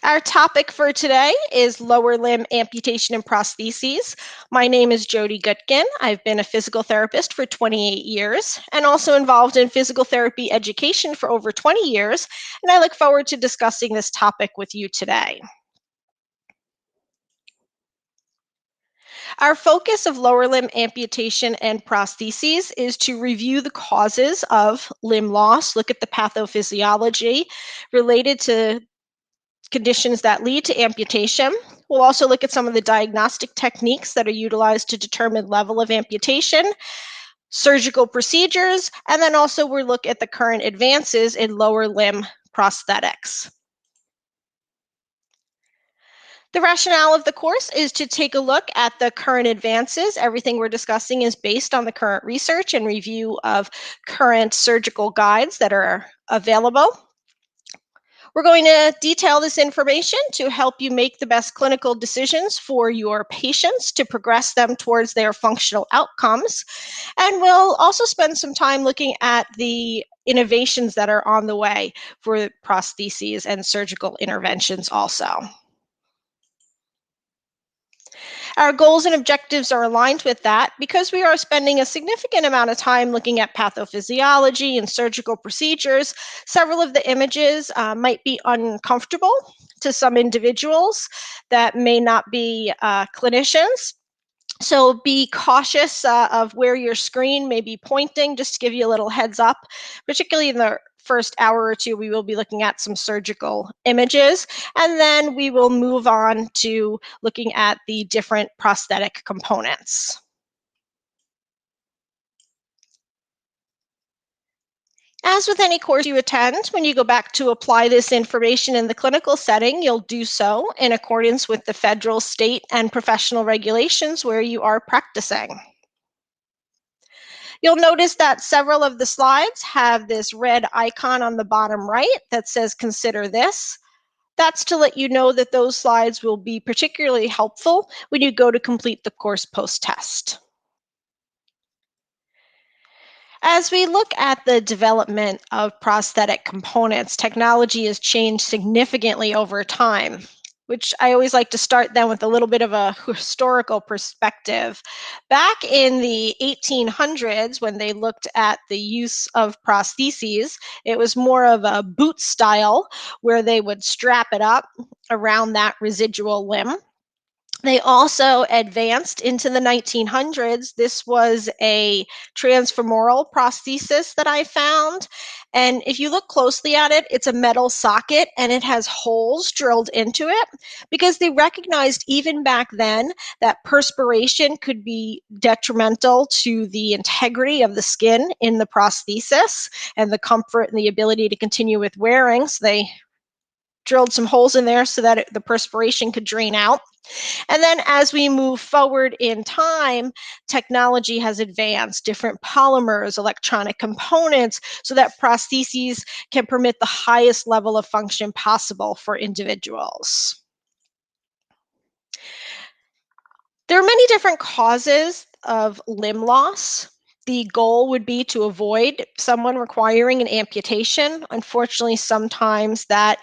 Our topic for today is lower limb amputation and prostheses. My name is Jody Gutkin. I've been a physical therapist for 28 years and also involved in physical therapy education for over 20 years, and I look forward to discussing this topic with you today. Our focus of lower limb amputation and prostheses is to review the causes of limb loss, look at the pathophysiology related to conditions that lead to amputation. We'll also look at some of the diagnostic techniques that are utilized to determine level of amputation, surgical procedures, and then also we'll look at the current advances in lower limb prosthetics. The rationale of the course is to take a look at the current advances. Everything we're discussing is based on the current research and review of current surgical guides that are available. We're going to detail this information to help you make the best clinical decisions for your patients to progress them towards their functional outcomes. And we'll also spend some time looking at the innovations that are on the way for prostheses and surgical interventions also. Our goals and objectives are aligned with that because we are spending a significant amount of time looking at pathophysiology and surgical procedures. Several of the images might be uncomfortable to some individuals that may not be clinicians. So be cautious of where your screen may be pointing, just to give you a little heads up, particularly in the first hour or two, we will be looking at some surgical images, and then we will move on to looking at the different prosthetic components. As with any course you attend, when you go back to apply this information in the clinical setting, you'll do so in accordance with the federal, state, and professional regulations where you are practicing. You'll notice that several of the slides have this red icon on the bottom right that says "Consider this." That's to let you know that those slides will be particularly helpful when you go to complete the course post-test. As we look at the development of prosthetic components, technology has changed significantly over time, which I always like to start then with a little bit of a historical perspective. Back in the 1800s, when they looked at the use of prostheses, it was more of a boot style where they would strap it up around that residual limb. They also advanced into the 1900s. This was a transfemoral prosthesis that I found. And if you look closely at it, it's a metal socket and it has holes drilled into it because they recognized even back then that perspiration could be detrimental to the integrity of the skin in the prosthesis and the comfort and the ability to continue with wearing. So they drilled some holes in there so that the perspiration could drain out. And then as we move forward in time, technology has advanced, different polymers, electronic components, so that prostheses can permit the highest level of function possible for individuals. There are many different causes of limb loss. The goal would be to avoid someone requiring an amputation. Unfortunately, sometimes that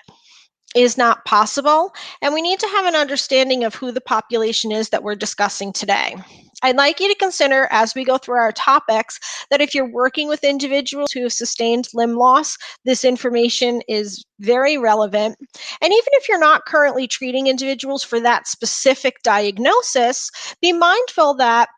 is not possible, and we need to have an understanding of who the population is that we're discussing today. I'd like you to consider as we go through our topics that if you're working with individuals who have sustained limb loss, this information is very relevant. And even if you're not currently treating individuals for that specific diagnosis, be mindful that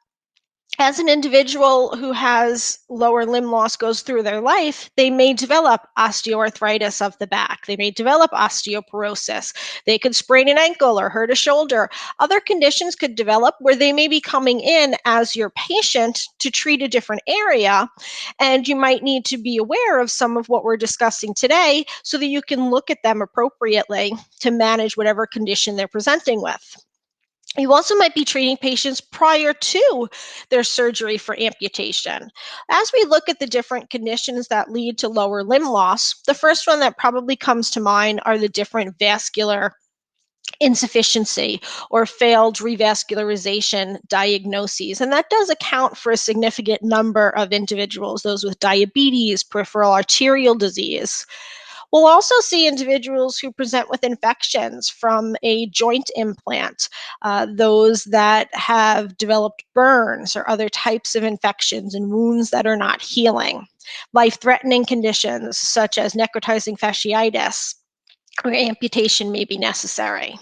as an individual who has lower limb loss goes through their life, they may develop osteoarthritis of the back. They may develop osteoporosis. They could sprain an ankle or hurt a shoulder. Other conditions could develop where they may be coming in as your patient to treat a different area. And you might need to be aware of some of what we're discussing today so that you can look at them appropriately to manage whatever condition they're presenting with. You also might be treating patients prior to their surgery for amputation. As we look at the different conditions that lead to lower limb loss, the first one that probably comes to mind are the different vascular insufficiency or failed revascularization diagnoses. And that does account for a significant number of individuals, those with diabetes, peripheral arterial disease. We'll also see individuals who present with infections from a joint implant, those that have developed burns or other types of infections and wounds that are not healing, life threatening conditions such as necrotizing fasciitis, where amputation may be necessary.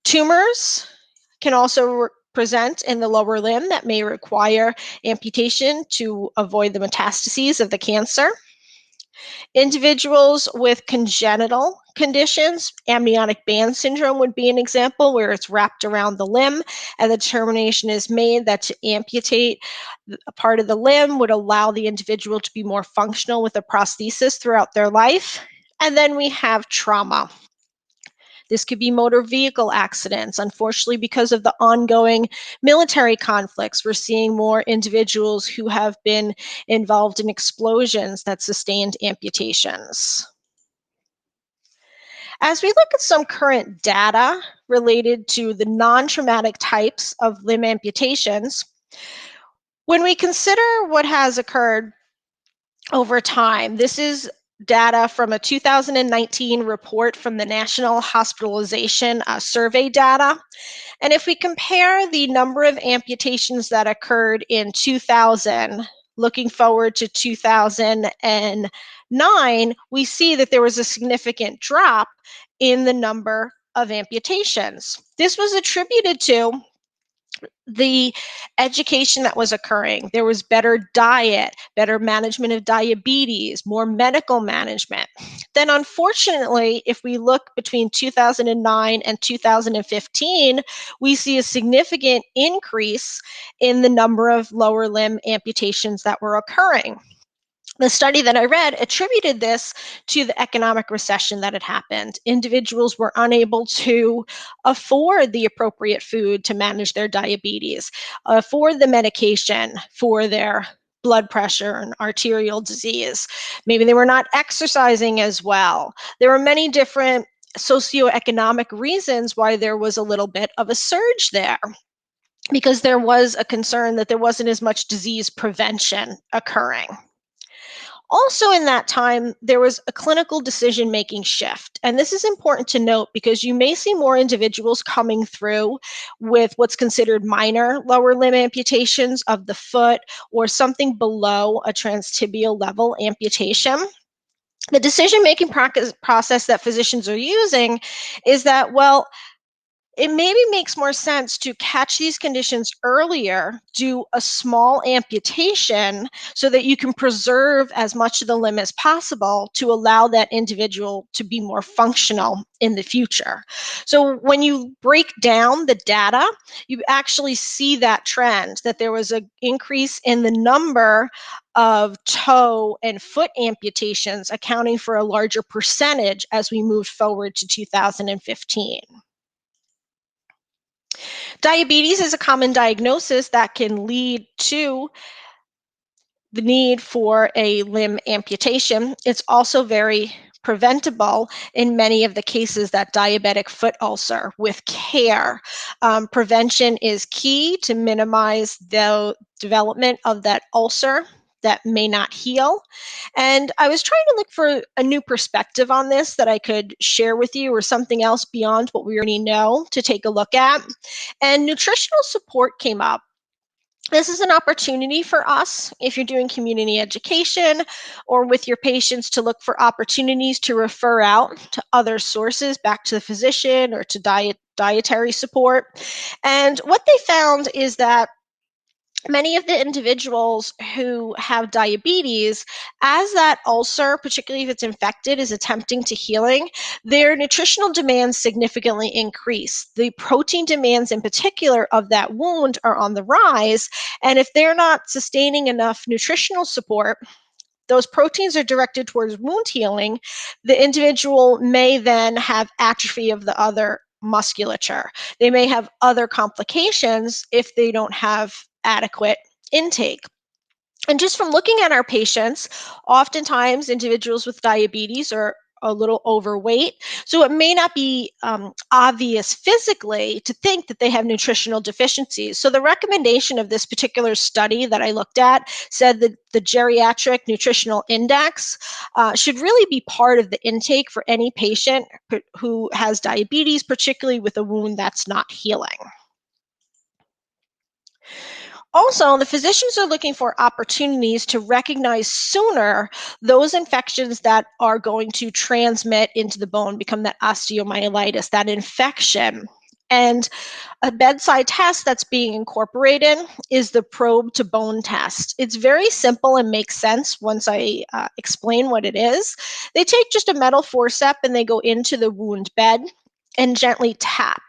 Tumors can also present in the lower limb that may require amputation to avoid the metastases of the cancer. Individuals with congenital conditions, amniotic band syndrome would be an example where it's wrapped around the limb and the determination is made that to amputate a part of the limb would allow the individual to be more functional with a prosthesis throughout their life. And then we have trauma. This could be motor vehicle accidents. Unfortunately, because of the ongoing military conflicts, we're seeing more individuals who have been involved in explosions that sustained amputations. As we look at some current data related to the non traumatic types of limb amputations, when we consider what has occurred over time, this is data from a 2019 report from the National Hospitalization Survey data. And if we compare the number of amputations that occurred in 2000, looking forward to 2009, we see that there was a significant drop in the number of amputations. This was attributed to the education that was occurring. There was better diet, better management of diabetes, more medical management. Then, unfortunately, if we look between 2009 and 2015, we see a significant increase in the number of lower limb amputations that were occurring. The study that I read attributed this to the economic recession that had happened. Individuals were unable to afford the appropriate food to manage their diabetes, afford the medication for their blood pressure and arterial disease. Maybe they were not exercising as well. There were many different socioeconomic reasons why there was a little bit of a surge there, because there was a concern that there wasn't as much disease prevention occurring. Also, in that time, there was a clinical decision making shift. And this is important to note because you may see more individuals coming through with what's considered minor lower limb amputations of the foot or something below a transtibial level amputation. The decision making process that physicians are using is that, well, it maybe makes more sense to catch these conditions earlier, do a small amputation so that you can preserve as much of the limb as possible to allow that individual to be more functional in the future. So when you break down the data, you actually see that trend, that there was an increase in the number of toe and foot amputations, accounting for a larger percentage as we moved forward to 2015. Diabetes is a common diagnosis that can lead to the need for a limb amputation. It's also very preventable in many of the cases that diabetic foot ulcer with care. Prevention is key to minimize the development of that ulcer that may not heal. And I was trying to look for a new perspective on this that I could share with you, or something else beyond what we already know to take a look at. And nutritional support came up. This is an opportunity for us, if you're doing community education or with your patients, to look for opportunities to refer out to other sources, back to the physician or to dietary support. And what they found is that many of the individuals who have diabetes, as that ulcer, particularly if it's infected, is attempting to healing, their nutritional demands significantly increase. The protein demands in particular of that wound are on the rise. And if they're not sustaining enough nutritional support, those proteins are directed towards wound healing. The individual may then have atrophy of the other musculature. They may have other complications if they don't have adequate intake. And just from looking at our patients, oftentimes individuals with diabetes are a little overweight. So it may not be obvious physically to think that they have nutritional deficiencies. So the recommendation of this particular study that I looked at said that the geriatric nutritional index should really be part of the intake for any patient who has diabetes, particularly with a wound that's not healing. Also, the physicians are looking for opportunities to recognize sooner those infections that are going to transmit into the bone, become that osteomyelitis, that infection. And a bedside test that's being incorporated is the probe to bone test. It's very simple and makes sense once I explain what it is. They take just a metal forceps and they go into the wound bed and gently tap.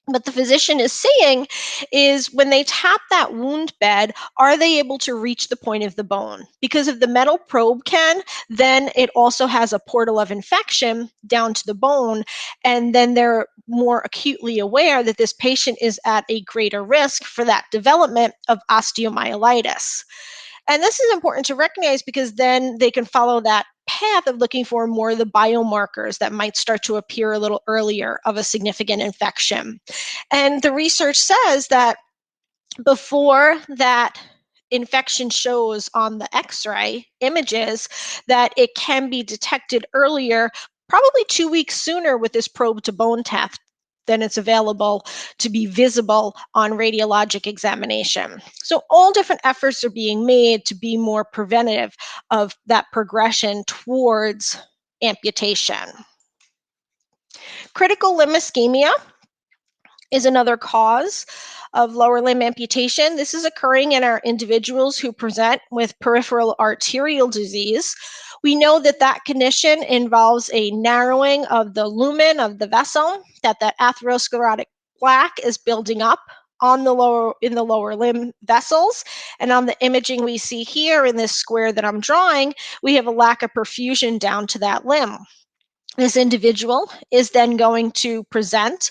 What the physician is saying is when they tap that wound bed, are they able to reach the point of the bone? Because if the metal probe can, then it also has a portal of infection down to the bone. And then they're more acutely aware that this patient is at a greater risk for that development of osteomyelitis. And this is important to recognize because then they can follow that path of looking for more of the biomarkers that might start to appear a little earlier of a significant infection. And the research says that before that infection shows on the x-ray images, that it can be detected earlier, probably 2 weeks sooner with this probe to bone test than it's available to be visible on radiologic examination. So all different efforts are being made to be more preventative of that progression towards amputation. Critical limb ischemia is another cause of lower limb amputation. This is occurring in our individuals who present with peripheral arterial disease. We know that that condition involves a narrowing of the lumen of the vessel, that atherosclerotic plaque is building up in the lower limb vessels. And on the imaging we see here in this square that I'm drawing, we have a lack of perfusion down to that limb. This individual is then going to present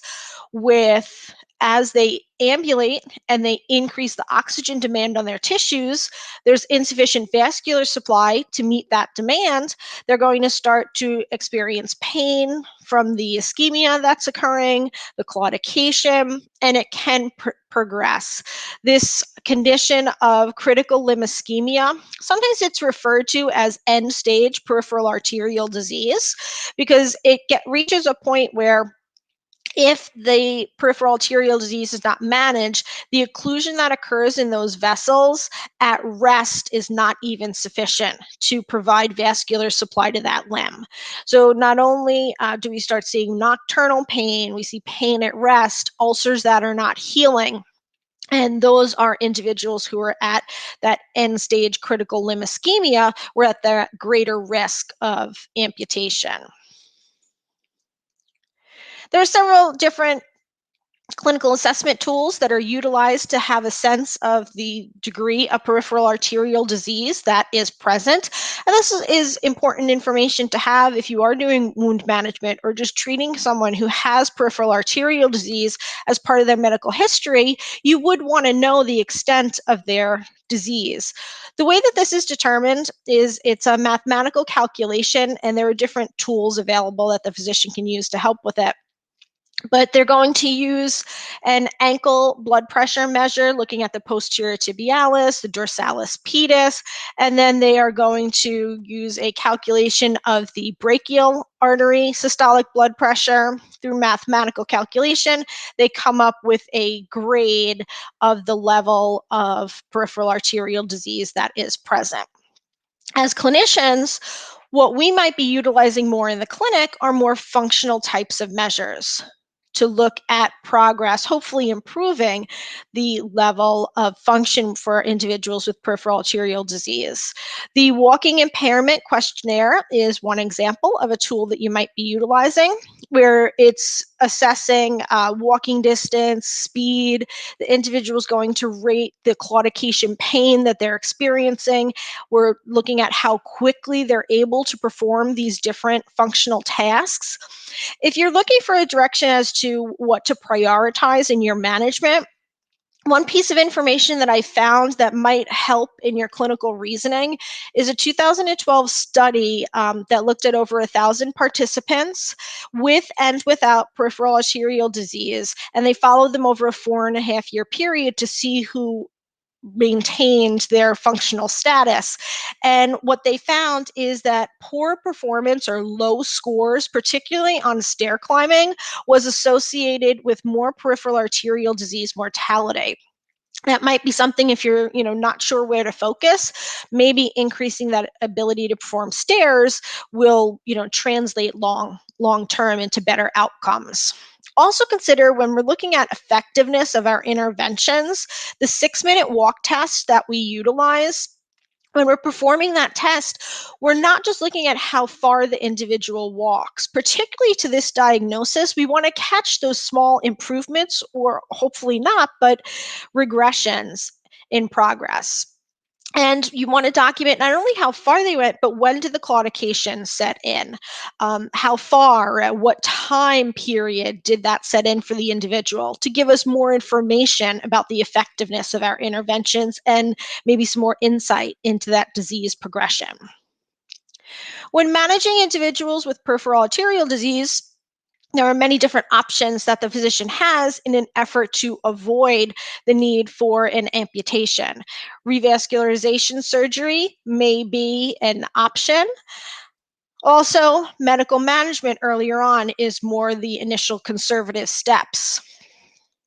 with, as they ambulate and they increase the oxygen demand on their tissues, there's insufficient vascular supply to meet that demand. They're going to start to experience pain from the ischemia that's occurring, the claudication, and it can progress. This condition of critical limb ischemia, sometimes it's referred to as end stage peripheral arterial disease because it reaches a point where if the peripheral arterial disease is not managed, the occlusion that occurs in those vessels at rest is not even sufficient to provide vascular supply to that limb. So not only do we start seeing nocturnal pain, we see pain at rest, ulcers that are not healing. And those are individuals who are at that end stage critical limb ischemia, we're at the greater risk of amputation. There are several different clinical assessment tools that are utilized to have a sense of the degree of peripheral arterial disease that is present. And this is important information to have if you are doing wound management or just treating someone who has peripheral arterial disease as part of their medical history. You would want to know the extent of their disease. The way that this is determined is it's a mathematical calculation, and there are different tools available that the physician can use to help with it. But they're going to use an ankle blood pressure measure looking at the posterior tibialis, the dorsalis pedis, and then they are going to use a calculation of the brachial artery systolic blood pressure. Through mathematical calculation, they come up with a grade of the level of peripheral arterial disease that is present. As clinicians, what we might be utilizing more in the clinic are more functional types of measures to look at progress, hopefully improving the level of function for individuals with peripheral arterial disease. The walking impairment questionnaire is one example of a tool that you might be utilizing, where it's assessing walking distance, speed. The individual is going to rate the claudication pain that they're experiencing. We're looking at how quickly they're able to perform these different functional tasks. If you're looking for a direction as to what to prioritize in your management, One piece of information that I found that might help in your clinical reasoning is a 2012 study that looked at over 1,000 participants with and without peripheral arterial disease, and they followed them over a 4.5 year period to see who maintained their functional status. And what they found is that poor performance or low scores, particularly on stair climbing, was associated with more peripheral arterial disease mortality. That might be something if you're not sure where to focus. Maybe increasing that ability to perform stairs will translate long term into better outcomes. Also consider, when we're looking at effectiveness of our interventions, the 6-minute walk test that we utilize. When we're performing that test, we're not just looking at how far the individual walks. Particularly to this diagnosis, we want to catch those small improvements, or hopefully not, but regressions in progress. And you want to document not only how far they went, but when did the claudication set in? How far, at what time period did that set in for the individual, to give us more information about the effectiveness of our interventions and maybe some more insight into that disease progression. When managing individuals with peripheral arterial disease, there are many different options that the physician has in an effort to avoid the need for an amputation. Revascularization surgery may be an option. Also, medical management earlier on is more the initial conservative steps.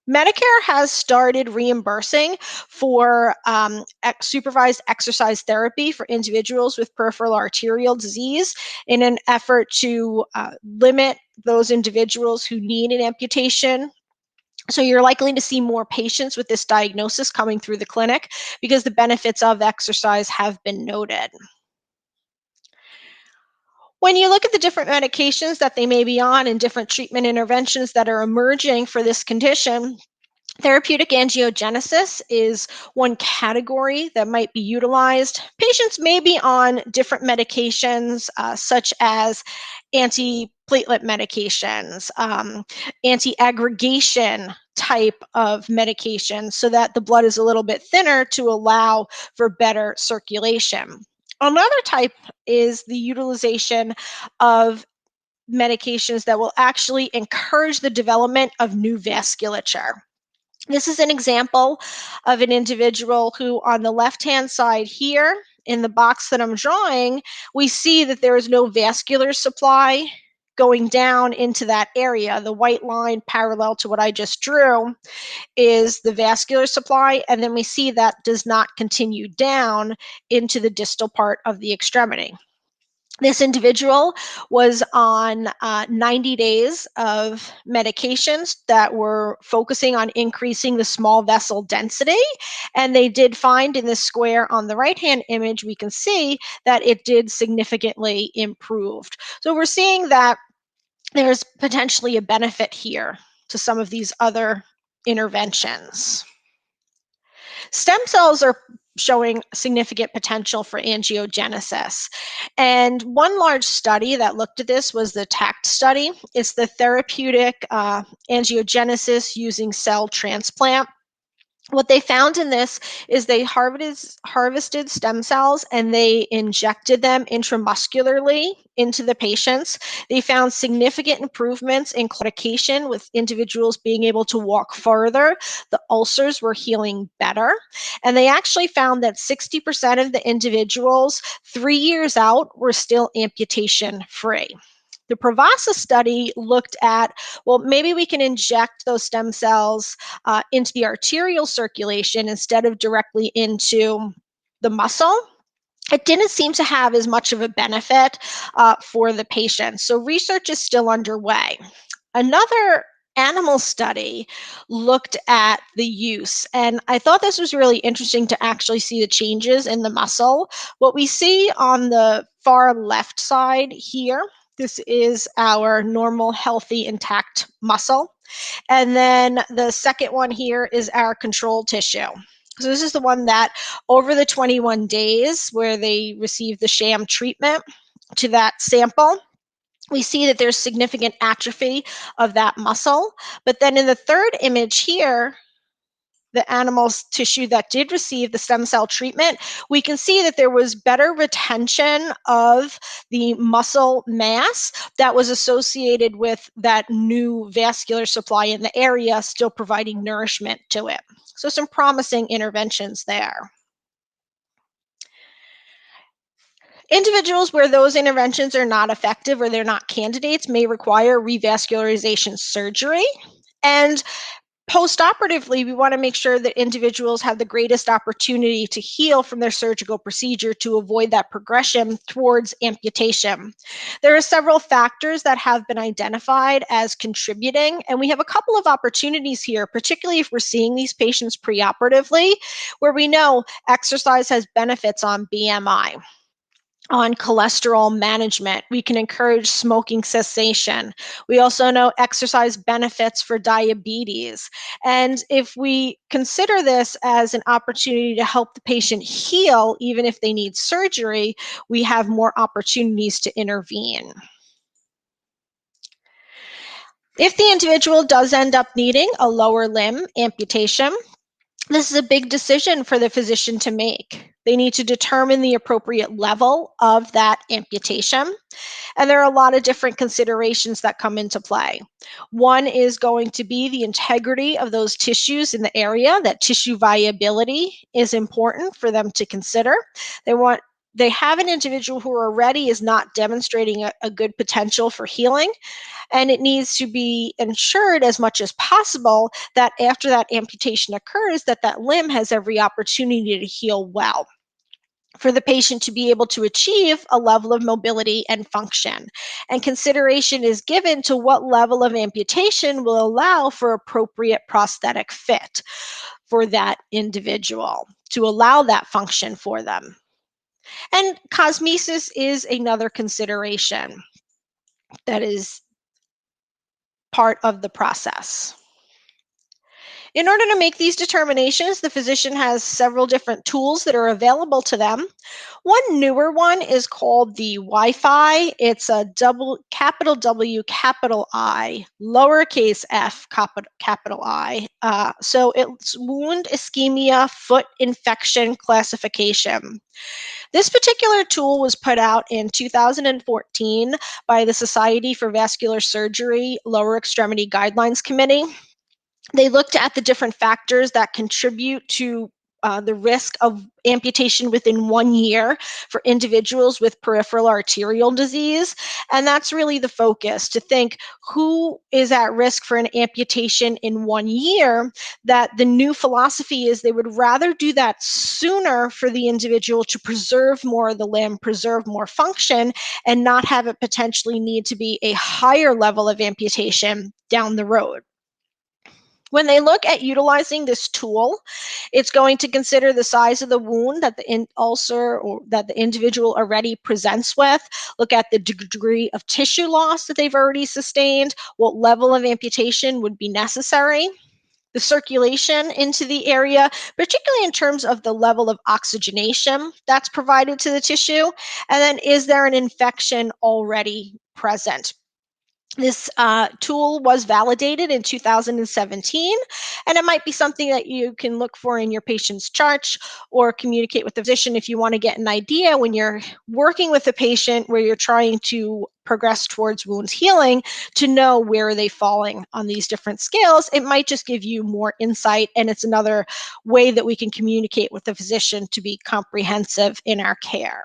Medicare has started reimbursing for supervised exercise therapy for individuals with peripheral arterial disease in an effort to limit those individuals who need an amputation. So you're likely to see more patients with this diagnosis coming through the clinic because the benefits of exercise have been noted. When you look at the different medications that they may be on and different treatment interventions that are emerging for this condition, therapeutic angiogenesis is one category that might be utilized. Patients may be on different medications, such as antiplatelet medications, anti-aggregation type of medications, so that the blood is a little bit thinner to allow for better circulation. Another type is the utilization of medications that will actually encourage the development of new vasculature. This is an example of an individual who, on the left-hand side here, in the box that I'm drawing, we see that there is no vascular supply going down into that area. The white line parallel to what I just drew is the vascular supply, and then we see that does not continue down into the distal part of the extremity. This individual was on 90 days of medications that were focusing on increasing the small vessel density. And they did find in this square on the right-hand image, we can see that it did significantly improve. So we're seeing that there's potentially a benefit here to some of these other interventions. Stem cells are showing significant potential for angiogenesis. And one large study that looked at this was the TACT study. It's the therapeutic angiogenesis using cell transplant. What they found in this is they harvested stem cells and they injected them intramuscularly into the patients. They found significant improvements in claudication, with individuals being able to walk further. The ulcers were healing better. And they actually found that 60% of the individuals 3 years out were still amputation free. The Pravasa study looked at, well, maybe we can inject those stem cells into the arterial circulation instead of directly into the muscle. It didn't seem to have as much of a benefit for the patient. So research is still underway. Another animal study looked at the use, and I thought this was really interesting to actually see the changes in the muscle. What we see on the far left side here, this is our normal, healthy, intact muscle. And then the second one here is our control tissue. So this is the one that over the 21 days where they received the sham treatment to that sample, we see that there's significant atrophy of that muscle. But then in the third image here, the animal's tissue that did receive the stem cell treatment, we can see that there was better retention of the muscle mass that was associated with that new vascular supply in the area, still providing nourishment to it. So some promising interventions there. Individuals where those interventions are not effective or they're not candidates may require revascularization surgery. And postoperatively, we want to make sure that individuals have the greatest opportunity to heal from their surgical procedure to avoid that progression towards amputation. There are several factors that have been identified as contributing, and we have a couple of opportunities here, particularly if we're seeing these patients preoperatively, where we know exercise has benefits on BMI, on cholesterol management. We can encourage smoking cessation. We also know exercise benefits for diabetes. And if we consider this as an opportunity to help the patient heal, even if they need surgery, we have more opportunities to intervene. If the individual does end up needing a lower limb amputation, this is a big decision for the physician to make. They need to determine the appropriate level of that amputation. And there are a lot of different considerations that come into play. One is going to be the integrity of those tissues in the area. That tissue viability is important for them to consider. They have an individual who already is not demonstrating a good potential for healing, and it needs to be ensured as much as possible that after that amputation occurs, that limb has every opportunity to heal well, for the patient to be able to achieve a level of mobility and function. And consideration is given to what level of amputation will allow for appropriate prosthetic fit for that individual to allow that function for them. And cosmesis is another consideration that is part of the process. In order to make these determinations, the physician has several different tools that are available to them. One newer one is called the WIFI. It's a capital W, capital I, lowercase f, capital I. So it's wound ischemia foot infection classification. This particular tool was put out in 2014 by the Society for Vascular Surgery Lower Extremity Guidelines Committee. They looked at the different factors that contribute to the risk of amputation within 1 year for individuals with peripheral arterial disease. And that's really the focus, to think who is at risk for an amputation in 1 year. That the new philosophy is they would rather do that sooner for the individual to preserve more of the limb, preserve more function, and not have it potentially need to be a higher level of amputation down the road. When they look at utilizing this tool, it's going to consider the size of the wound that the ulcer or that the individual already presents with, look at the degree of tissue loss that they've already sustained, what level of amputation would be necessary, the circulation into the area, particularly in terms of the level of oxygenation that's provided to the tissue, and then is there an infection already present. This tool was validated in 2017, and it might be something that you can look for in your patient's charts or communicate with the physician if you want to get an idea when you're working with a patient where you're trying to progress towards wounds healing, to know where are they falling on these different scales. It might just give you more insight, and it's another way that we can communicate with the physician to be comprehensive in our care.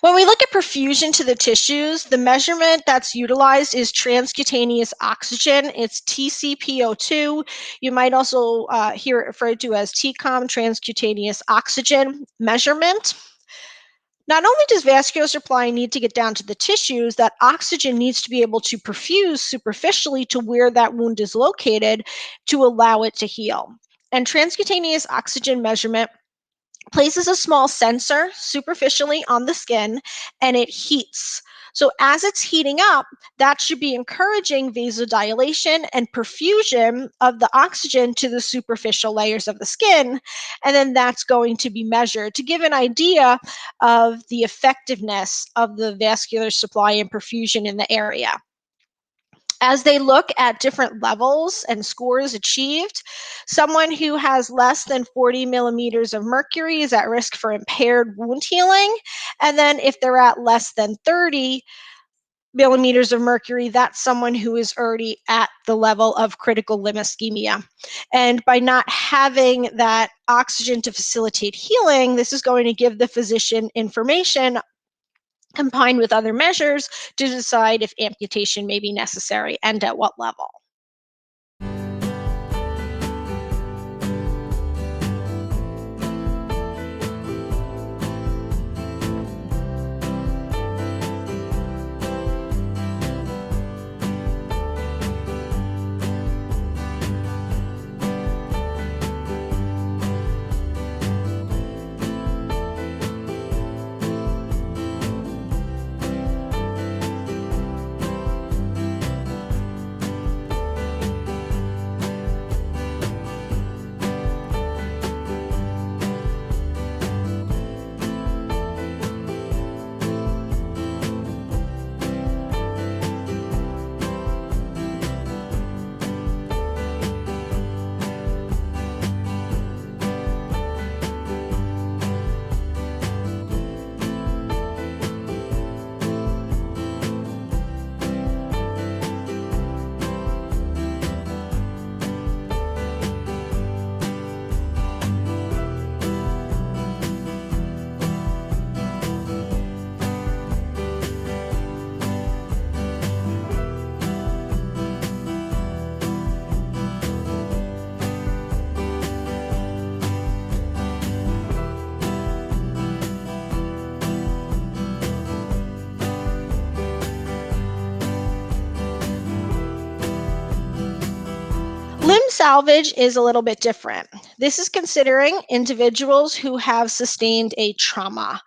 When we look at perfusion to the tissues, the measurement that's utilized is transcutaneous oxygen. It's TCPO2. You might also hear it referred to as TCOM, transcutaneous oxygen measurement. Not only does vascular supply need to get down to the tissues, that oxygen needs to be able to perfuse superficially to where that wound is located to allow it to heal. And transcutaneous oxygen measurement places a small sensor superficially on the skin and it heats. So, as it's heating up, that should be encouraging vasodilation and perfusion of the oxygen to the superficial layers of the skin. And then that's going to be measured to give an idea of the effectiveness of the vascular supply and perfusion in the area. As they look at different levels and scores achieved, someone who has less than 40 millimeters of mercury is at risk for impaired wound healing. And then if they're at less than 30 millimeters of mercury, that's someone who is already at the level of critical limb ischemia. And by not having that oxygen to facilitate healing, this is going to give the physician information combined with other measures to decide if amputation may be necessary and at what level. Limb salvage is a little bit different. This is considering individuals who have sustained a trauma,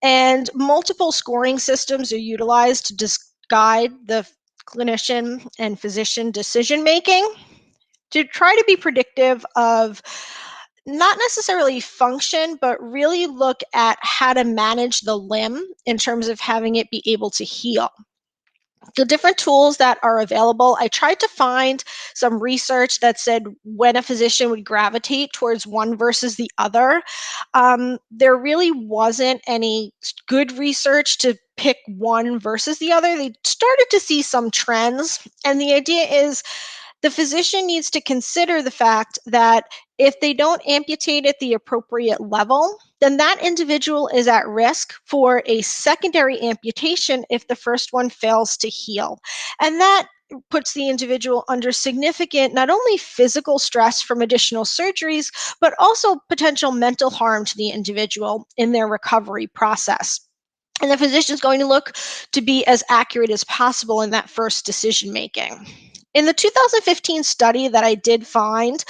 and multiple scoring systems are utilized to guide the clinician and physician decision making to try to be predictive of not necessarily function, but really look at how to manage the limb in terms of having it be able to heal. The different tools that are available, I tried to find some research that said when a physician would gravitate towards one versus the other. There really wasn't any good research to pick one versus the other. They started to see some trends, and the idea is the physician needs to consider the fact that if they don't amputate at the appropriate level, then that individual is at risk for a secondary amputation if the first one fails to heal. And that puts the individual under significant, not only physical stress from additional surgeries, but also potential mental harm to the individual in their recovery process. And the physician is going to look to be as accurate as possible in that first decision making. In the 2015 study that I did find,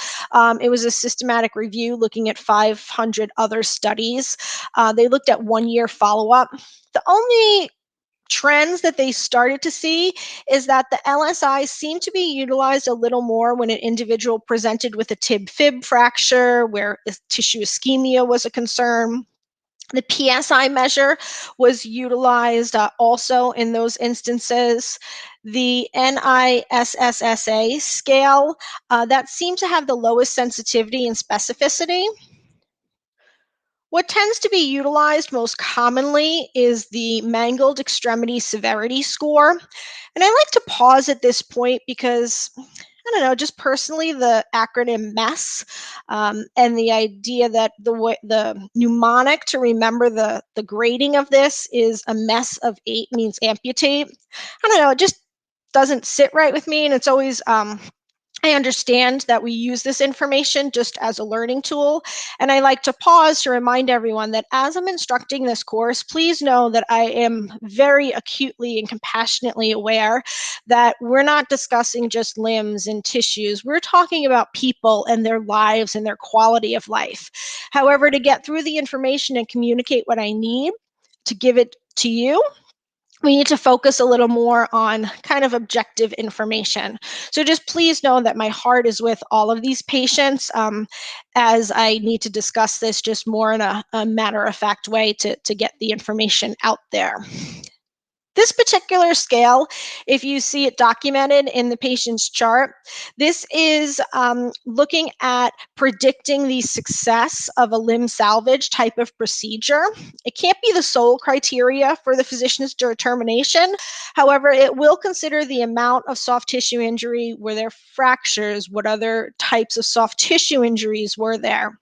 it was a systematic review looking at 500 other studies. They looked at 1 year follow up. The only trends that they started to see is that the LSI seemed to be utilized a little more when an individual presented with a tib-fib fracture, where tissue ischemia was a concern. The PSI measure was utilized also in those instances. The NISSSA scale, that seemed to have the lowest sensitivity and specificity. What tends to be utilized most commonly is the Mangled Extremity Severity Score. And I like to pause at this point because I don't know, just personally, the acronym MESS, and the idea that the mnemonic to remember the grading of this is a mess of 8 means amputate. I don't know, it just doesn't sit right with me, and it's always I understand that we use this information just as a learning tool, and I like to pause to remind everyone that as I'm instructing this course, please know that I am very acutely and compassionately aware that we're not discussing just limbs and tissues. We're talking about people and their lives and their quality of life. However, to get through the information and communicate what I need to give it to you, we need to focus a little more on kind of objective information. So just please know that my heart is with all of these patients, as I need to discuss this just more in a matter-of-fact way to get the information out there. This particular scale, if you see it documented in the patient's chart, this is looking at predicting the success of a limb salvage type of procedure. It can't be the sole criteria for the physician's determination. However, it will consider the amount of soft tissue injury, were there fractures, what other types of soft tissue injuries were there.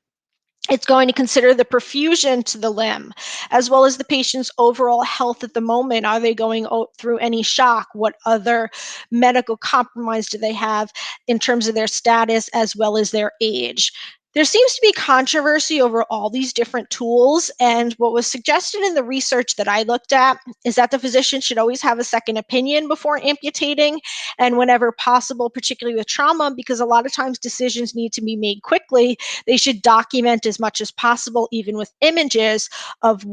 It's going to consider the perfusion to the limb, as well as the patient's overall health at the moment. Are they going through any shock? What other medical compromise do they have in terms of their status as well as their age? There seems to be controversy over all these different tools, and what was suggested in the research that I looked at is that the physician should always have a second opinion before amputating, and whenever possible, particularly with trauma, because a lot of times decisions need to be made quickly, they should document as much as possible, even with images of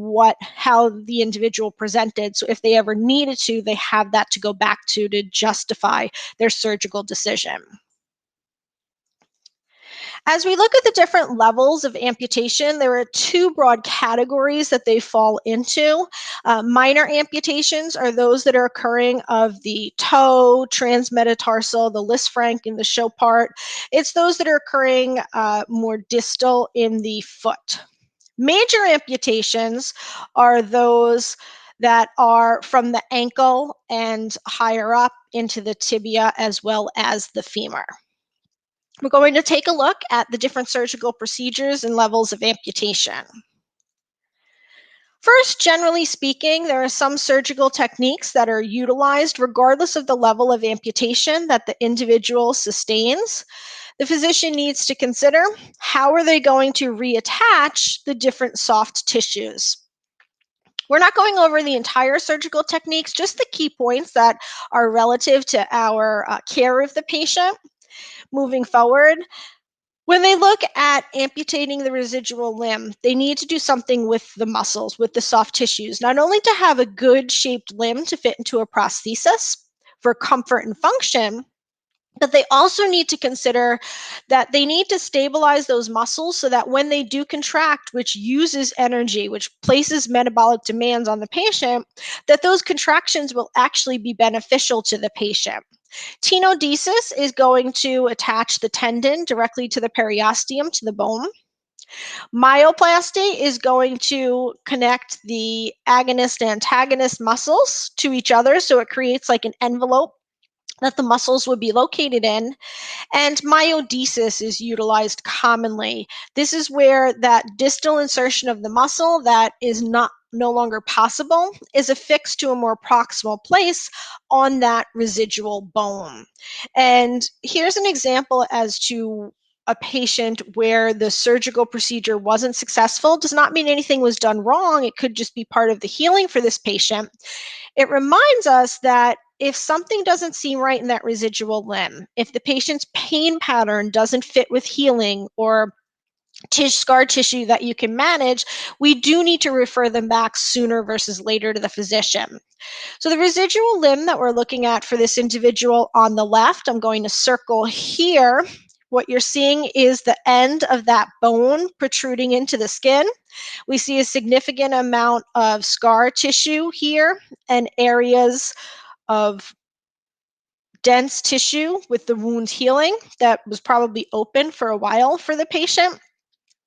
how the individual presented. So if they ever needed to, they have that to go back to justify their surgical decision. As we look at the different levels of amputation, there are two broad categories that they fall into. Minor amputations are those that are occurring of the toe, transmetatarsal, the Lisfranc, and the Chopart. It's those that are occurring more distal in the foot. Major amputations are those that are from the ankle and higher up into the tibia as well as the femur. We're going to take a look at the different surgical procedures and levels of amputation. First, generally speaking, there are some surgical techniques that are utilized regardless of the level of amputation that the individual sustains. The physician needs to consider how are they going to reattach the different soft tissues. We're not going over the entire surgical techniques, just the key points that are relative to our care of the patient. Moving forward, when they look at amputating the residual limb, they need to do something with the muscles, with the soft tissues, not only to have a good shaped limb to fit into a prosthesis for comfort and function, but they also need to consider that they need to stabilize those muscles so that when they do contract, which uses energy, which places metabolic demands on the patient, that those contractions will actually be beneficial to the patient. Tenodesis is going to attach the tendon directly to the periosteum, to the bone. Myoplasty is going to connect the agonist and antagonist muscles to each other, so it creates like an envelope that the muscles would be located in. And myodesis is utilized commonly. This is where that distal insertion of the muscle that is no longer possible is affixed to a more proximal place on that residual bone. And here's an example as to a patient where the surgical procedure wasn't successful. Does not mean anything was done wrong. It could just be part of the healing for this patient. It reminds us that if something doesn't seem right in that residual limb, if the patient's pain pattern doesn't fit with healing or scar tissue that you can manage, we do need to refer them back sooner versus later to the physician. So the residual limb that we're looking at for this individual on the left, I'm going to circle here. What you're seeing is the end of that bone protruding into the skin. We see a significant amount of scar tissue here and areas of dense tissue with the wound healing that was probably open for a while for the patient.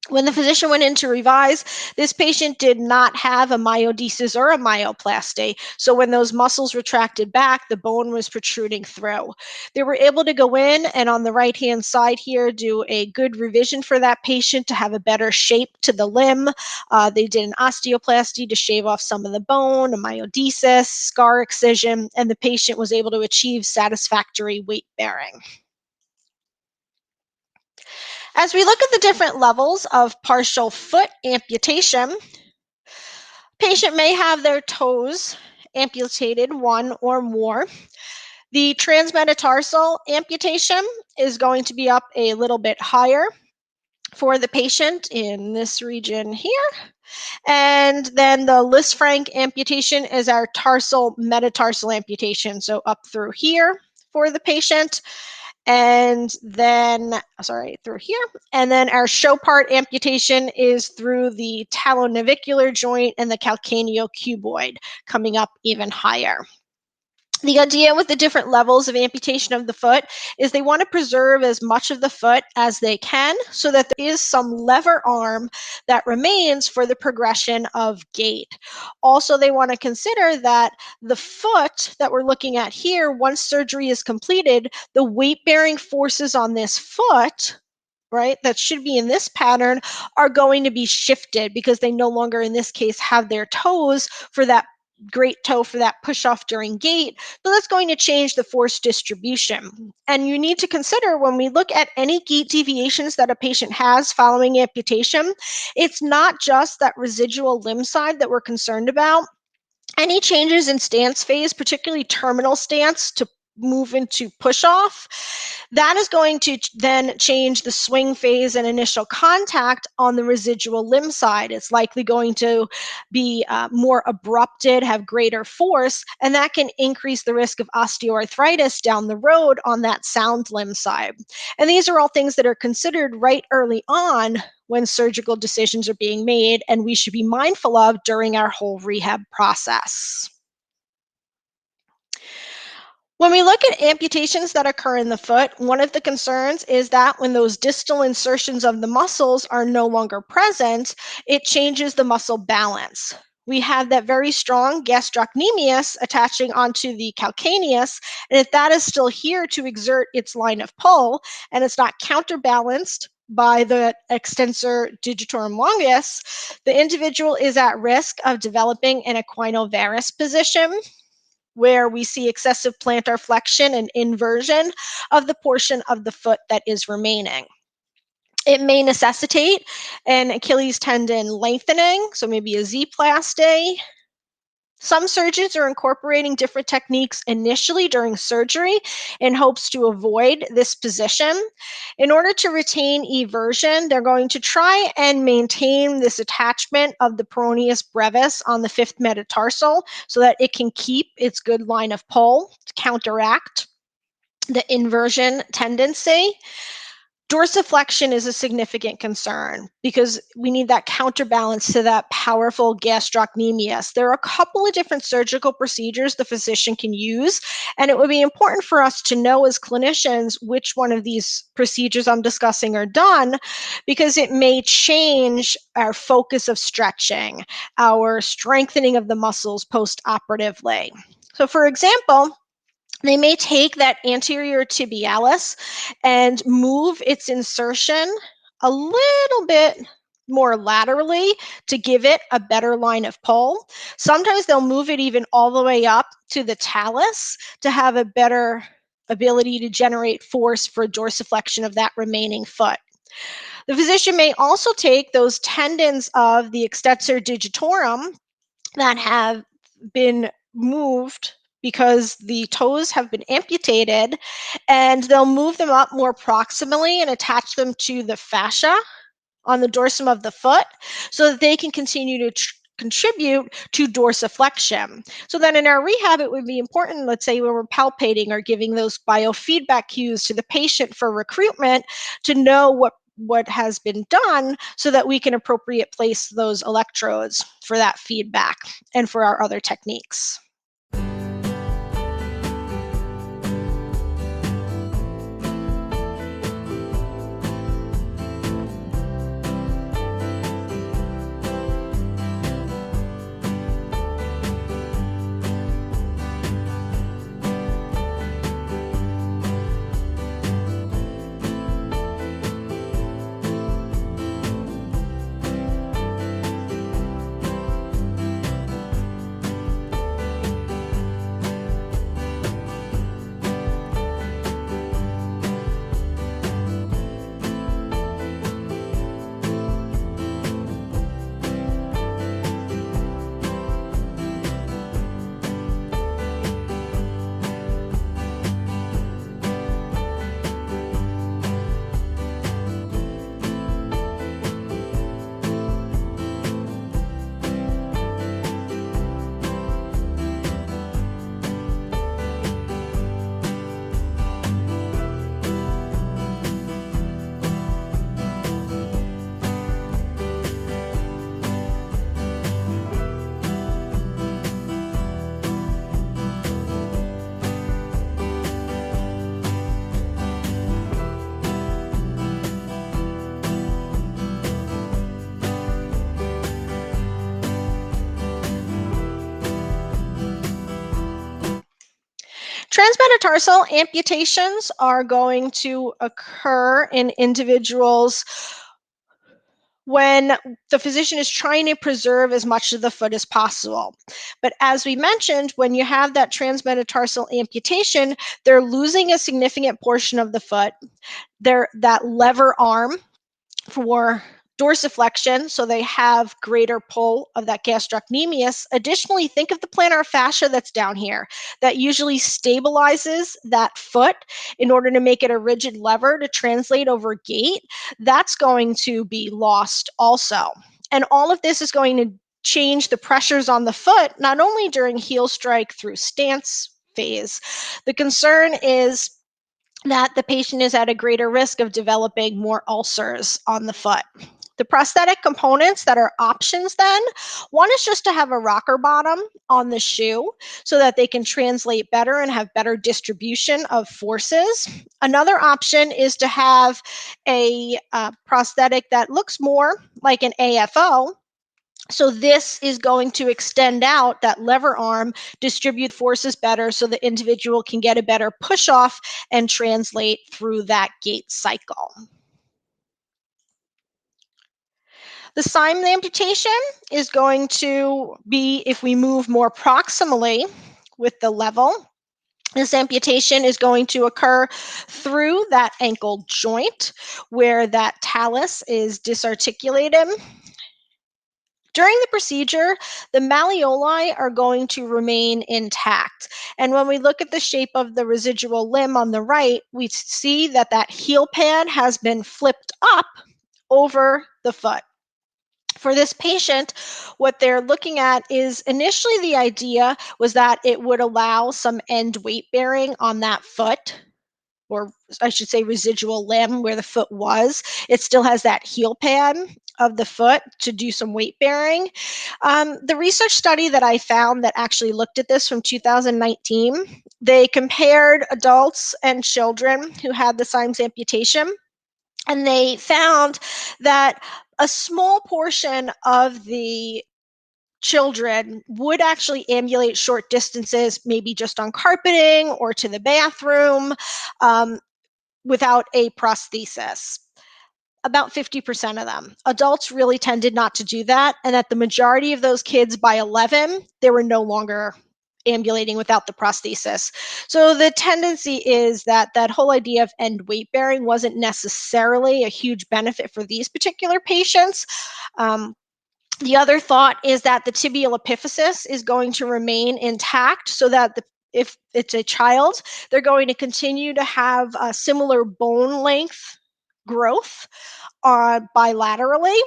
When the physician went in to revise, this patient did not have a myodesis or a myoplasty. So when those muscles retracted back, the bone was protruding through. They were able to go in and on the right-hand side here do a good revision for that patient to have a better shape to the limb. They did an osteoplasty to shave off some of the bone, a myodesis, scar excision, and the patient was able to achieve satisfactory weight bearing. As we look at the different levels of partial foot amputation, patient may have their toes amputated, one or more. The transmetatarsal amputation is going to be up a little bit higher for the patient in this region here. And then the Lisfranc amputation is our tarsal metatarsal amputation, so up through here for the patient. And then, through here. And then our show part amputation is through the talonavicular joint and the calcaneocuboid, coming up even higher. The idea with the different levels of amputation of the foot is they want to preserve as much of the foot as they can so that there is some lever arm that remains for the progression of gait. Also, they want to consider that the foot that we're looking at here, once surgery is completed, the weight-bearing forces on this foot, right, that should be in this pattern, are going to be shifted because they no longer, in this case, have their toes for that great toe for that push off during gait. So that's going to change the force distribution. And you need to consider when we look at any gait deviations that a patient has following amputation, it's not just that residual limb side that we're concerned about. Any changes in stance phase, particularly terminal stance to move into push off, that is going to then change the swing phase and initial contact on the residual limb side. It's likely going to be more abrupted, have greater force, and that can increase the risk of osteoarthritis down the road on that sound limb side. And these are all things that are considered right early on when surgical decisions are being made, and we should be mindful of during our whole rehab process. When we look at amputations that occur in the foot, one of the concerns is that when those distal insertions of the muscles are no longer present, it changes the muscle balance. We have that very strong gastrocnemius attaching onto the calcaneus, and if that is still here to exert its line of pull, and it's not counterbalanced by the extensor digitorum longus, the individual is at risk of developing an equinovarus position, where we see excessive plantar flexion and inversion of the portion of the foot that is remaining. It may necessitate an Achilles tendon lengthening, so maybe a Z-plasty. Some surgeons are incorporating different techniques initially during surgery in hopes to avoid this position. In order to retain eversion, they're going to try and maintain this attachment of the peroneus brevis on the fifth metatarsal so that it can keep its good line of pull to counteract the inversion tendency. Dorsiflexion is a significant concern because we need that counterbalance to that powerful gastrocnemius. There are a couple of different surgical procedures the physician can use, and it would be important for us to know as clinicians which one of these procedures I'm discussing are done, because it may change our focus of stretching, our strengthening of the muscles post-operatively. So for example, they may take that anterior tibialis and move its insertion a little bit more laterally to give it a better line of pull. Sometimes they'll move it even all the way up to the talus to have a better ability to generate force for dorsiflexion of that remaining foot. The physician may also take those tendons of the extensor digitorum that have been moved because the toes have been amputated, and they'll move them up more proximally and attach them to the fascia on the dorsum of the foot so that they can continue to contribute to dorsiflexion. So then in our rehab, it would be important, let's say when we're palpating or giving those biofeedback cues to the patient for recruitment, to know what has been done so that we can appropriate place those electrodes for that feedback and for our other techniques. Transmetatarsal amputations are going to occur in individuals when the physician is trying to preserve as much of the foot as possible. But as we mentioned, when you have that transmetatarsal amputation, they're losing a significant portion of the foot. That lever arm for dorsiflexion, so they have greater pull of that gastrocnemius. Additionally, think of the plantar fascia that's down here that usually stabilizes that foot in order to make it a rigid lever to translate over gait. That's going to be lost also. And all of this is going to change the pressures on the foot, not only during heel strike through stance phase. The concern is that the patient is at a greater risk of developing more ulcers on the foot. The prosthetic components that are options then, one is just to have a rocker bottom on the shoe so that they can translate better and have better distribution of forces. Another option is to have a prosthetic that looks more like an AFO. So this is going to extend out that lever arm, distribute forces better so the individual can get a better push off and translate through that gait cycle. The Symes amputation is going to be if we move more proximally with the level. This amputation is going to occur through that ankle joint where that talus is disarticulated. During the procedure, the malleoli are going to remain intact. And when we look at the shape of the residual limb on the right, we see that that heel pad has been flipped up over the foot. For this patient, what they're looking at is initially the idea was that it would allow some end weight bearing on that foot, or I should say residual limb where the foot was. It still has that heel pad of the foot to do some weight bearing. The research study that I found that actually looked at this from 2019, they compared adults and children who had the Symes amputation, and they found that a small portion of the children would actually ambulate short distances, maybe just on carpeting or to the bathroom, without a prosthesis. About 50% of them. Adults really tended not to do that, and that the majority of those kids by 11, they were no longer ambulating without the prosthesis. So the tendency is that that whole idea of end weight bearing wasn't necessarily a huge benefit for these particular patients. The other thought is that the tibial epiphysis is going to remain intact so that if it's a child, they're going to continue to have a similar bone length growth bilaterally.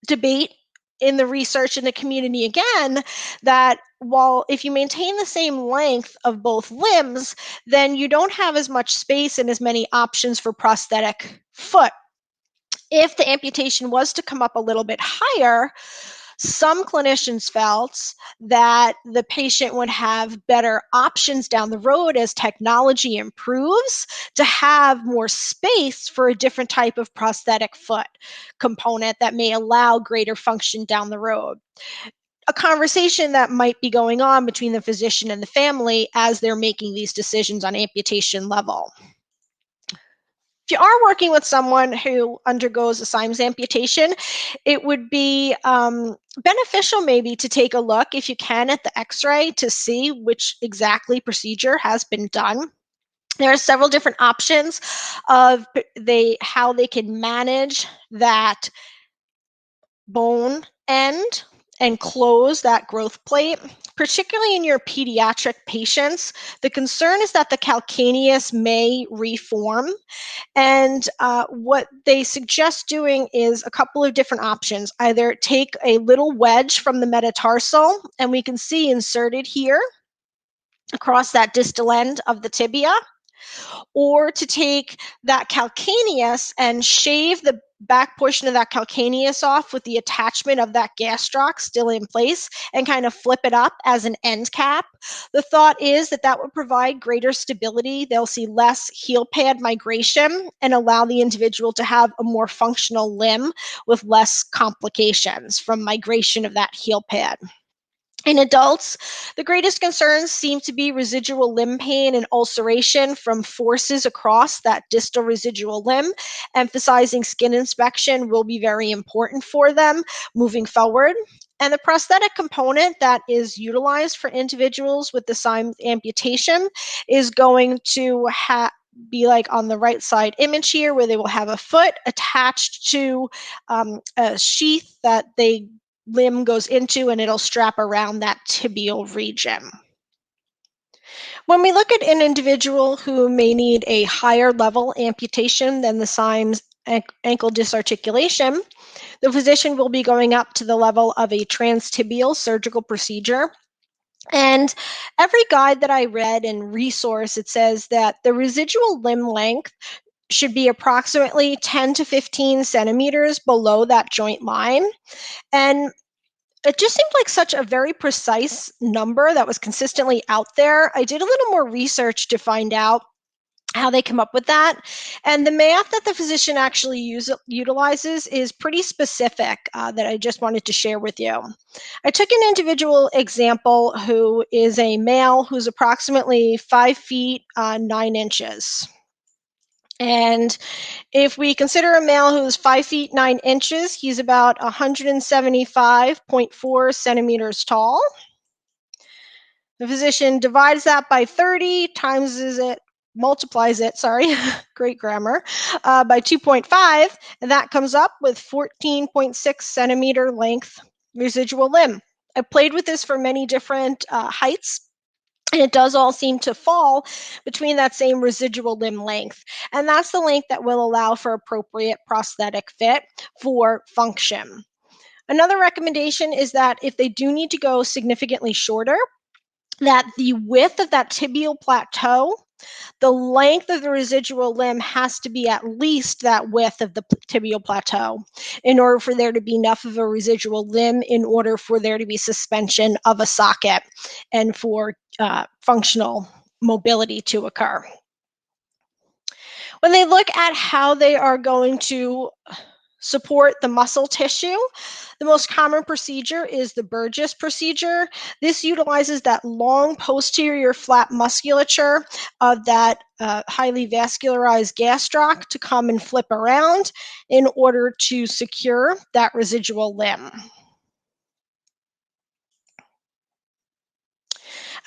Debate in the research in the community again that while if you maintain the same length of both limbs, then you don't have as much space and as many options for prosthetic foot. If the amputation was to come up a little bit higher, some clinicians felt that the patient would have better options down the road as technology improves to have more space for a different type of prosthetic foot component that may allow greater function down the road. A conversation that might be going on between the physician and the family as they're making these decisions on amputation level. If you are working with someone who undergoes a Symes amputation, it would be beneficial maybe to take a look, if you can, at the x-ray to see which exactly procedure has been done. There are several different options of how they can manage that bone end and close that growth plate, particularly in your pediatric patients. The concern is that the calcaneus may reform. And what they suggest doing is a couple of different options. Either take a little wedge from the metatarsal, and we can see inserted here across that distal end of the tibia, or to take that calcaneus and shave the back portion of that calcaneus off with the attachment of that gastroc still in place and kind of flip it up as an end cap. The thought is that that would provide greater stability. They'll see less heel pad migration and allow the individual to have a more functional limb with less complications from migration of that heel pad. In adults, the greatest concerns seem to be residual limb pain and ulceration from forces across that distal residual limb. Emphasizing skin inspection will be very important for them moving forward. And the prosthetic component that is utilized for individuals with the sign amputation is going to be like on the right side image here, where they will have a foot attached to a sheath that they limb goes into, and it'll strap around that tibial region. When we look at an individual who may need a higher level amputation than the Symes ankle disarticulation, the physician will be going up to the level of a transtibial surgical procedure. And every guide that I read and resource, it says that the residual limb length should be approximately 10 to 15 centimeters below that joint line. And it just seemed like such a very precise number that was consistently out there. I did a little more research to find out how they come up with that. And the math that the physician actually utilizes is pretty specific that I just wanted to share with you. I took an individual example who is a male who's approximately 5 feet 9 inches. And if we consider a male who's 5 feet 9 inches, he's about 175.4 centimeters tall. The physician divides that by 30, multiplies it, great grammar, by 2.5, and that comes up with 14.6 centimeter length residual limb. I played with this for many different heights, and it does all seem to fall between that same residual limb length. And that's the length that will allow for appropriate prosthetic fit for function. Another recommendation is that if they do need to go significantly shorter, that the width of that tibial plateau, the length of the residual limb has to be at least that width of the tibial plateau in order for there to be enough of a residual limb in order for there to be suspension of a socket and for functional mobility to occur. When they look at how they are going to support the muscle tissue, the most common procedure is the Burgess procedure. This utilizes that long posterior flap musculature of that highly vascularized gastroc to come and flip around in order to secure that residual limb.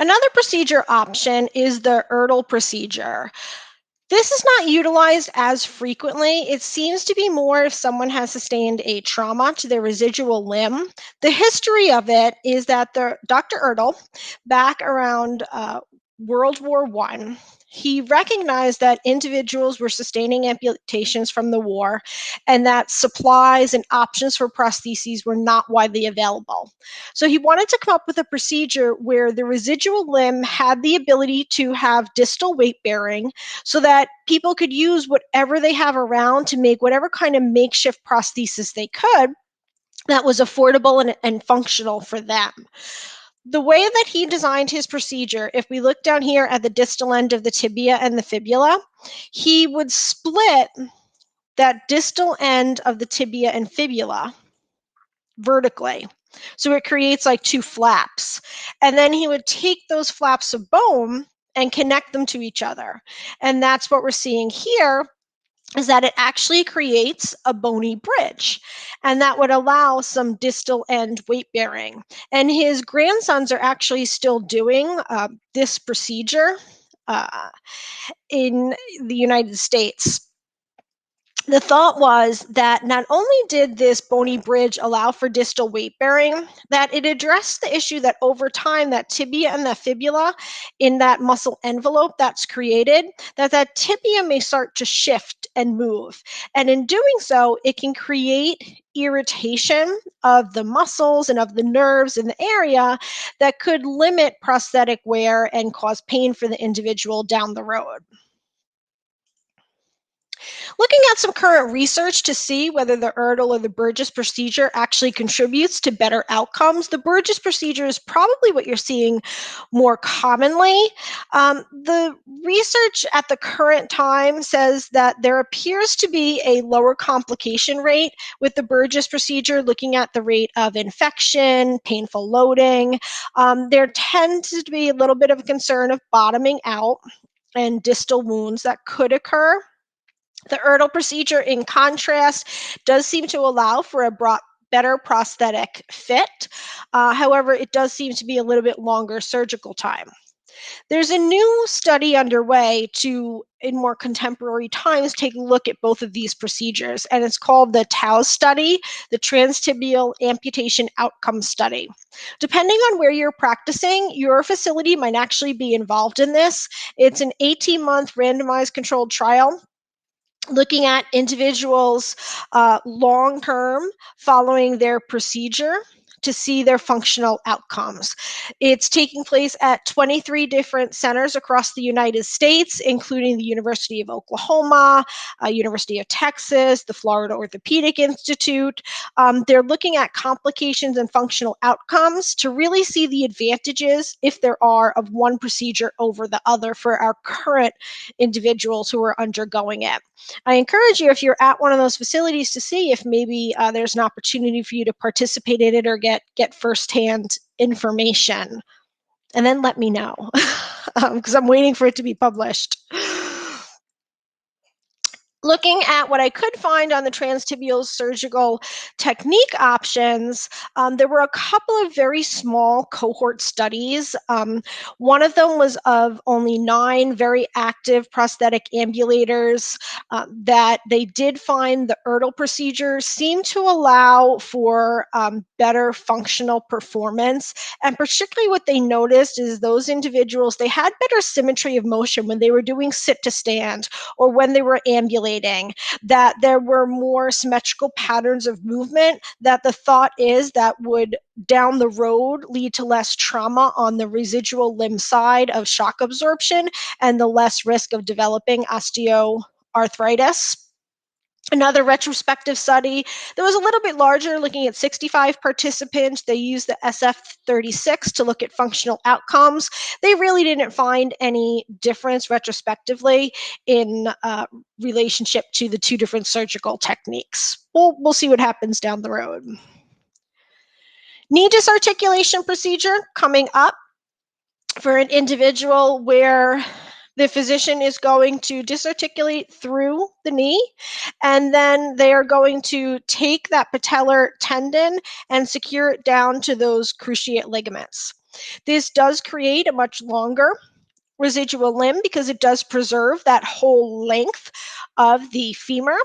Another procedure option is the Erdl procedure. This is not utilized as frequently. It seems to be more if someone has sustained a trauma to their residual limb. The history of it is that Dr. Erdl, back around World War I, he recognized that individuals were sustaining amputations from the war and that supplies and options for prostheses were not widely available. So he wanted to come up with a procedure where the residual limb had the ability to have distal weight bearing so that people could use whatever they have around to make whatever kind of makeshift prosthesis they could that was affordable and functional for them. The way that he designed his procedure, if we look down here at the distal end of the tibia and the fibula, he would split that distal end of the tibia and fibula vertically. So it creates like two flaps. And then he would take those flaps of bone and connect them to each other. And that's what we're seeing here, is that it actually creates a bony bridge, and that would allow some distal end weight bearing. And his grandsons are actually still doing this procedure in the United States. The thought was that not only did this bony bridge allow for distal weight bearing, that it addressed the issue that over time that tibia and the fibula in that muscle envelope that's created, that tibia may start to shift and move. And in doing so, it can create irritation of the muscles and of the nerves in the area that could limit prosthetic wear and cause pain for the individual down the road. Looking at some current research to see whether the Erdl or the Burgess procedure actually contributes to better outcomes, the Burgess procedure is probably what you're seeing more commonly. The research at the current time says that there appears to be a lower complication rate with the Burgess procedure, looking at the rate of infection, painful loading. There tends to be a little bit of a concern of bottoming out and distal wounds that could occur. The Erdl procedure, in contrast, does seem to allow for a better prosthetic fit. However, it does seem to be a little bit longer surgical time. There's a new study underway to, in more contemporary times, take a look at both of these procedures, and it's called the TAO study, the Transtibial Amputation Outcome Study. Depending on where you're practicing, your facility might actually be involved in this. It's an 18-month randomized controlled trial looking at individuals long term following their procedure to see their functional outcomes. It's taking place at 23 different centers across the United States, including the University of Oklahoma, University of Texas, the Florida Orthopedic Institute. They're looking at complications and functional outcomes to really see the advantages, if there are, of one procedure over the other for our current individuals who are undergoing it. I encourage you, if you're at one of those facilities, to see if maybe there's an opportunity for you to participate in it or get firsthand information. And then let me know, because I'm waiting for it to be published. Looking at what I could find on the transtibial surgical technique options, there were a couple of very small cohort studies. One of them was of only 9 very active prosthetic ambulators that they did find the Erdl procedure seemed to allow for better functional performance. And particularly what they noticed is those individuals, they had better symmetry of motion when they were doing sit to stand or when they were ambulating, that there were more symmetrical patterns of movement, that the thought is that would down the road lead to less trauma on the residual limb side of shock absorption and the less risk of developing osteoarthritis. Another retrospective study that was a little bit larger, looking at 65 participants. They used the SF-36 to look at functional outcomes. They really didn't find any difference retrospectively in relationship to the 2 different surgical techniques. We'll see what happens down the road. Knee disarticulation procedure coming up for an individual where the physician is going to disarticulate through the knee, and then they are going to take that patellar tendon and secure it down to those cruciate ligaments. This does create a much longer residual limb because it does preserve that whole length of the femur.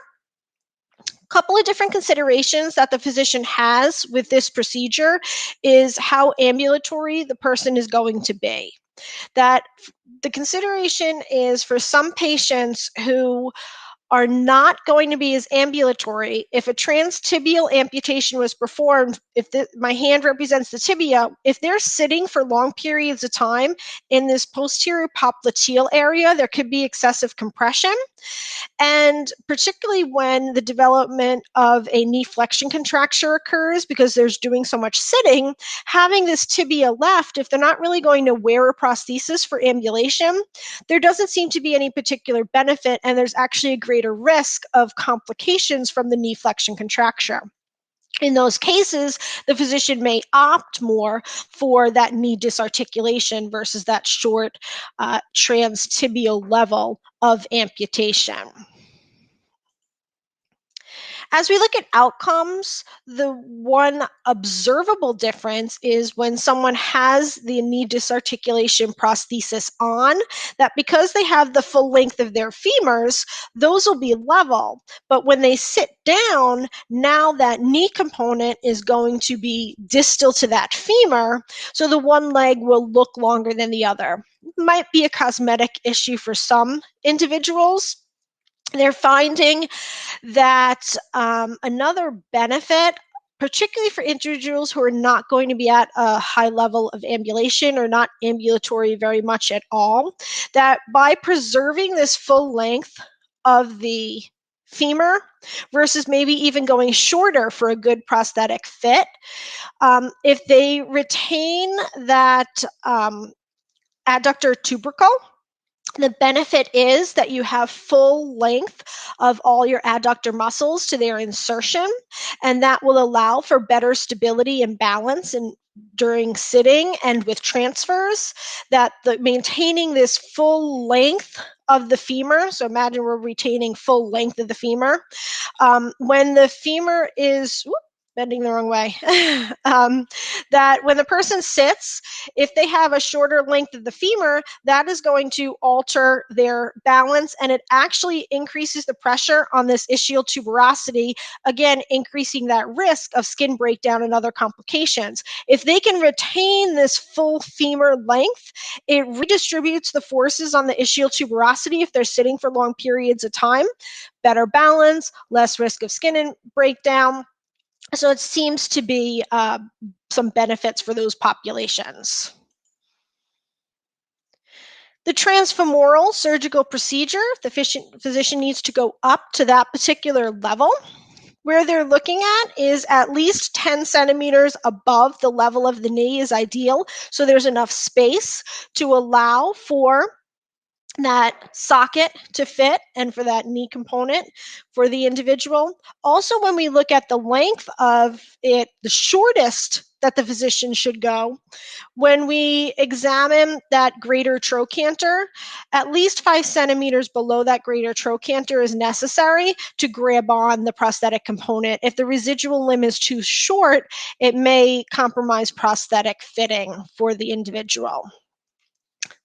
Couple of different considerations that the physician has with this procedure is how ambulatory the person is going to be. That the consideration is for some patients who are not going to be as ambulatory. If a transtibial amputation was performed, if my hand represents the tibia, if they're sitting for long periods of time in this posterior popliteal area, there could be excessive compression. And particularly when the development of a knee flexion contracture occurs because there's doing so much sitting, having this tibia left, if they're not really going to wear a prosthesis for ambulation, there doesn't seem to be any particular benefit, and there's actually a greater risk of complications from the knee flexion contracture. In those cases, the physician may opt more for that knee disarticulation versus that short transtibial level of amputation. As we look at outcomes, the one observable difference is when someone has the knee disarticulation prosthesis on, that because they have the full length of their femurs, those will be level. But when they sit down, now that knee component is going to be distal to that femur, so the one leg will look longer than the other. Might be a cosmetic issue for some individuals. They're finding that another benefit, particularly for individuals who are not going to be at a high level of ambulation or not ambulatory very much at all, that by preserving this full length of the femur versus maybe even going shorter for a good prosthetic fit, if they retain that adductor tubercle. The benefit is that you have full length of all your adductor muscles to their insertion, and that will allow for better stability and balance during sitting and with transfers. That maintaining this full length of the femur, so imagine we're retaining full length of the femur. When the femur is bending the wrong way, that when the person sits, if they have a shorter length of the femur, that is going to alter their balance, and it actually increases the pressure on this ischial tuberosity, again, increasing that risk of skin breakdown and other complications. If they can retain this full femur length, it redistributes the forces on the ischial tuberosity if they're sitting for long periods of time, better balance, less risk of skin breakdown. So it seems to be some benefits for those populations. The transfemoral surgical procedure, the physician needs to go up to that particular level. Where they're looking at is at least 10 centimeters above the level of the knee is ideal, so there's enough space to allow for that socket to fit and for that knee component for the individual. Also, when we look at the length of it, the shortest that the physician should go, when we examine that greater trochanter, at least 5 centimeters below that greater trochanter is necessary to grab on the prosthetic component. If the residual limb is too short, it may compromise prosthetic fitting for the individual.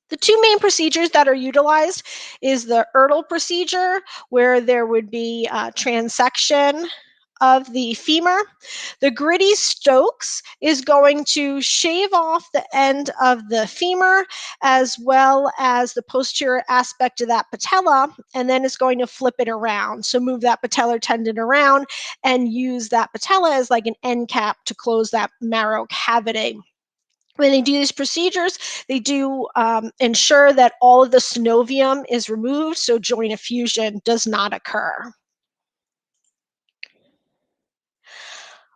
The two main procedures that are utilized is the Ertl procedure, where there would be transection of the femur. The Gritty Stokes is going to shave off the end of the femur as well as the posterior aspect of that patella, and then it's going to flip it around. So move that patellar tendon around and use that patella as like an end cap to close that marrow cavity. When they do these procedures, they do ensure that all of the synovium is removed so joint effusion does not occur.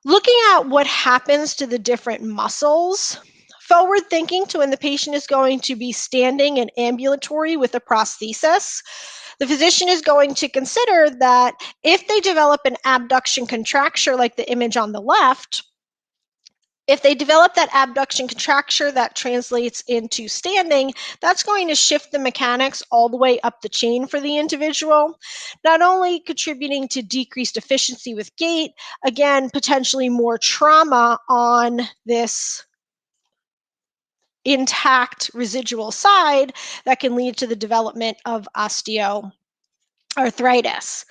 Looking at what happens to the different muscles, forward thinking to when the patient is going to be standing and ambulatory with a prosthesis, the physician is going to consider that if they develop an abduction contracture like the image on the left, if they develop that abduction contracture that translates into standing, that's going to shift the mechanics all the way up the chain for the individual, not only contributing to decreased efficiency with gait, again, potentially more trauma on this intact residual side that can lead to the development of osteoarthritis.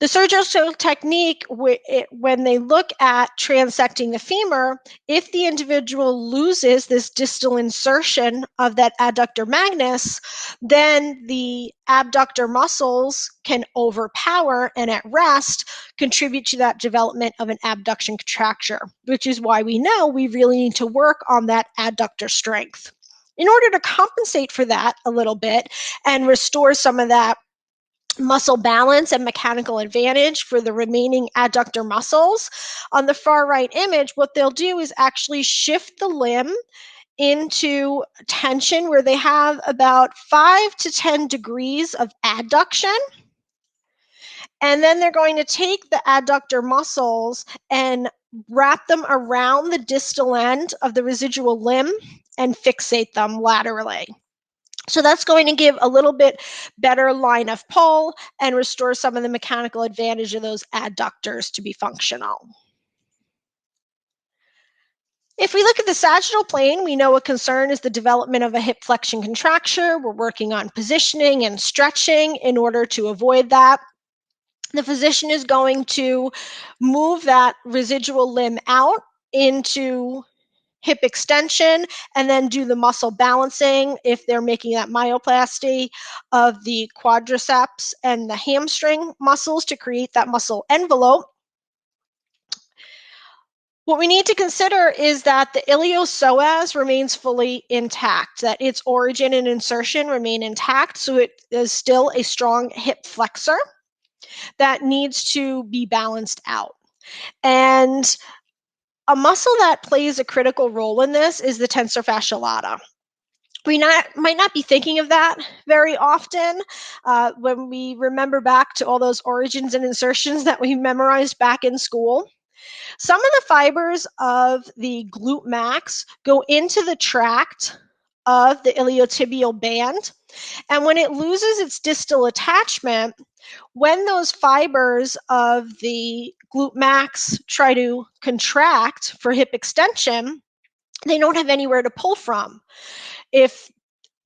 The surgical technique, when they look at transecting the femur, if the individual loses this distal insertion of that adductor magnus, then the abductor muscles can overpower and at rest contribute to that development of an abduction contracture, which is why we know we really need to work on that adductor strength. In order to compensate for that a little bit and restore some of that muscle balance and mechanical advantage for the remaining adductor muscles, on the far right image, what they'll do is actually shift the limb into tension where they have about 5 to 10 degrees of adduction. And then they're going to take the adductor muscles and wrap them around the distal end of the residual limb and fixate them laterally. So that's going to give a little bit better line of pull and restore some of the mechanical advantage of those adductors to be functional. If we look at the sagittal plane, we know a concern is the development of a hip flexion contracture. We're working on positioning and stretching in order to avoid that. The physician is going to move that residual limb out into hip extension and then do the muscle balancing if they're making that myoplasty of the quadriceps and the hamstring muscles to create that muscle envelope. What we need to consider is that the iliopsoas remains fully intact, that its origin and insertion remain intact, so it is still a strong hip flexor that needs to be balanced out. And a muscle that plays a critical role in this is the tensor fasciata. We might not be thinking of that very often when we remember back to all those origins and insertions that we memorized back in school. Some of the fibers of the glute max go into the tract of the iliotibial band. And when it loses its distal attachment, when those fibers of the glute max try to contract for hip extension, they don't have anywhere to pull from if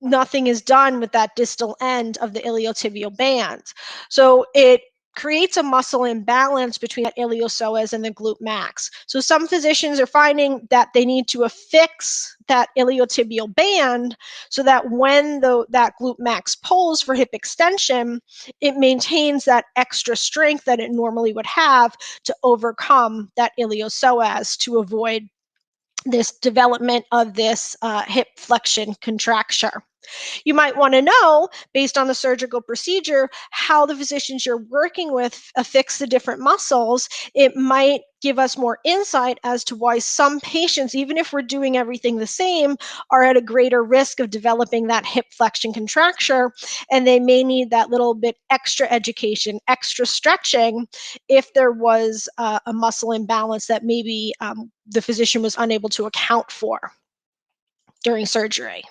nothing is done with that distal end of the iliotibial band. So it creates a muscle imbalance between that iliopsoas and the glute max. So some physicians are finding that they need to affix that iliotibial band so that when that glute max pulls for hip extension, it maintains that extra strength that it normally would have to overcome that iliopsoas to avoid this development of this hip flexion contracture. You might want to know, based on the surgical procedure, how the physicians you're working with affix the different muscles. It might give us more insight as to why some patients, even if we're doing everything the same, are at a greater risk of developing that hip flexion contracture, and they may need that little bit extra education, extra stretching, if there was a muscle imbalance that maybe the physician was unable to account for during surgery.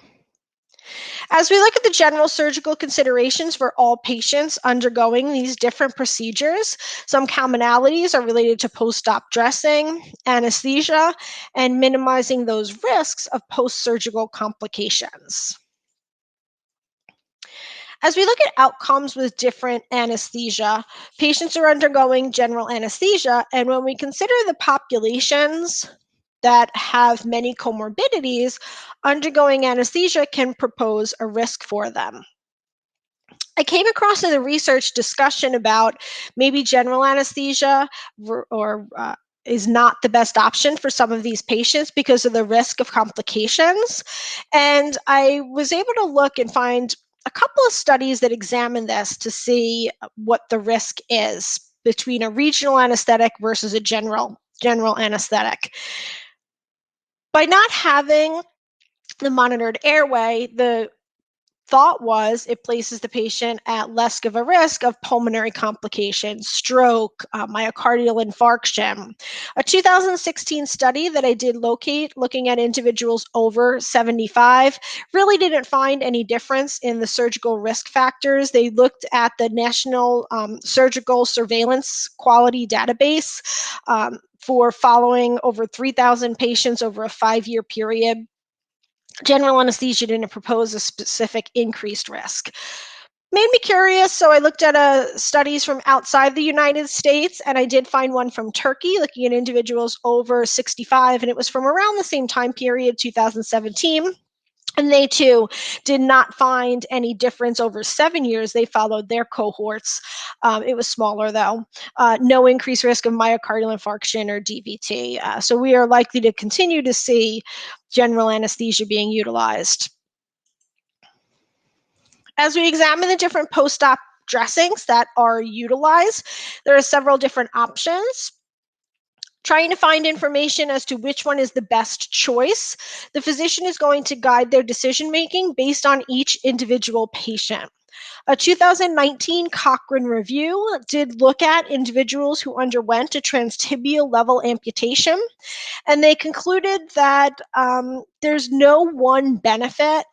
As we look at the general surgical considerations for all patients undergoing these different procedures, some commonalities are related to post-op dressing, anesthesia, and minimizing those risks of post-surgical complications. As we look at outcomes with different anesthesia, patients are undergoing general anesthesia, and when we consider the populations that have many comorbidities, undergoing anesthesia can propose a risk for them. I came across in the research discussion about maybe general anesthesia or is not the best option for some of these patients because of the risk of complications. And I was able to look and find a couple of studies that examine this to see what the risk is between a regional anesthetic versus a general anesthetic. By not having the monitored airway, the thought was it places the patient at less of a risk of pulmonary complications, stroke, myocardial infarction. A 2016 study that I did locate looking at individuals over 75 really didn't find any difference in the surgical risk factors. They looked at the National Surgical Surveillance Quality Database for following over 3,000 patients over a 5-year period. General anesthesia didn't propose a specific increased risk. Made me curious, so I looked at studies from outside the United States, and I did find one from Turkey looking at individuals over 65, and it was from around the same time period, 2017. And they too did not find any difference over 7 years. They followed their cohorts. It was smaller though. No increased risk of myocardial infarction or DVT. So we are likely to continue to see general anesthesia being utilized. As we examine the different post-op dressings that are utilized, there are several different options. Trying to find information as to which one is the best choice. The physician is going to guide their decision making based on each individual patient. A 2019 Cochrane review did look at individuals who underwent a transtibial level amputation, and they concluded that there's no one benefit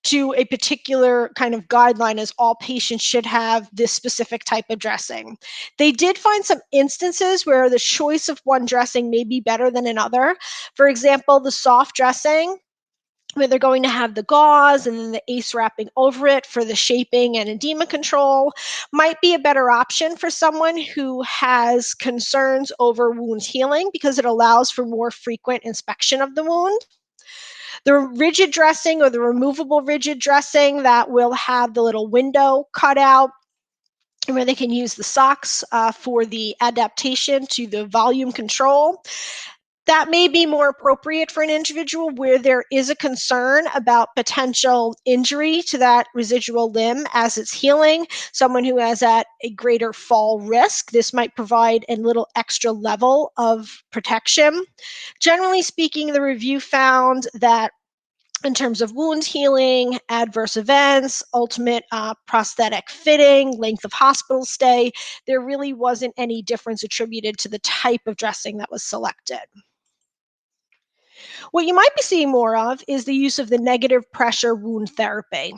to a particular kind of guideline as all patients should have this specific type of dressing. They did find some instances where the choice of one dressing may be better than another. For example, the soft dressing, where they're going to have the gauze and then the ACE wrapping over it for the shaping and edema control, might be a better option for someone who has concerns over wounds healing because it allows for more frequent inspection of the wound. The rigid dressing or the removable rigid dressing that will have the little window cut out where they can use the socks for the adaptation to the volume control. That may be more appropriate for an individual where there is a concern about potential injury to that residual limb as it's healing, someone who has at a greater fall risk. This might provide a little extra level of protection. Generally speaking, the review found that in terms of wound healing, adverse events, ultimate prosthetic fitting, length of hospital stay, there really wasn't any difference attributed to the type of dressing that was selected. What you might be seeing more of is the use of the negative pressure wound therapy.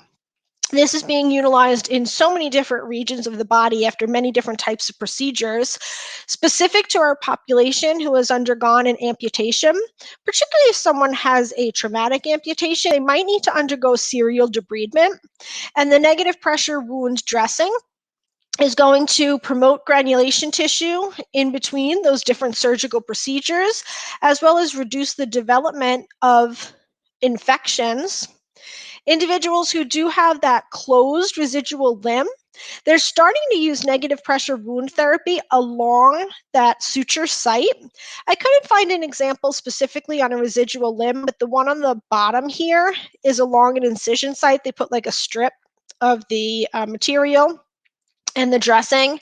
This is being utilized in so many different regions of the body after many different types of procedures, specific to our population who has undergone an amputation. Particularly if someone has a traumatic amputation, they might need to undergo serial debridement. And the negative pressure wound dressing is going to promote granulation tissue in between those different surgical procedures, as well as reduce the development of infections. Individuals who do have that closed residual limb, they're starting to use negative pressure wound therapy along that suture site. I couldn't find an example specifically on a residual limb, but the one on the bottom here is along an incision site. They put like a strip of the material and the dressing.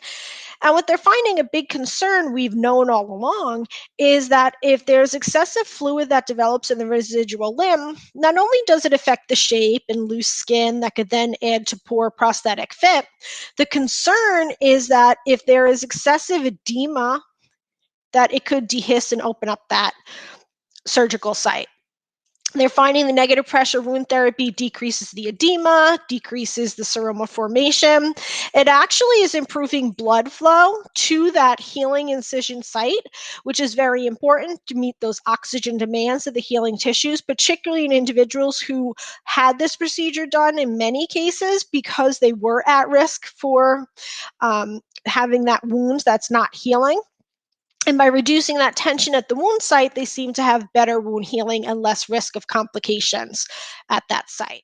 And what they're finding a big concern we've known all along is that if there's excessive fluid that develops in the residual limb, not only does it affect the shape and loose skin that could then add to poor prosthetic fit, the concern is that if there is excessive edema, that it could dehisce and open up that surgical site. They're finding the negative pressure wound therapy decreases the edema, decreases the seroma formation. It actually is improving blood flow to that healing incision site, which is very important to meet those oxygen demands of the healing tissues, particularly in individuals who had this procedure done in many cases because they were at risk for having that wound that's not healing. And by reducing that tension at the wound site, they seem to have better wound healing and less risk of complications at that site.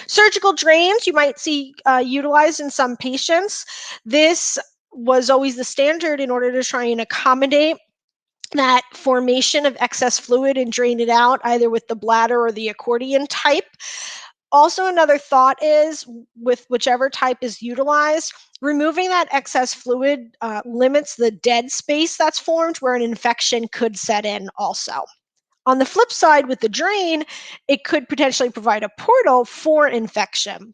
Surgical drains you might see utilized in some patients. This was always the standard in order to try and accommodate that formation of excess fluid and drain it out either with the bladder or the accordion type. Also, another thought is with whichever type is utilized, removing that excess fluid limits the dead space that's formed where an infection could set in also. On the flip side, with the drain, it could potentially provide a portal for infection,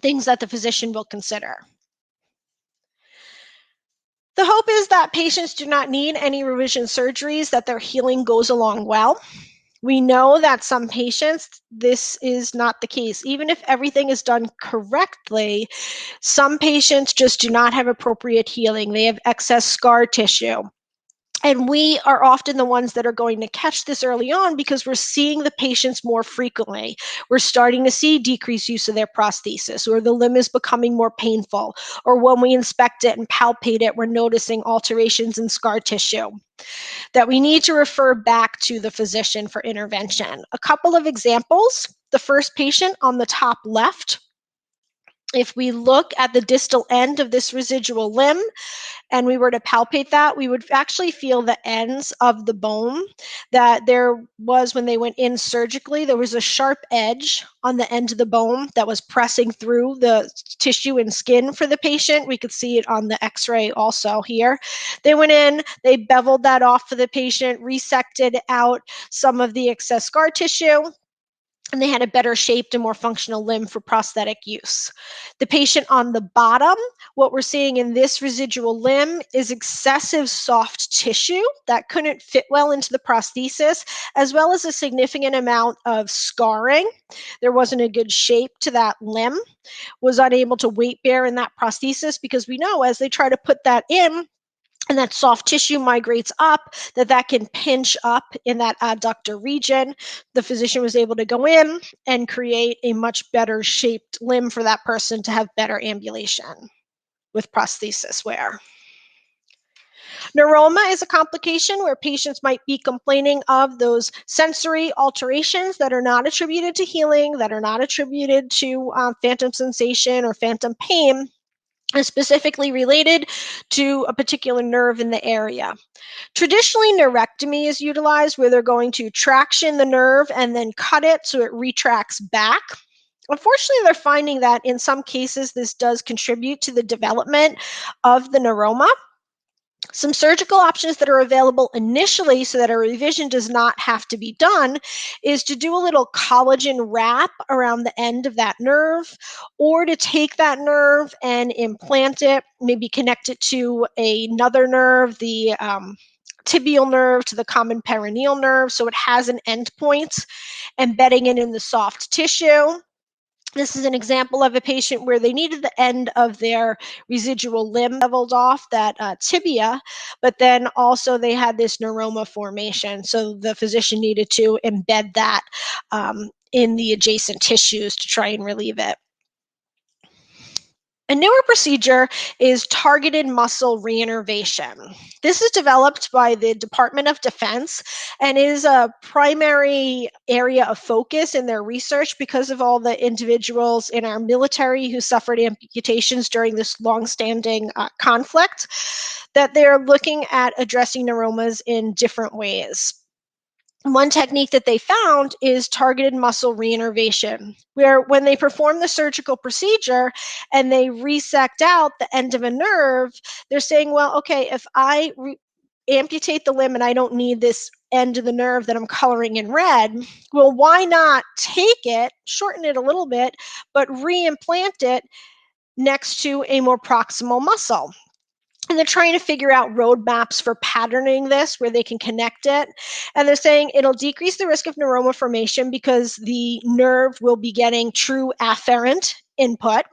things that the physician will consider. The hope is that patients do not need any revision surgeries, that their healing goes along well. We know that some patients, this is not the case. Even if everything is done correctly, some patients just do not have appropriate healing. They have excess scar tissue. And we are often the ones that are going to catch this early on because we're seeing the patients more frequently. We're starting to see decreased use of their prosthesis, or the limb is becoming more painful, or when we inspect it and palpate it, we're noticing alterations in scar tissue that we need to refer back to the physician for intervention. A couple of examples. The first patient on the top left, If we look at the distal end of this residual limb and we were to palpate that, we would actually feel the ends of the bone that there was when they went in surgically. There was a sharp edge on the end of the bone that was pressing through the tissue and skin for the patient. We could see it on the x-ray also here. They went in, they beveled that off for the patient, resected out some of the excess scar tissue, and they had a better shaped and more functional limb for prosthetic use. The patient on the bottom, what we're seeing in this residual limb is excessive soft tissue that couldn't fit well into the prosthesis, as well as a significant amount of scarring. There wasn't a good shape to that limb, was unable to weight bear in that prosthesis, because we know as they try to put that in, and that soft tissue migrates up, that can pinch up in that adductor region. The physician was able to go in and create a much better shaped limb for that person to have better ambulation with prosthesis wear. Neuroma is a complication where patients might be complaining of those sensory alterations that are not attributed to healing, that are not attributed to phantom sensation or phantom pain, is specifically related to a particular nerve in the area. Traditionally, neurectomy is utilized where they're going to traction the nerve and then cut it so it retracts back. Unfortunately, they're finding that in some cases this does contribute to the development of the neuroma. Some surgical options that are available initially so that a revision does not have to be done is to do a little collagen wrap around the end of that nerve, or to take that nerve and implant it, maybe connect it to another nerve, the tibial nerve to the common peroneal nerve, so it has an endpoint, embedding it in the soft tissue. This is an example of a patient where they needed the end of their residual limb beveled off, that tibia, but then also they had this neuroma formation. So the physician needed to embed that in the adjacent tissues to try and relieve it. A newer procedure is targeted muscle reinnervation. This is developed by the Department of Defense and is a primary area of focus in their research because of all the individuals in our military who suffered amputations during this longstanding conflict, that they're looking at addressing neuromas in different ways. One technique that they found is targeted muscle reinnervation, where when they perform the surgical procedure and they resect out the end of a nerve, they're saying, well, okay, if I amputate the limb and I don't need this end of the nerve that I'm coloring in red, well, why not take it, shorten it a little bit, but reimplant it next to a more proximal muscle? And they're trying to figure out roadmaps for patterning this where they can connect it. And they're saying it'll decrease the risk of neuroma formation because the nerve will be getting true afferent input.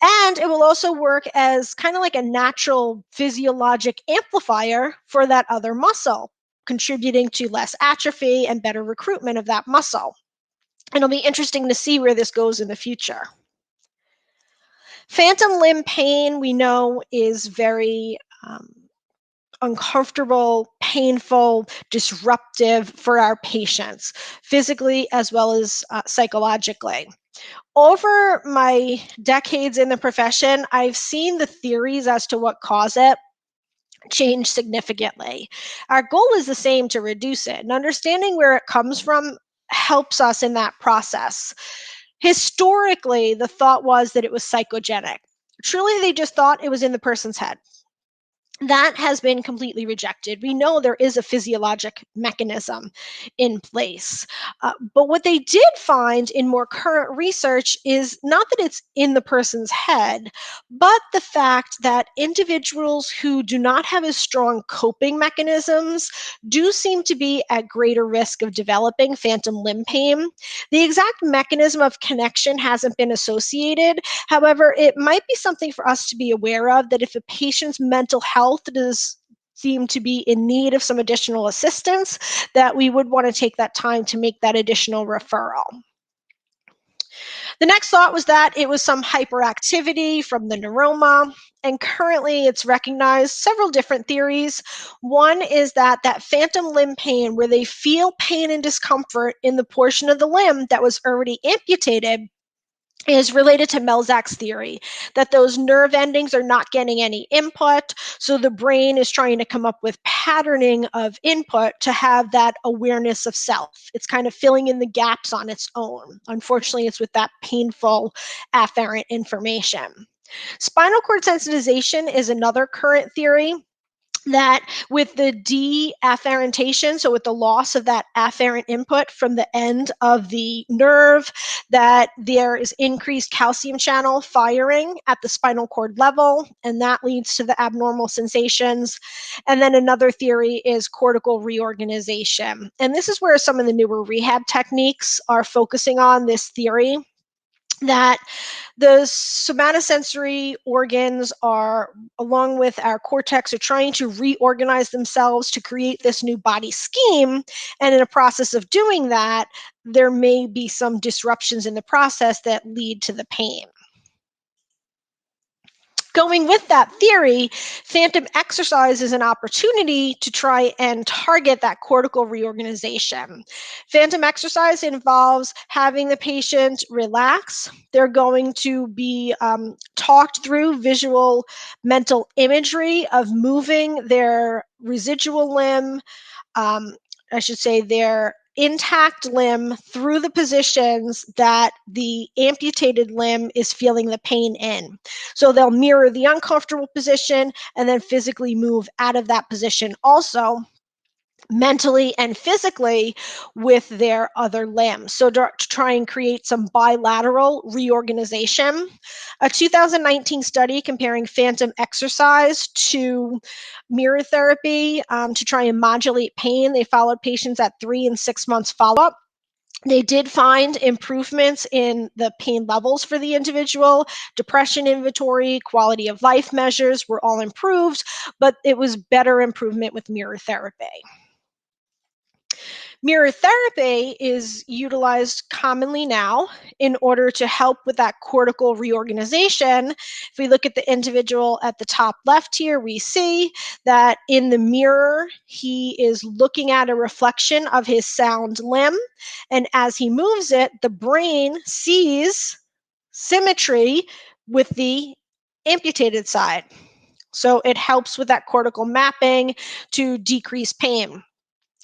And it will also work as kind of like a natural physiologic amplifier for that other muscle, contributing to less atrophy and better recruitment of that muscle. And it'll be interesting to see where this goes in the future. Phantom limb pain, we know, is very uncomfortable, painful, disruptive for our patients, physically as well as psychologically. Over my decades in the profession, I've seen the theories as to what cause it change significantly. Our goal is the same, to reduce it, and understanding where it comes from helps us in that process. Historically, the thought was that it was psychogenic. Truly, they just thought it was in the person's head. That has been completely rejected. We know there is a physiologic mechanism in place. But what they did find in more current research is not that it's in the person's head, but the fact that individuals who do not have as strong coping mechanisms do seem to be at greater risk of developing phantom limb pain. The exact mechanism of connection hasn't been associated. However, it might be something for us to be aware of, that if a patient's mental health does seem to be in need of some additional assistance, that we would want to take that time to make that additional referral. The next thought was that it was some hyperactivity from the neuroma, and currently it's recognized several different theories. One is that phantom limb pain, where they feel pain and discomfort in the portion of the limb that was already amputated, is related to Melzak's theory that those nerve endings are not getting any input. So the brain is trying to come up with patterning of input to have that awareness of self. It's kind of filling in the gaps on its own. Unfortunately, it's with that painful afferent information. Spinal cord sensitization is another current theory that with the de-afferentation, so with the loss of that afferent input from the end of the nerve, that there is increased calcium channel firing at the spinal cord level, and that leads to the abnormal sensations. And then another theory is cortical reorganization. And this is where some of the newer rehab techniques are focusing on this theory that the somatosensory organs are, along with our cortex, are trying to reorganize themselves to create this new body scheme. And in a process of doing that, there may be some disruptions in the process that lead to the pain. Going with that theory, phantom exercise is an opportunity to try and target that cortical reorganization. Phantom exercise involves having the patient relax. They're going to be talked through visual mental imagery of moving their residual limb, I should say their intact limb through the positions that the amputated limb is feeling the pain in. So they'll mirror the uncomfortable position and then physically move out of that position also, mentally and physically, with their other limbs. So to try and create some bilateral reorganization. A 2019 study comparing phantom exercise to mirror therapy to try and modulate pain. They followed patients at 3 and 6 months follow-up. They did find improvements in the pain levels for the individual. Depression inventory, quality of life measures were all improved, but it was better improvement with mirror therapy. Mirror therapy is utilized commonly now in order to help with that cortical reorganization. If we look at the individual at the top left here, we see that in the mirror, he is looking at a reflection of his sound limb. And as he moves it, the brain sees symmetry with the amputated side. So it helps with that cortical mapping to decrease pain.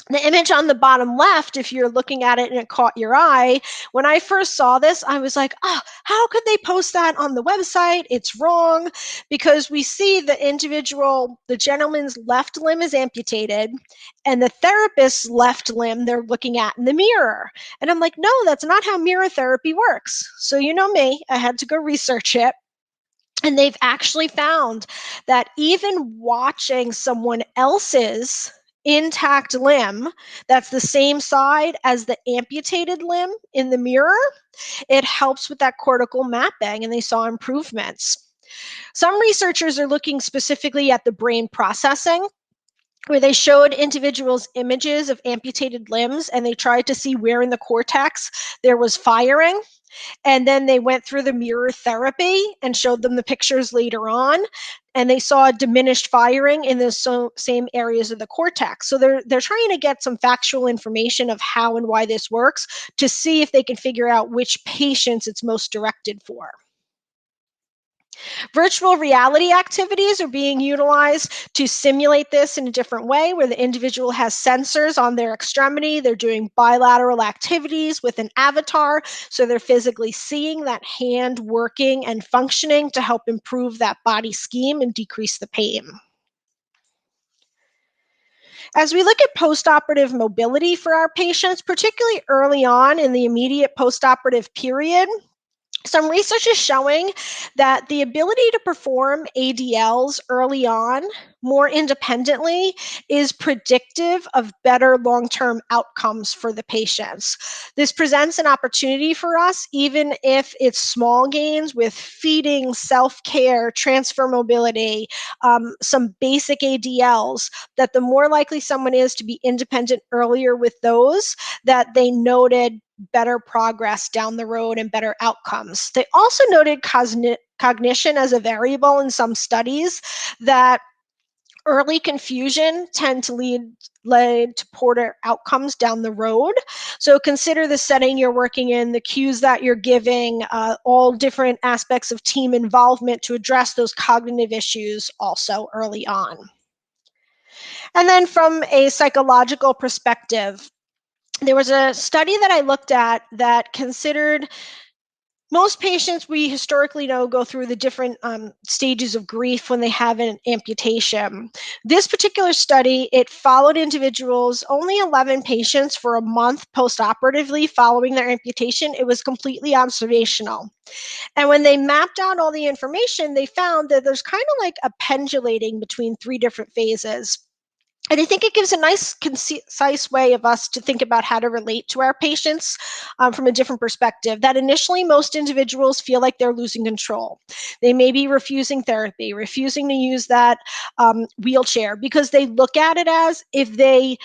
The image on the bottom left, if you're looking at it and it caught your eye, when I first saw this, I was like, oh, how could they post that on the website? It's wrong, because we see the gentleman's left limb is amputated and the therapist's left limb they're looking at in the mirror. And I'm like, no, that's not how mirror therapy works. So you know me, I had to go research it. And they've actually found that even watching someone else's intact limb that's the same side as the amputated limb in the mirror, it helps with that cortical mapping, and they saw improvements. Some researchers are looking specifically at the brain processing, where they showed individuals images of amputated limbs and they tried to see where in the cortex there was firing. And then they went through the mirror therapy and showed them the pictures later on, and they saw diminished firing in the same areas of the cortex. So they're trying to get some factual information of how and why this works to see if they can figure out which patients it's most directed for. Virtual reality activities are being utilized to simulate this in a different way, where the individual has sensors on their extremity. They're doing bilateral activities with an avatar, so they're physically seeing that hand working and functioning to help improve that body scheme and decrease the pain. As we look at postoperative mobility for our patients, particularly early on in the immediate postoperative period, some research is showing that the ability to perform ADLs early on more independently is predictive of better long-term outcomes for the patients. This presents an opportunity for us, even if it's small gains with feeding, self-care, transfer mobility, some basic ADLs, that the more likely someone is to be independent earlier with those, that they noted better progress down the road and better outcomes. They also noted cognition as a variable in some studies, that Early confusion tend to lead to poorer outcomes down the road. So consider the setting you're working in, the cues that you're giving, all different aspects of team involvement to address those cognitive issues also early on. And then from a psychological perspective, there was a study that I looked at that considered most patients we historically know go through the different stages of grief when they have an amputation. This particular study, it followed individuals, only 11 patients for a month post-operatively following their amputation. It was completely observational. And when they mapped out all the information, they found that there's kind of like a pendulating between three different phases. And I think it gives a nice, concise way of us to think about how to relate to our patients from a different perspective. That initially, most individuals feel like they're losing control. They may be refusing therapy, refusing to use that wheelchair because they look at it as if they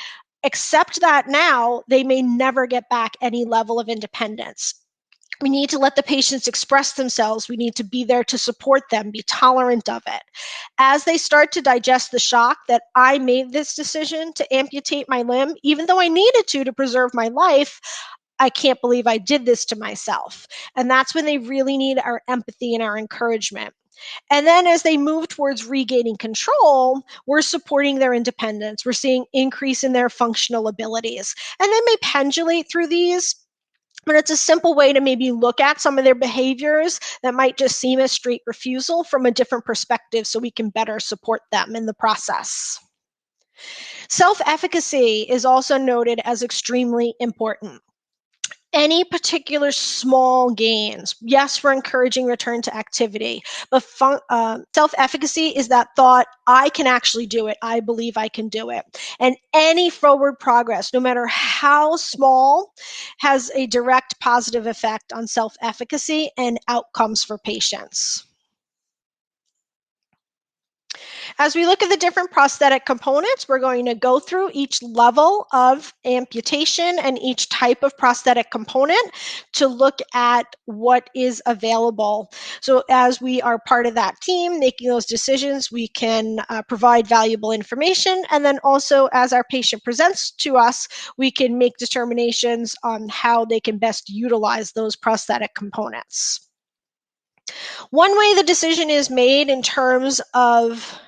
accept that now, they may never get back any level of independence. We need to let the patients express themselves. We need to be there to support them, be tolerant of it. As they start to digest the shock that I made this decision to amputate my limb, even though I needed to preserve my life, I can't believe I did this to myself. And that's when they really need our empathy and our encouragement. And then as they move towards regaining control, we're supporting their independence. We're seeing increase in their functional abilities. And they may pendulate through these, but it's a simple way to maybe look at some of their behaviors that might just seem as straight refusal from a different perspective so we can better support them in the process. Self-efficacy is also noted as extremely important. Any particular small gains, yes, we're encouraging return to activity, but self-efficacy is that thought, I can actually do it. I believe I can do it. And any forward progress, no matter how small, has a direct positive effect on self-efficacy and outcomes for patients. As we look at the different prosthetic components, we're going to go through each level of amputation and each type of prosthetic component to look at what is available. So as we are part of that team making those decisions, we can provide valuable information. And then also as our patient presents to us, we can make determinations on how they can best utilize those prosthetic components. One way the decision is made in terms of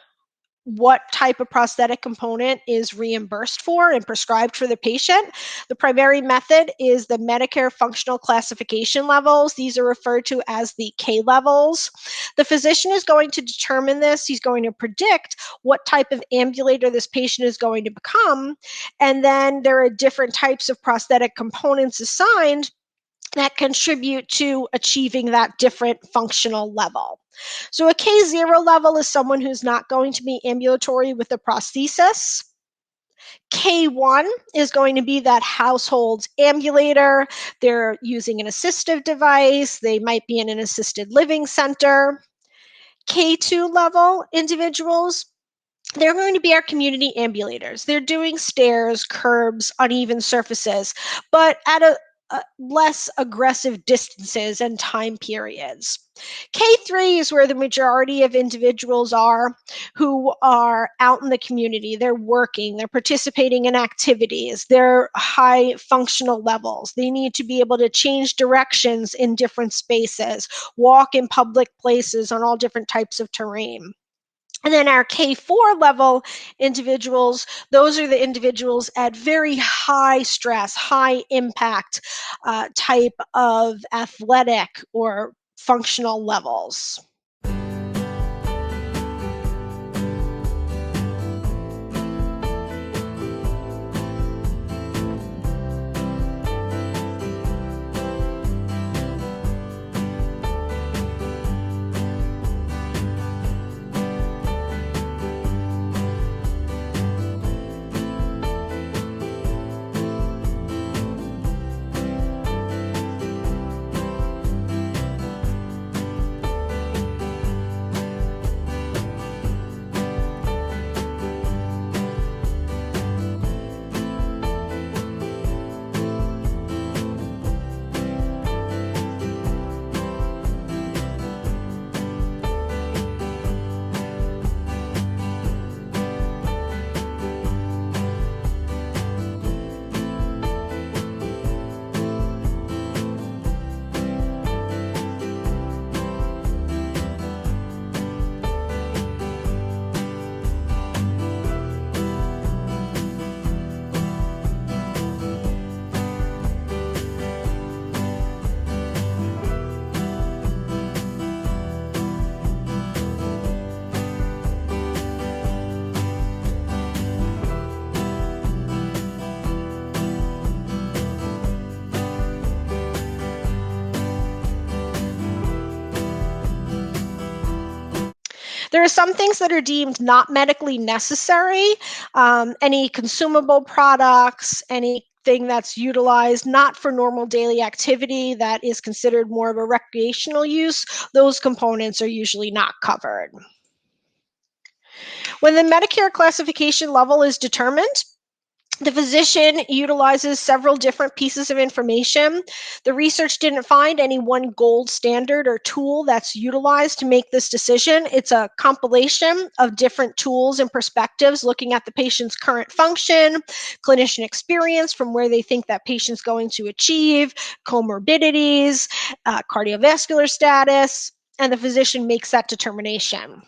what type of prosthetic component is reimbursed for and prescribed for the patient. The primary method is the Medicare functional classification levels. These are referred to as the K levels. The physician is going to determine this. He's going to predict what type of ambulator this patient is going to become. And then there are different types of prosthetic components assigned that contribute to achieving that different functional level. So a K0 level is someone who's not going to be ambulatory with a prosthesis. K1 is going to be that household ambulator. They're using an assistive device. They might be in an assisted living center. K2 level individuals, they're going to be our community ambulators. They're doing stairs, curbs, uneven surfaces, but at a less aggressive distances and time periods. K3 is where the majority of individuals are who are out in the community. They're working, they're participating in activities, they're high functional levels. They need to be able to change directions in different spaces, walk in public places on all different types of terrain. And then our K4 level individuals, those are the individuals at very high stress, high impact type of athletic or functional levels. There are some things that are deemed not medically necessary, any consumable products, anything that's utilized not for normal daily activity that is considered more of a recreational use, those components are usually not covered. When the Medicare classification level is determined, the physician utilizes several different pieces of information. The research didn't find any one gold standard or tool that's utilized to make this decision. It's a compilation of different tools and perspectives looking at the patient's current function, clinician experience from where they think that patient's going to achieve, comorbidities, cardiovascular status, and the physician makes that determination.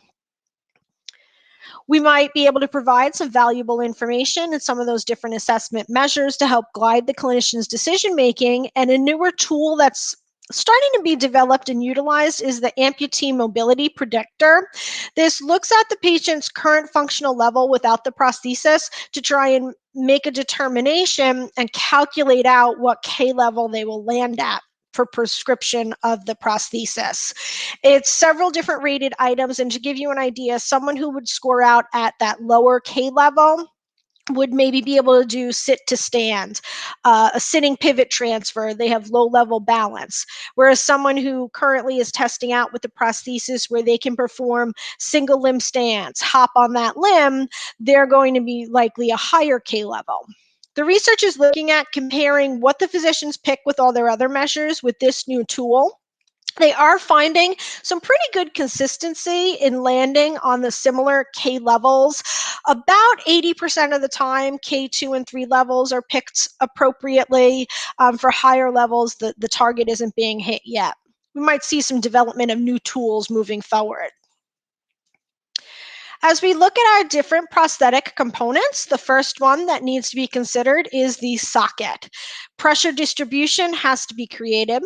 We might be able to provide some valuable information and some of those different assessment measures to help guide the clinician's decision making. And a newer tool that's starting to be developed and utilized is the amputee mobility predictor. This looks at the patient's current functional level without the prosthesis to try and make a determination and calculate out what K level they will land at for prescription of the prosthesis. It's several different rated items, and to give you an idea, someone who would score out at that lower K level would maybe be able to do sit to stand, a sitting pivot transfer. They have low level balance. Whereas someone who currently is testing out with the prosthesis where they can perform single limb stands, hop on that limb, they're going to be likely a higher K level. The research is looking at comparing what the physicians pick with all their other measures with this new tool. They are finding some pretty good consistency in landing on the similar K levels. About 80% of the time, K2 and 3 levels are picked appropriately. For higher levels, the target isn't being hit yet. We might see some development of new tools moving forward. As we look at our different prosthetic components, the first one that needs to be considered is the socket. Pressure distribution has to be created.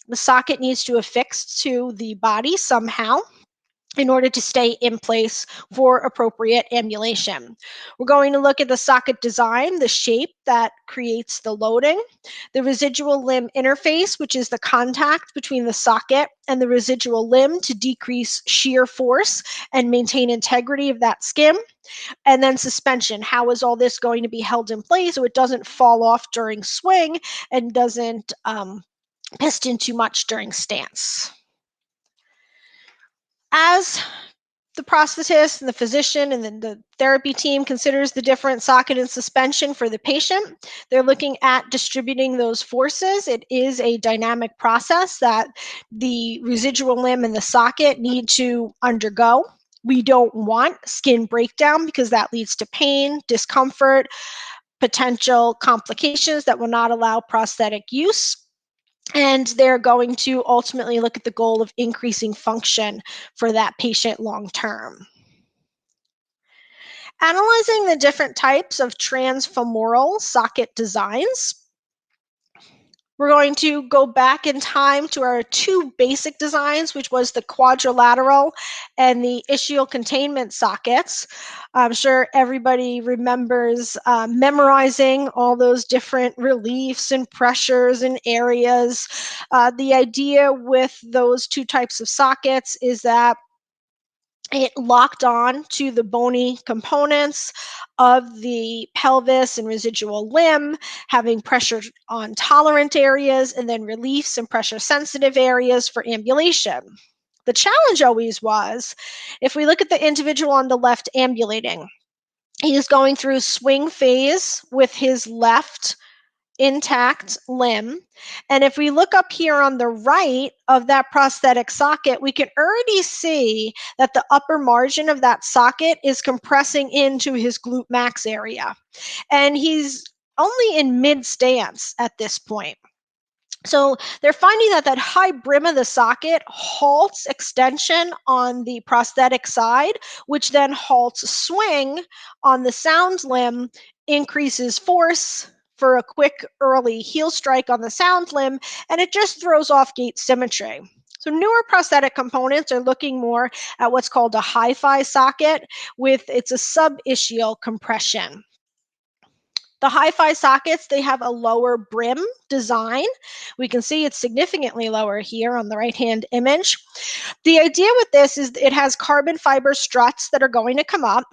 The socket needs to affix to the body somehow in order to stay in place for appropriate ambulation. We're going to look at the socket design, the shape that creates the loading, the residual limb interface, which is the contact between the socket and the residual limb to decrease shear force and maintain integrity of that skin, and then suspension. How is all this going to be held in place so it doesn't fall off during swing and doesn't piston too much during stance? As the prosthetist and the physician and the therapy team considers the different socket and suspension for the patient, they're looking at distributing those forces. It is a dynamic process that the residual limb and the socket need to undergo. We don't want skin breakdown because that leads to pain, discomfort, potential complications that will not allow prosthetic use. And they're going to ultimately look at the goal of increasing function for that patient long term. Analyzing the different types of transfemoral socket designs, we're going to go back in time to our two basic designs, which was the quadrilateral and the ischial containment sockets. I'm sure everybody remembers memorizing all those different reliefs and pressures and areas. The idea with those two types of sockets is that it locked on to the bony components of the pelvis and residual limb, having pressure on tolerant areas and then reliefs and pressure sensitive areas for ambulation. The challenge always was, if we look at the individual on the left ambulating, he is going through swing phase with his left intact limb. And if we look up here on the right of that prosthetic socket, we can already see that the upper margin of that socket is compressing into his glute max area. And he's only in mid stance at this point. So they're finding that that high brim of the socket halts extension on the prosthetic side, which then halts swing on the sound limb, increases force for a quick early heel strike on the sound limb, and it just throws off gait symmetry. So newer prosthetic components are looking more at what's called a hi-fi socket with it's a sub-ischial compression. The hi-fi sockets, they have a lower brim design. We can see it's significantly lower here on the right-hand image. The idea with this is it has carbon fiber struts that are going to come up.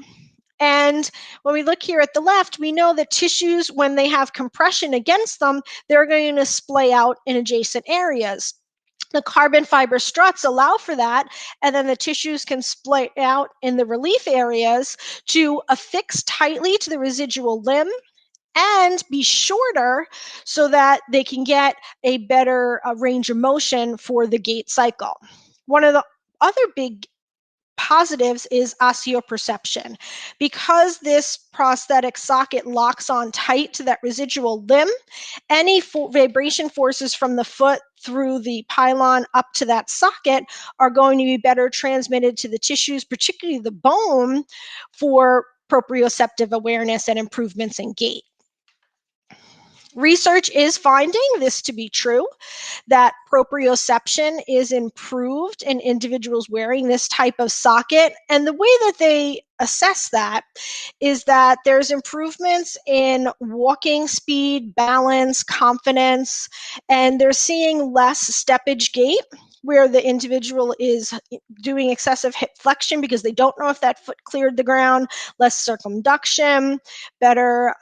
And when we look here at the left, we know that tissues, when they have compression against them, they're going to splay out in adjacent areas. The carbon fiber struts allow for that, and then the tissues can splay out in the relief areas to affix tightly to the residual limb and be shorter so that they can get a better range of motion for the gait cycle. One of the other big positives is osteoperception. Because this prosthetic socket locks on tight to that residual limb, any vibration forces from the foot through the pylon up to that socket are going to be better transmitted to the tissues, particularly the bone, for proprioceptive awareness and improvements in gait. Research is finding this to be true, that proprioception is improved in individuals wearing this type of socket. And the way that they assess that is that there's improvements in walking speed, balance, confidence, and they're seeing less steppage gait, where the individual is doing excessive hip flexion because they don't know if that foot cleared the ground, less circumduction, better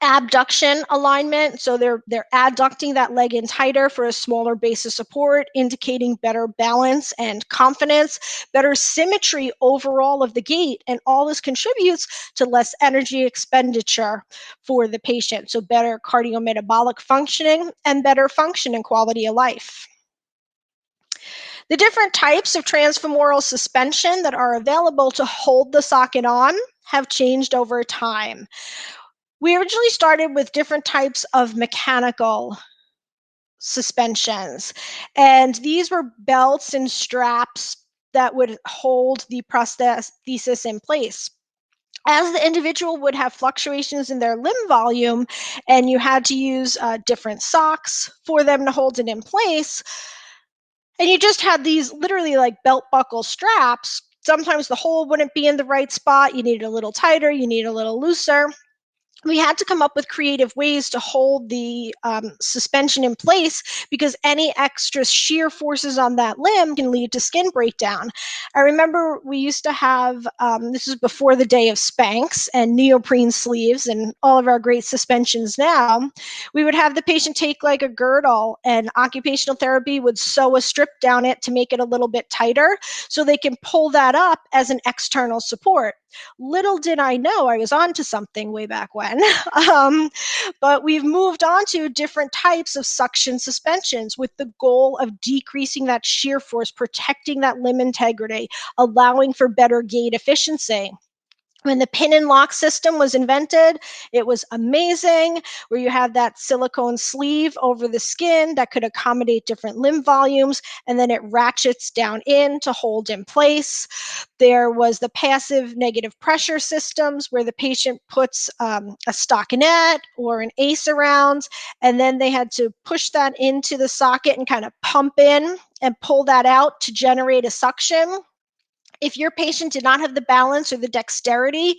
abduction alignment. So they're adducting that leg in tighter for a smaller base of support, indicating better balance and confidence, better symmetry overall of the gait. And all this contributes to less energy expenditure for the patient. So better cardiometabolic functioning and better function and quality of life. The different types of transfemoral suspension that are available to hold the socket on have changed over time. We originally started with different types of mechanical suspensions, and these were belts and straps that would hold the prosthesis in place. As the individual would have fluctuations in their limb volume, and you had to use different socks for them to hold it in place, and you just had these literally like belt buckle straps, sometimes the hole wouldn't be in the right spot. You need it a little tighter, you need a little looser. We had to come up with creative ways to hold the suspension in place, because any extra shear forces on that limb can lead to skin breakdown. I remember we used to have, this was before the day of Spanx and neoprene sleeves and all of our great suspensions now. We would have the patient take like a girdle, and occupational therapy would sew a strip down it to make it a little bit tighter so they can pull that up as an external support. Little did I know I was onto something way back when. But we've moved on to different types of suction suspensions with the goal of decreasing that shear force, protecting that limb integrity, allowing for better gait efficiency. When the pin and lock system was invented, it was amazing, where you have that silicone sleeve over the skin that could accommodate different limb volumes, and then it ratchets down in to hold in place. There was the passive negative pressure systems, where the patient puts a stockinette or an ACE around, and then they had to push that into the socket and kind of pump in and pull that out to generate a suction. If your patient did not have the balance or the dexterity,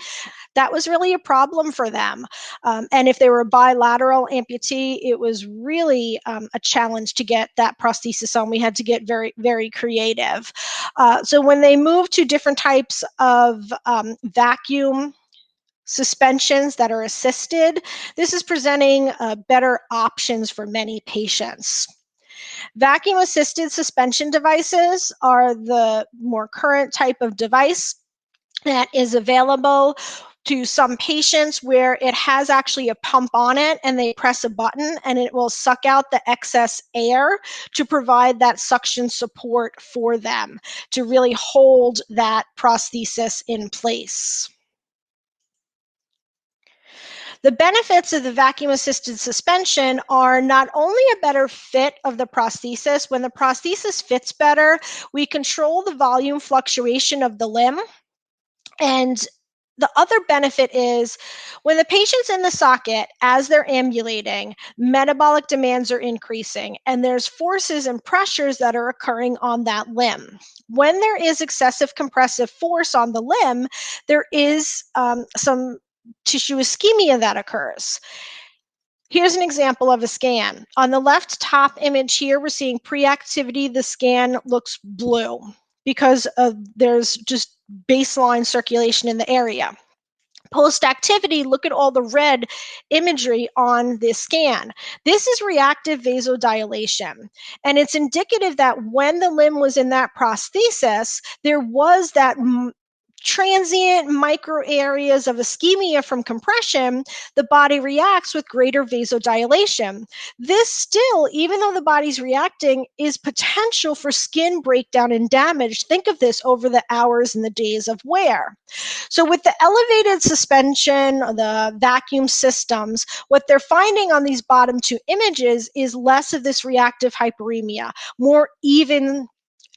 that was really a problem for them. And if they were a bilateral amputee, it was really a challenge to get that prosthesis on. We had to get very, very creative. So when they moved to different types of vacuum suspensions that are assisted, this is presenting better options for many patients. Vacuum-assisted suspension devices are the more current type of device that is available to some patients, where it has actually a pump on it and they press a button and it will suck out the excess air to provide that suction support for them to really hold that prosthesis in place. The benefits of the vacuum-assisted suspension are not only a better fit of the prosthesis. When the prosthesis fits better, we control the volume fluctuation of the limb. And the other benefit is when the patient's in the socket, as they're ambulating, metabolic demands are increasing, and there's forces and pressures that are occurring on that limb. When there is excessive compressive force on the limb, there is some tissue ischemia that occurs. Here's an example of a scan. On the left top image here, we're seeing pre-activity. The scan looks blue because there's just baseline circulation in the area. Post-activity, look at all the red imagery on this scan. This is reactive vasodilation, and it's indicative that when the limb was in that prosthesis, there was that transient micro areas of ischemia from compression. The body reacts with greater vasodilation. This still, even though the body's reacting, is potential for skin breakdown and damage. Think of this over the hours and the days of wear. So with the elevated suspension, the vacuum systems, what they're finding on these bottom two images is less of this reactive hyperemia, more even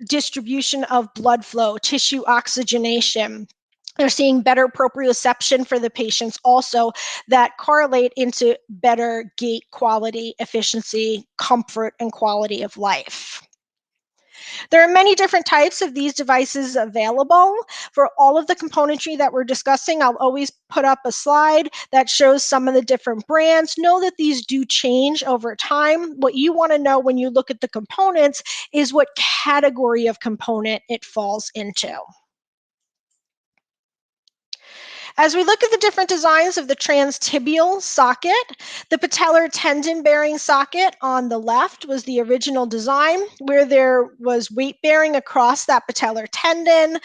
distribution of blood flow, tissue oxygenation. They're seeing better proprioception for the patients also that correlate into better gait quality, efficiency, comfort, and quality of life. There are many different types of these devices available. For all of the componentry that we're discussing, I'll always put up a slide that shows some of the different brands. Know that these do change over time. What you want to know when you look at the components is what category of component it falls into. As we look at the different designs of the transtibial socket, the patellar tendon bearing socket on the left was the original design, where there was weight bearing across that patellar tendon,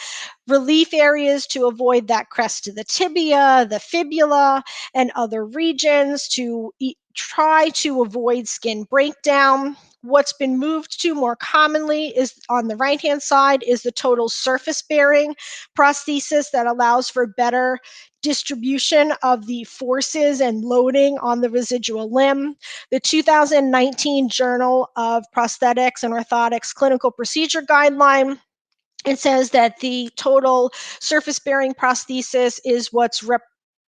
relief areas to avoid that crest of the tibia, the fibula, and other regions to try to avoid skin breakdown. What's been moved to more commonly is on the right-hand side is the total surface bearing prosthesis that allows for better distribution of the forces and loading on the residual limb. The 2019 Journal of Prosthetics and Orthotics Clinical Procedure Guideline, it says that the total surface bearing prosthesis is what's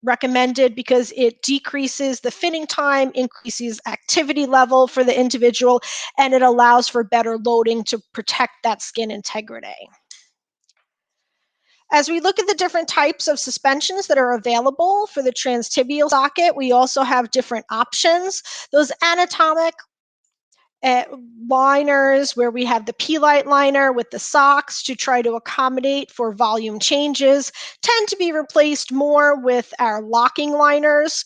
recommended because it decreases the fitting time, increases activity level for the individual, and it allows for better loading to protect that skin integrity. As we look at the different types of suspensions that are available for the transtibial socket, we also have different options. Those anatomic liners where we have the P-light liner with the socks to try to accommodate for volume changes tend to be replaced more with our locking liners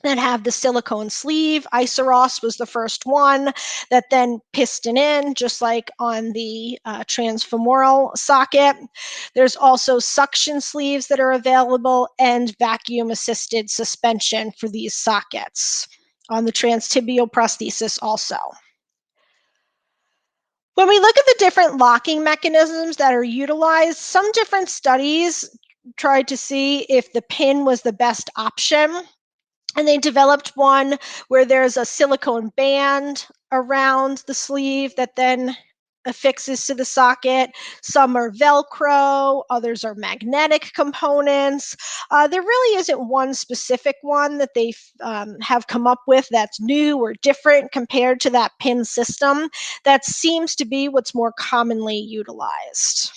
that have the silicone sleeve. Isoros was the first one that then piston in, just like on the transfemoral socket. There's also suction sleeves that are available and vacuum assisted suspension for these sockets on the transtibial prosthesis also. When we look at the different locking mechanisms that are utilized, some different studies tried to see if the pin was the best option. And they developed one where there's a silicone band around the sleeve that then affixes to the socket. Some are Velcro, others are magnetic components. There really isn't one specific one that they have come up with that's new or different compared to that pin system. That seems to be what's more commonly utilized.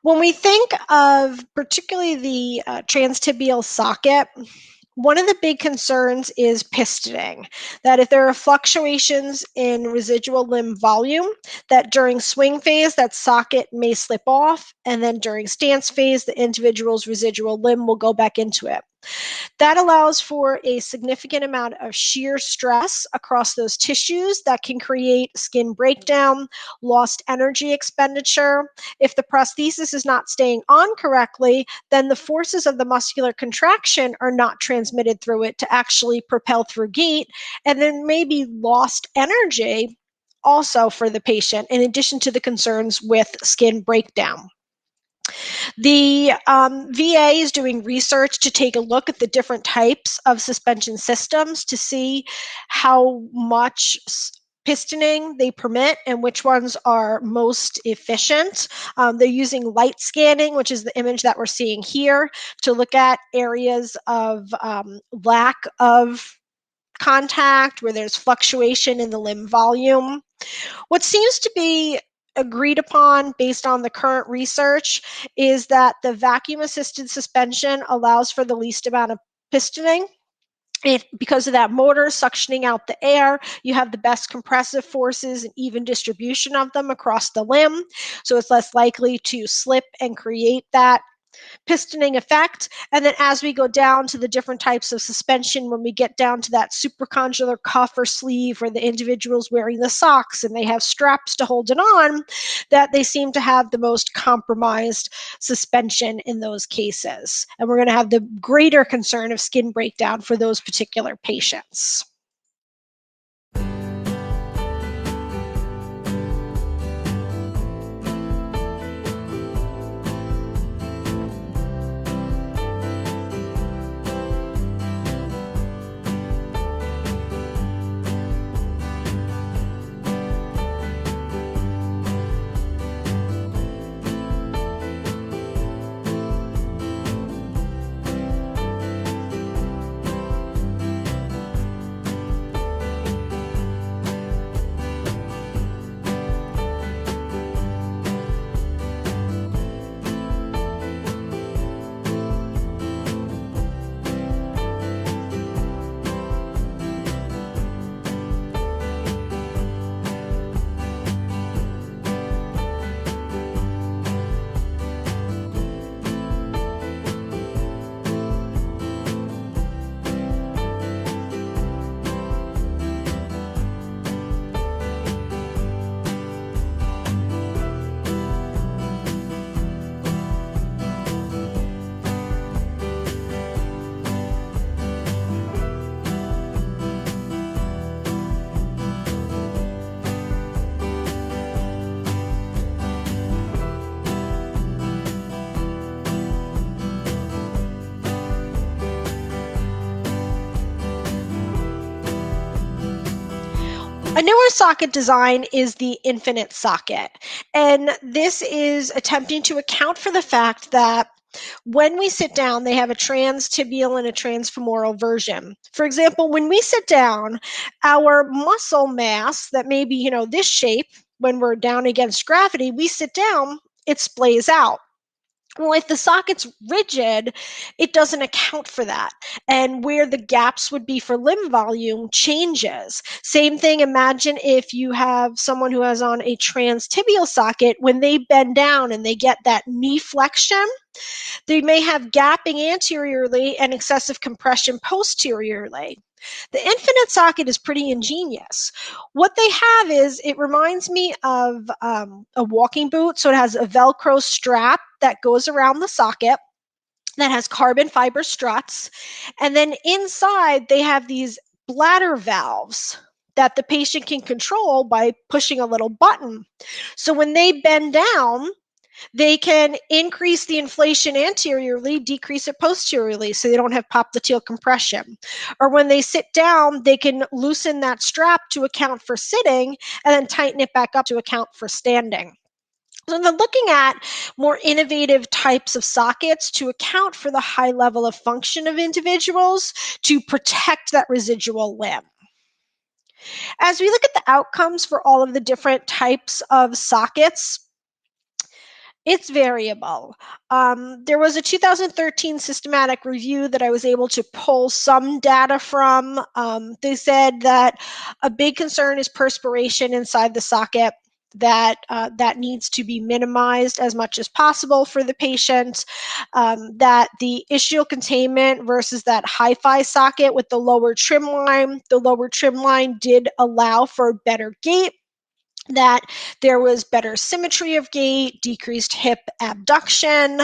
When we think of particularly the transtibial socket, one of the big concerns is pistoning, that if there are fluctuations in residual limb volume, that during swing phase, that socket may slip off, and then during stance phase, the individual's residual limb will go back into it. That allows for a significant amount of shear stress across those tissues that can create skin breakdown, lost energy expenditure. If the prosthesis is not staying on correctly, then the forces of the muscular contraction are not transmitted through it to actually propel through gait, and then maybe lost energy also for the patient, in addition to the concerns with skin breakdown. The VA is doing research to take a look at the different types of suspension systems to see how much pistoning they permit and which ones are most efficient. They're using light scanning, which is the image that we're seeing here, to look at areas of lack of contact where there's fluctuation in the limb volume. What seems to be agreed upon based on the current research is that the vacuum assisted suspension allows for the least amount of pistoning. Because of that motor suctioning out the air, you have the best compressive forces and even distribution of them across the limb. So it's less likely to slip and create that pistoning effect. And then as we go down to the different types of suspension, when we get down to that supracondylar cuff or sleeve where the individual's wearing the socks and they have straps to hold it on, that they seem to have the most compromised suspension in those cases. And we're going to have the greater concern of skin breakdown for those particular patients. A newer socket design is the infinite socket, and this is attempting to account for the fact that when we sit down, they have a transtibial and a transfemoral version. For example, when we sit down, our muscle mass that may be, this shape, when we're down against gravity, we sit down, it splays out. Well, if the socket's rigid, it doesn't account for that. And where the gaps would be for limb volume changes. Same thing, imagine if you have someone who has on a transtibial socket, when they bend down and they get that knee flexion, they may have gapping anteriorly and excessive compression posteriorly. The infinite socket is pretty ingenious. What they have is, it reminds me of a walking boot. So it has a Velcro strap that goes around the socket that has carbon fiber struts. And then inside, they have these bladder valves that the patient can control by pushing a little button. So when they bend down, they can increase the inflation anteriorly, decrease it posteriorly, so they don't have popliteal compression. Or when they sit down, they can loosen that strap to account for sitting and then tighten it back up to account for standing. So they're looking at more innovative types of sockets to account for the high level of function of individuals to protect that residual limb. As we look at the outcomes for all of the different types of sockets, it's variable. There was a 2013 systematic review that I was able to pull some data from. They said that a big concern is perspiration inside the socket, that needs to be minimized as much as possible for the patient, that the ischial containment versus that hi-fi socket with the lower trim line did allow for better gait, that there was better symmetry of gait, decreased hip abduction,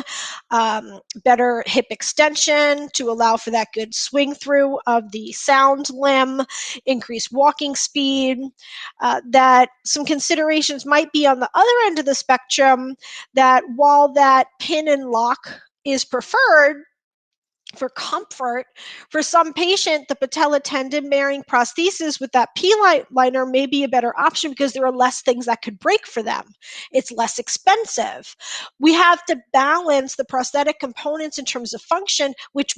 better hip extension to allow for that good swing through of the sound limb, increased walking speed, that some considerations might be on the other end of the spectrum, that while that pin and lock is preferred for comfort, for some patient, the patella tendon bearing prosthesis with that P-liner may be a better option because there are less things that could break for them. It's less expensive. We have to balance the prosthetic components in terms of function with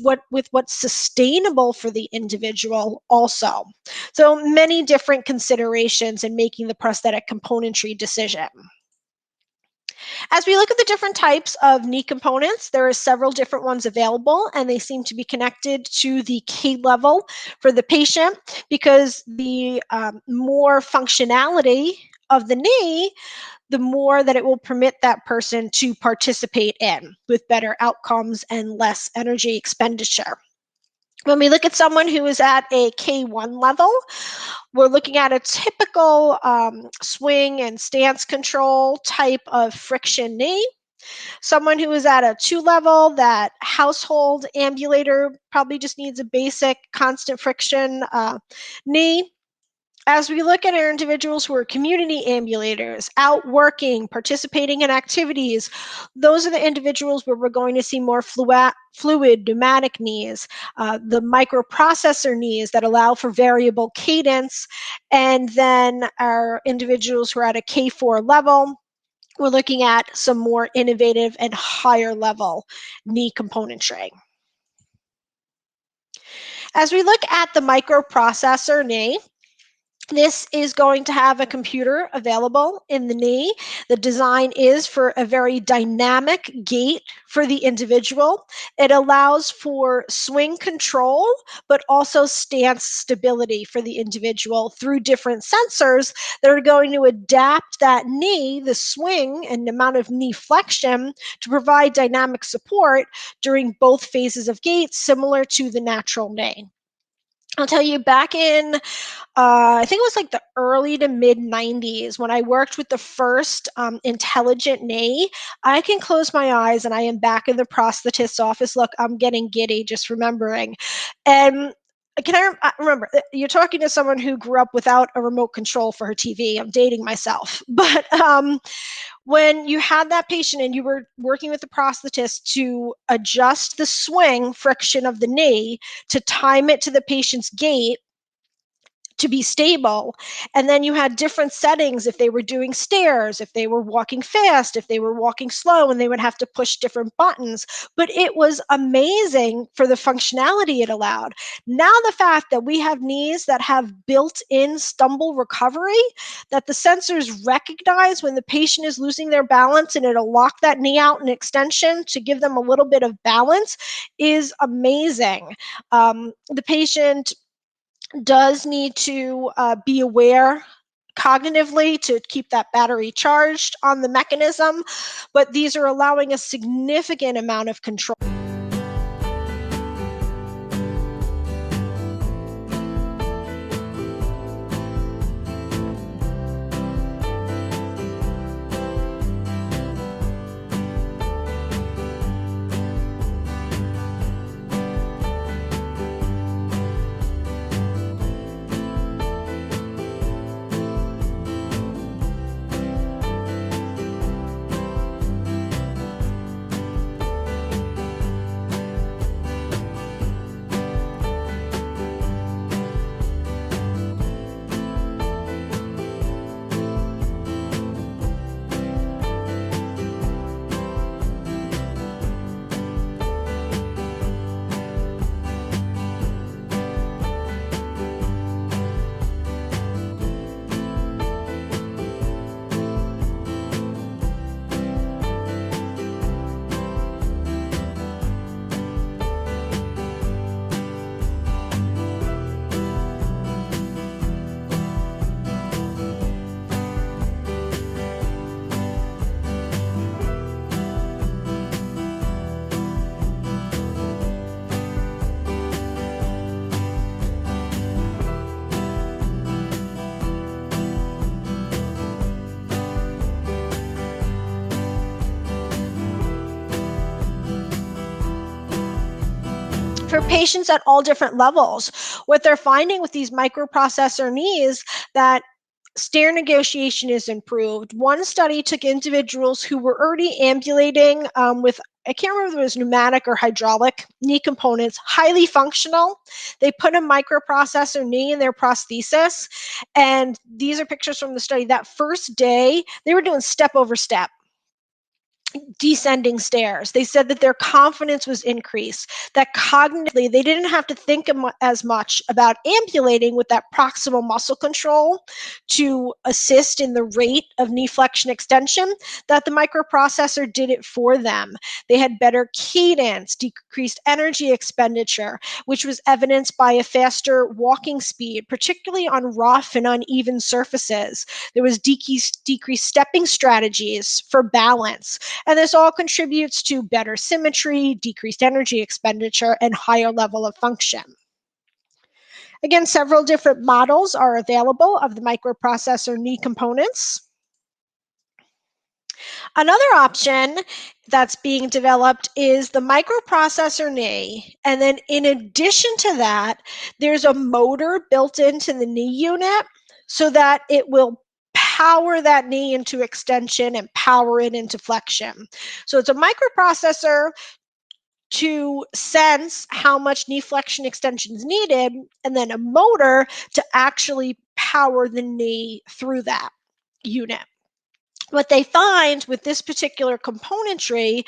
what's sustainable for the individual also. So many different considerations in making the prosthetic componentry decision. As we look at the different types of knee components, there are several different ones available, and they seem to be connected to the K level for the patient because the more functionality of the knee, the more that it will permit that person to participate in with better outcomes and less energy expenditure. When we look at someone who is at a K1 level, we're looking at a typical swing and stance control type of friction knee. Someone who is at a 2 level, that household ambulator probably just needs a basic constant friction knee. As we look at our individuals who are community ambulators, out working, participating in activities, those are the individuals where we're going to see more fluid pneumatic knees, the microprocessor knees that allow for variable cadence, and then our individuals who are at a K4 level, we're looking at some more innovative and higher level knee componentry. As we look at the microprocessor knee, this is going to have a computer available in the knee. The design is for a very dynamic gait for the individual. It allows for swing control, but also stance stability for the individual through different sensors that are going to adapt that knee, the swing and the amount of knee flexion, to provide dynamic support during both phases of gait, similar to the natural knee. I'll tell you, back in I think it was like the early to mid 90s when I worked with the first intelligent knee. I can close my eyes and I am back in the prosthetist's office. Look, I'm getting giddy just remembering. And I remember you're talking to someone who grew up without a remote control for her TV. I'm dating myself. But when you had that patient and you were working with the prosthetist to adjust the swing friction of the knee to time it to the patient's gait, to be stable. And then you had different settings if they were doing stairs, if they were walking fast, if they were walking slow, and they would have to push different buttons. But it was amazing for the functionality it allowed. Now, the fact that we have knees that have built in stumble recovery, that the sensors recognize when the patient is losing their balance and it'll lock that knee out in extension to give them a little bit of balance, is amazing. The patient does need to be aware cognitively to keep that battery charged on the mechanism, but these are allowing a significant amount of control. For patients at all different levels, what they're finding with these microprocessor knees, that stair negotiation is improved. One study took individuals who were already ambulating with, I can't remember if it was pneumatic or hydraulic knee components, highly functional. They put a microprocessor knee in their prosthesis, and these are pictures from the study. That first day, they were doing step over step. descending stairs. They said that their confidence was increased, that cognitively they didn't have to think as much about ambulating with that proximal muscle control to assist in the rate of knee flexion extension, that the microprocessor did it for them. They had better cadence, decreased energy expenditure, which was evidenced by a faster walking speed, particularly on rough and uneven surfaces. There was decreased stepping strategies for balance. And this all contributes to better symmetry, decreased energy expenditure, and higher level of function. Again, several different models are available of the microprocessor knee components. Another option that's being developed is the microprocessor knee. And then in addition to that, there's a motor built into the knee unit so that it will power that knee into extension and power it into flexion. So it's a microprocessor to sense how much knee flexion extension is needed, and then a motor to actually power the knee through that unit. What they find with this particular componentry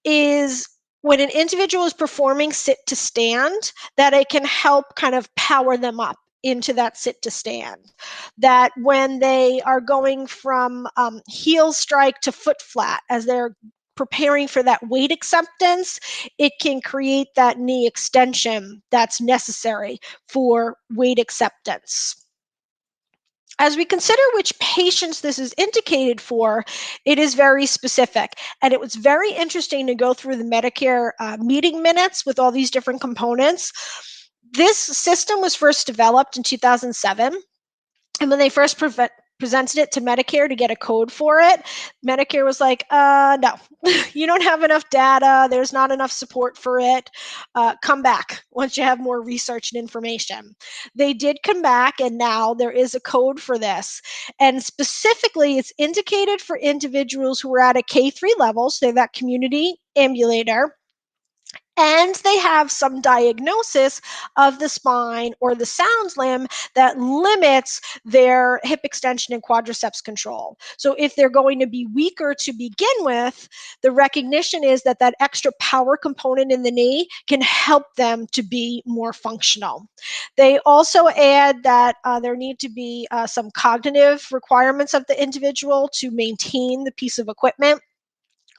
is when an individual is performing sit to stand, that it can help kind of power them up into that sit to stand. That when they are going from heel strike to foot flat, as they're preparing for that weight acceptance, it can create that knee extension that's necessary for weight acceptance. As we consider which patients this is indicated for, it is very specific. And it was very interesting to go through the Medicare meeting minutes with all these different components. This system was first developed in 2007. And when they first presented it to Medicare to get a code for it, Medicare was like, no, you don't have enough data. There's not enough support for it. Come back once you have more research and information. They did come back, and now there is a code for this. And specifically, it's indicated for individuals who are at a K3 level, so they're that community ambulator, and they have some diagnosis of the spine or the sound limb that limits their hip extension and quadriceps control. So if they're going to be weaker to begin with, the recognition is that that extra power component in the knee can help them to be more functional. They also add that there need to be some cognitive requirements of the individual to maintain the piece of equipment,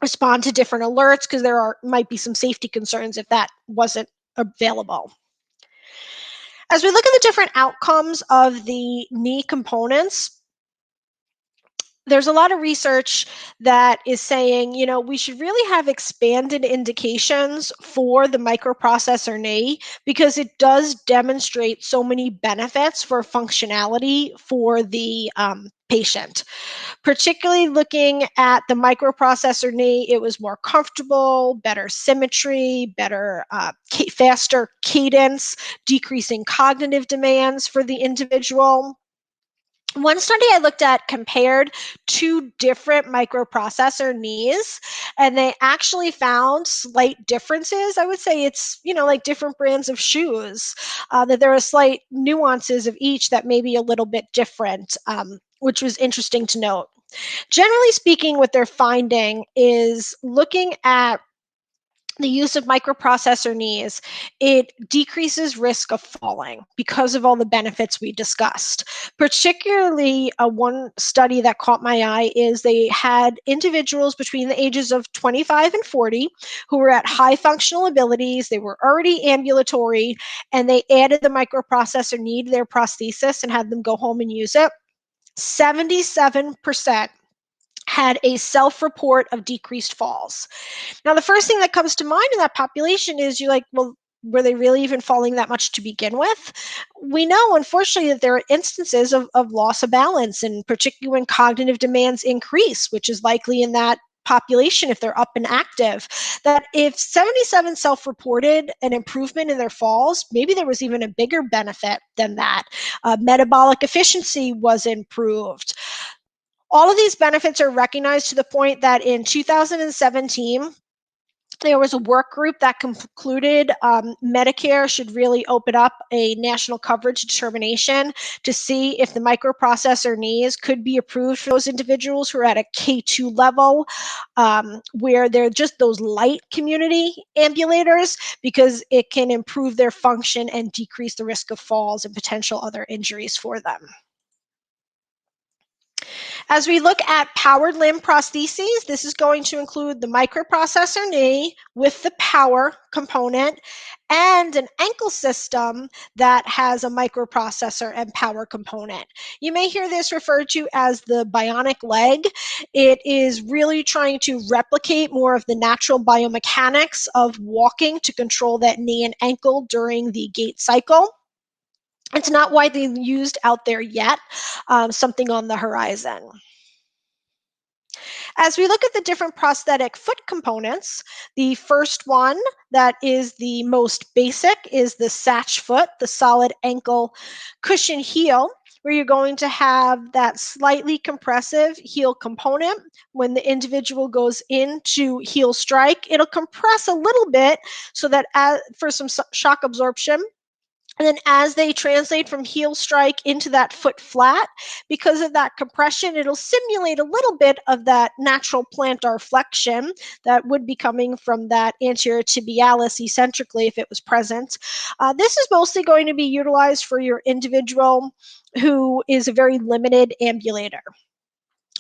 respond to different alerts, because might be some safety concerns if that wasn't available. As we look at the different outcomes of the knee components, there's a lot of research that is saying, we should really have expanded indications for the microprocessor knee because it does demonstrate so many benefits for functionality for the patient. Particularly looking at the microprocessor knee, it was more comfortable, better symmetry, better, faster cadence, decreasing cognitive demands for the individual. One study I looked at compared two different microprocessor knees, and they actually found slight differences. I would say it's, like different brands of shoes, that there are slight nuances of each that may be a little bit different, which was interesting to note. Generally speaking, what they're finding is looking at the use of microprocessor knees, it decreases risk of falling because of all the benefits we discussed. Particularly, one study that caught my eye is they had individuals between the ages of 25 and 40 who were at high functional abilities. They were already ambulatory, and they added the microprocessor knee to their prosthesis and had them go home and use it. 77% had a self-report of decreased falls. Now, the first thing that comes to mind in that population is you're like, well, were they really even falling that much to begin with? We know, unfortunately, that there are instances of loss of balance, and particularly when cognitive demands increase, which is likely in that population if they're up and active, that if 77 self-reported an improvement in their falls, maybe there was even a bigger benefit than that. Metabolic efficiency was improved. All of these benefits are recognized to the point that in 2017, There was a work group that concluded Medicare should really open up a national coverage determination to see if the microprocessor knees could be approved for those individuals who are at a K2 level, where they're just those light community ambulators, because it can improve their function and decrease the risk of falls and potential other injuries for them. As we look at powered limb prostheses, this is going to include the microprocessor knee with the power component and an ankle system that has a microprocessor and power component. You may hear this referred to as the bionic leg. It is really trying to replicate more of the natural biomechanics of walking to control that knee and ankle during the gait cycle. It's not widely used out there yet, something on the horizon. As we look at the different prosthetic foot components, the first one that is the most basic is the satch foot, the solid ankle cushion heel, where you're going to have that slightly compressive heel component. When the individual goes into heel strike, it'll compress a little bit so that for some shock absorption. And then as they translate from heel strike into that foot flat, because of that compression, it'll simulate a little bit of that natural plantar flexion that would be coming from that anterior tibialis eccentrically if it was present. This is mostly going to be utilized for your individual who is a very limited ambulator.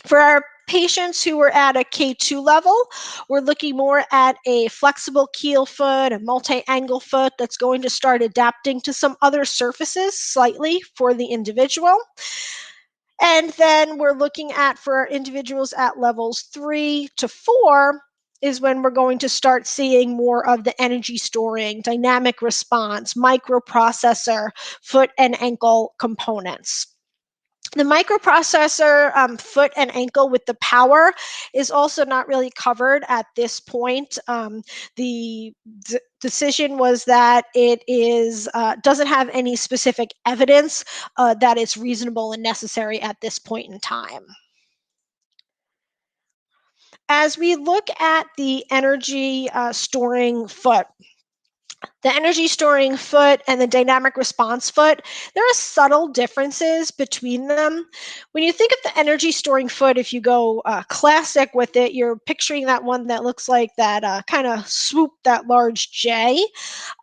For our patients who are at a K2 level, we're looking more at a flexible keel foot, a multi-angle foot that's going to start adapting to some other surfaces slightly for the individual. And then we're looking at, for our individuals at levels 3 to 4, is when we're going to start seeing more of the energy storing, dynamic response, microprocessor, foot and ankle components. The microprocessor foot and ankle with the power is also not really covered at this point. The decision was that it doesn't have any specific evidence that it's reasonable and necessary at this point in time. As we look at the energy storing foot, the energy storing foot and the dynamic response foot, there are subtle differences between them. When you think of the energy storing foot, if you go classic with it, you're picturing that one that looks like that kind of swoop, that large J,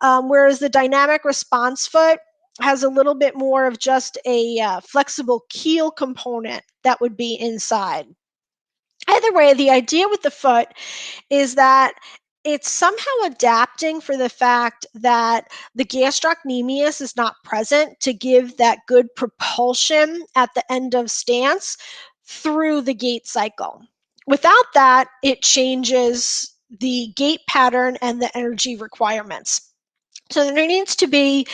whereas the dynamic response foot has a little bit more of just a flexible keel component that would be inside. Either way, the idea with the foot is that it's somehow adapting for the fact that the gastrocnemius is not present to give that good propulsion at the end of stance through the gait cycle. Without that, it changes the gait pattern and the energy requirements. So there needs to be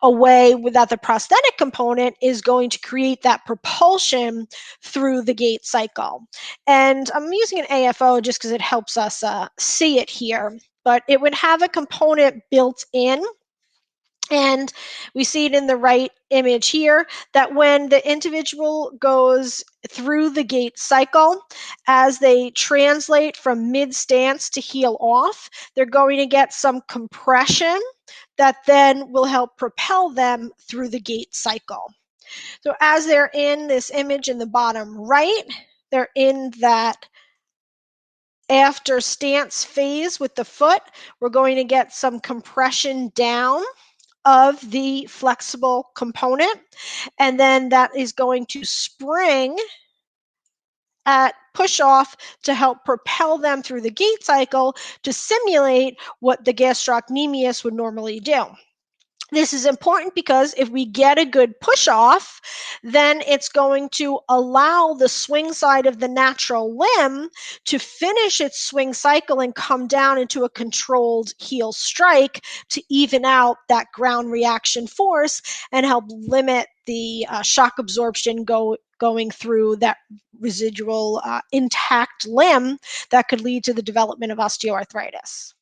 a way that the prosthetic component is going to create that propulsion through the gait cycle. And I'm using an AFO just because it helps us see it here, but it would have a component built in. And we see it in the right image here, that when the individual goes through the gait cycle, as they translate from mid-stance to heel off, they're going to get some compression that then will help propel them through the gait cycle. So as they're in this image in the bottom right, they're in that after stance phase with the foot, we're going to get some compression down of the flexible component, and then that is going to spring at push off to help propel them through the gait cycle to simulate what the gastrocnemius would normally do. This is important because if we get a good push off, then it's going to allow the swing side of the natural limb to finish its swing cycle and come down into a controlled heel strike to even out that ground reaction force and help limit the shock absorption going through that residual intact limb that could lead to the development of osteoarthritis.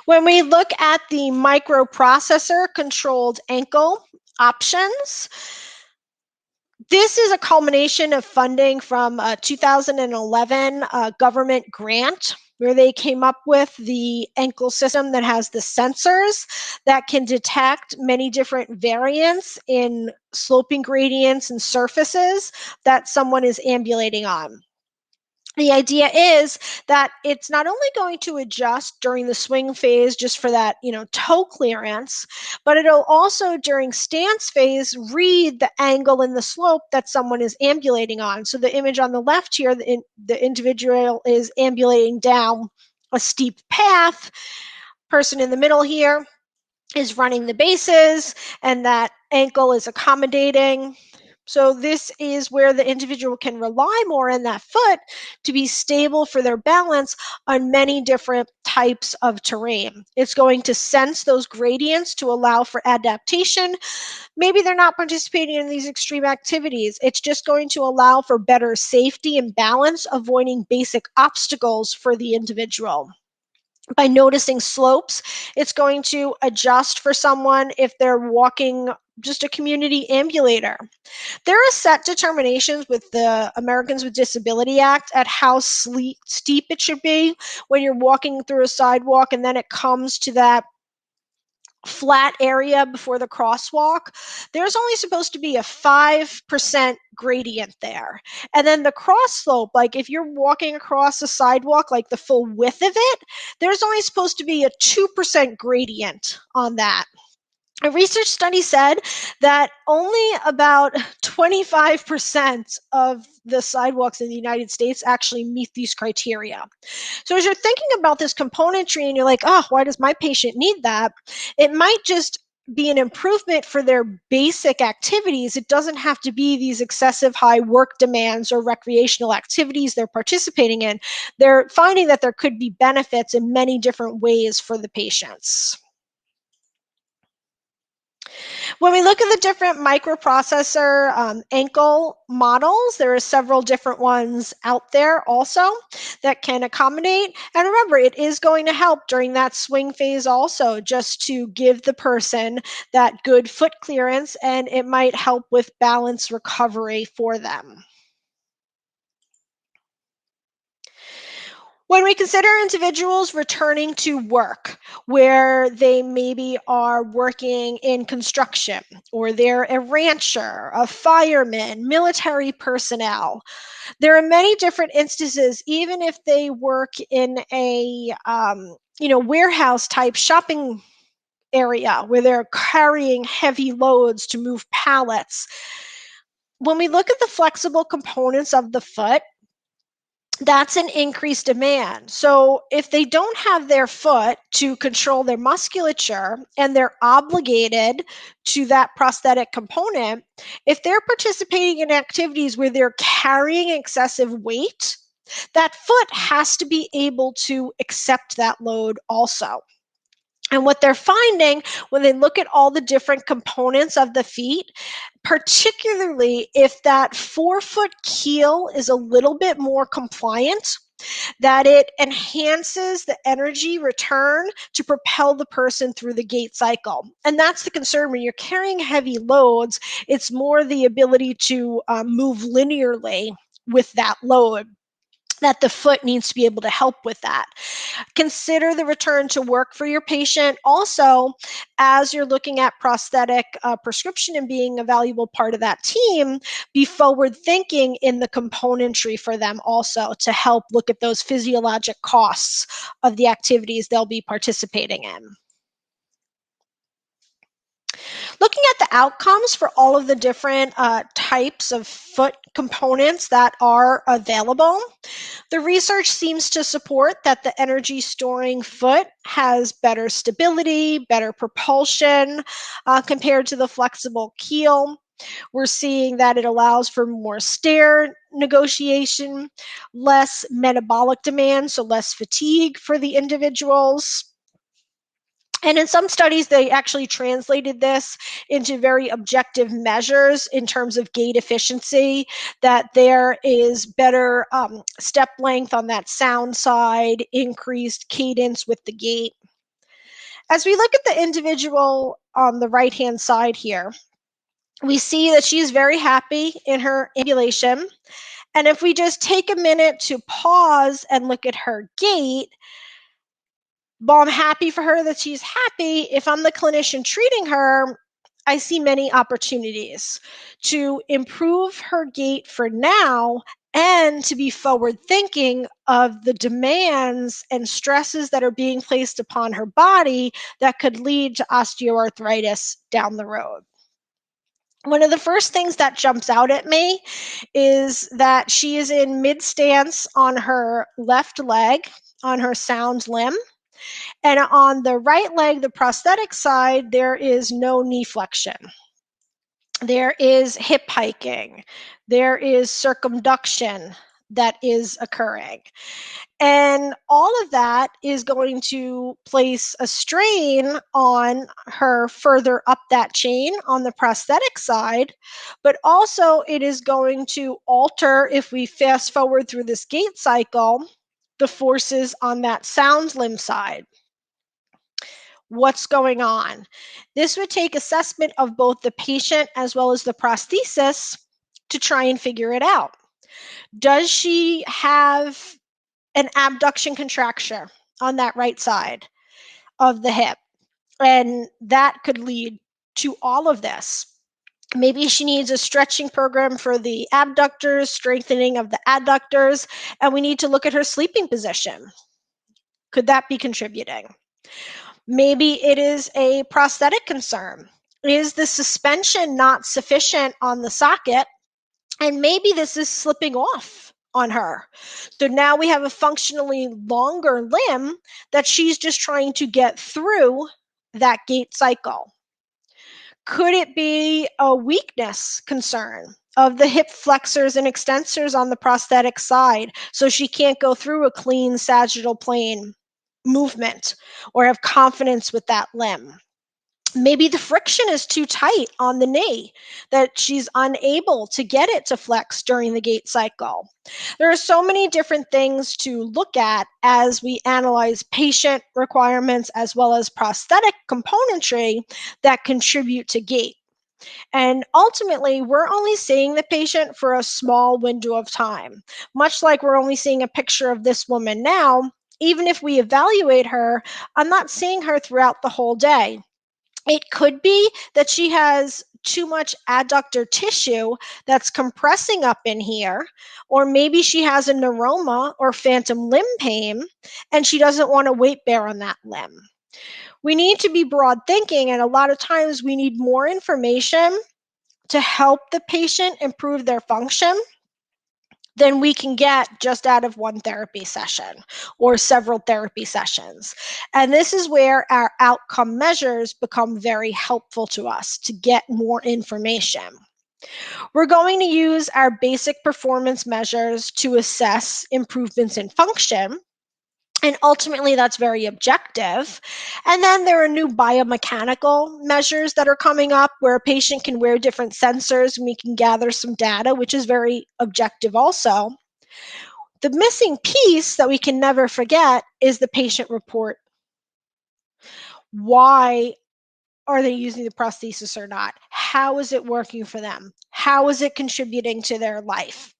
When we look at the microprocessor controlled ankle options, this is a culmination of funding from a 2011 government grant where they came up with the ankle system that has the sensors that can detect many different variants in sloping gradients and surfaces that someone is ambulating on. The idea is that it's not only going to adjust during the swing phase just for that, toe clearance, but it'll also during stance phase read the angle and the slope that someone is ambulating on. So the image on the left here, the individual is ambulating down a steep path. Person in the middle here is running the bases, and that ankle is accommodating. So this is where the individual can rely more on that foot to be stable for their balance on many different types of terrain. It's going to sense those gradients to allow for adaptation. Maybe they're not participating in these extreme activities. It's just going to allow for better safety and balance, avoiding basic obstacles for the individual. By noticing slopes, it's going to adjust for someone if they're walking just a community ambulator. There are set determinations with the Americans with Disability Act at how steep it should be when you're walking through a sidewalk, and then it comes to that flat area before the crosswalk. There's only supposed to be a 5% gradient there. And then the cross slope, like if you're walking across a sidewalk, like the full width of it, there's only supposed to be a 2% gradient on that. A research study said that only about 25% of the sidewalks in the United States actually meet these criteria. So as you're thinking about this componentry and you're like, oh, why does my patient need that? It might just be an improvement for their basic activities. It doesn't have to be these excessive high work demands or recreational activities they're participating in. They're finding that there could be benefits in many different ways for the patients. When we look at the different microprocessor ankle models, there are several different ones out there also that can accommodate. And remember, it is going to help during that swing phase also, just to give the person that good foot clearance, and it might help with balance recovery for them. When we consider individuals returning to work, where they maybe are working in construction, or they're a rancher, a fireman, military personnel, there are many different instances, even if they work in a warehouse type shopping area where they're carrying heavy loads to move pallets. When we look at the flexible components of the foot, that's an increased demand. So if they don't have their foot to control their musculature and they're obligated to that prosthetic component, if they're participating in activities where they're carrying excessive weight, that foot has to be able to accept that load also. And what they're finding when they look at all the different components of the feet, particularly if that forefoot keel is a little bit more compliant, that it enhances the energy return to propel the person through the gait cycle. And that's the concern when you're carrying heavy loads. It's more the ability to move linearly with that load, that the foot needs to be able to help with that. Consider the return to work for your patient. Also, as you're looking at prosthetic prescription and being a valuable part of that team, be forward thinking in the componentry for them also to help look at those physiologic costs of the activities they'll be participating in. Looking at the outcomes for all of the different types of foot components that are available, the research seems to support that the energy storing foot has better stability, better propulsion compared to the flexible keel. We're seeing that it allows for more stair negotiation, less metabolic demand, so less fatigue for the individuals. And in some studies, they actually translated this into very objective measures in terms of gait efficiency, that there is better step length on that sound side, increased cadence with the gait. As we look at the individual on the right-hand side here, we see that she's very happy in her ambulation. And if we just take a minute to pause and look at her gait, while I'm happy for her that she's happy, if I'm the clinician treating her, I see many opportunities to improve her gait for now and to be forward thinking of the demands and stresses that are being placed upon her body that could lead to osteoarthritis down the road. One of the first things that jumps out at me is that she is in mid stance on her left leg, on her sound limb. And on the right leg, the prosthetic side, there is no knee flexion. There is hip hiking. There is circumduction that is occurring. And all of that is going to place a strain on her further up that chain on the prosthetic side, but also it is going to alter, if we fast forward through this gait cycle, the forces on that sound limb side. What's going on? This would take assessment of both the patient as well as the prosthesis to try and figure it out. Does she have an abduction contracture on that right side of the hip? And that could lead to all of this. Maybe she needs a stretching program for the abductors, strengthening of the adductors, and we need to look at her sleeping position. Could that be contributing? Maybe it is a prosthetic concern. Is the suspension not sufficient on the socket? And maybe this is slipping off on her. So now we have a functionally longer limb that she's just trying to get through that gait cycle. Could it be a weakness concern of the hip flexors and extensors on the prosthetic side, so she can't go through a clean sagittal plane movement or have confidence with that limb? Maybe the friction is too tight on the knee that she's unable to get it to flex during the gait cycle. There are so many different things to look at as we analyze patient requirements as well as prosthetic componentry that contribute to gait. And ultimately, we're only seeing the patient for a small window of time. Much like we're only seeing a picture of this woman now, even if we evaluate her, I'm not seeing her throughout the whole day. It could be that she has too much adductor tissue that's compressing up in here, or maybe she has a neuroma or phantom limb pain, and she doesn't want to weight bear on that limb. We need to be broad thinking, and a lot of times we need more information to help the patient improve their function than we can get just out of one therapy session or several therapy sessions. And this is where our outcome measures become very helpful to us to get more information. We're going to use our basic performance measures to assess improvements in function. And ultimately, that's very objective. And then there are new biomechanical measures that are coming up where a patient can wear different sensors and we can gather some data, which is very objective also. The missing piece that we can never forget is the patient report. Why are they using the prosthesis or not? How is it working for them? How is it contributing to their life?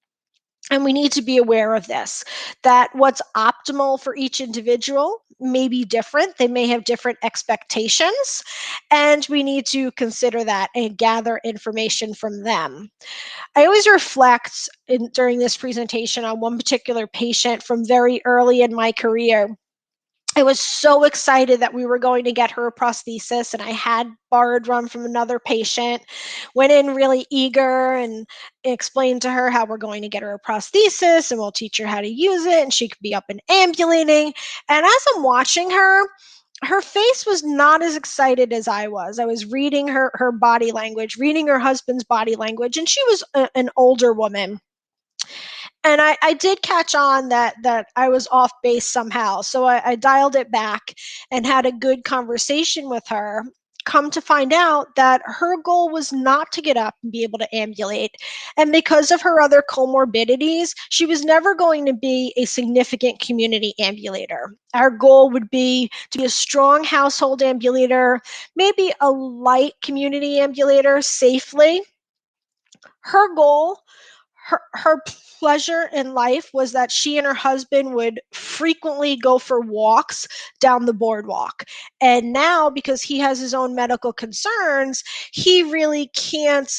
And we need to be aware of this, that what's optimal for each individual may be different. They may have different expectations, and we need to consider that and gather information from them. I always reflect during this presentation on one particular patient from very early in my career. I was so excited that we were going to get her a prosthesis, and I had borrowed one from another patient. Went in really eager and explained to her how we're going to get her a prosthesis and we'll teach her how to use it and she could be up and ambulating. And as I'm watching her, her face was not as excited as I was. I was reading her body language, reading her husband's body language, and she was an older woman. And I did catch on that I was off base somehow. So I dialed it back and had a good conversation with her. come to find out that her goal was not to get up and be able to ambulate. And because of her other comorbidities, she was never going to be a significant community ambulator. Our goal would be to be a strong household ambulator, maybe a light community ambulator safely. Her goal, her pleasure in life was that she and her husband would frequently go for walks down the boardwalk. And now, because he has his own medical concerns, he really can't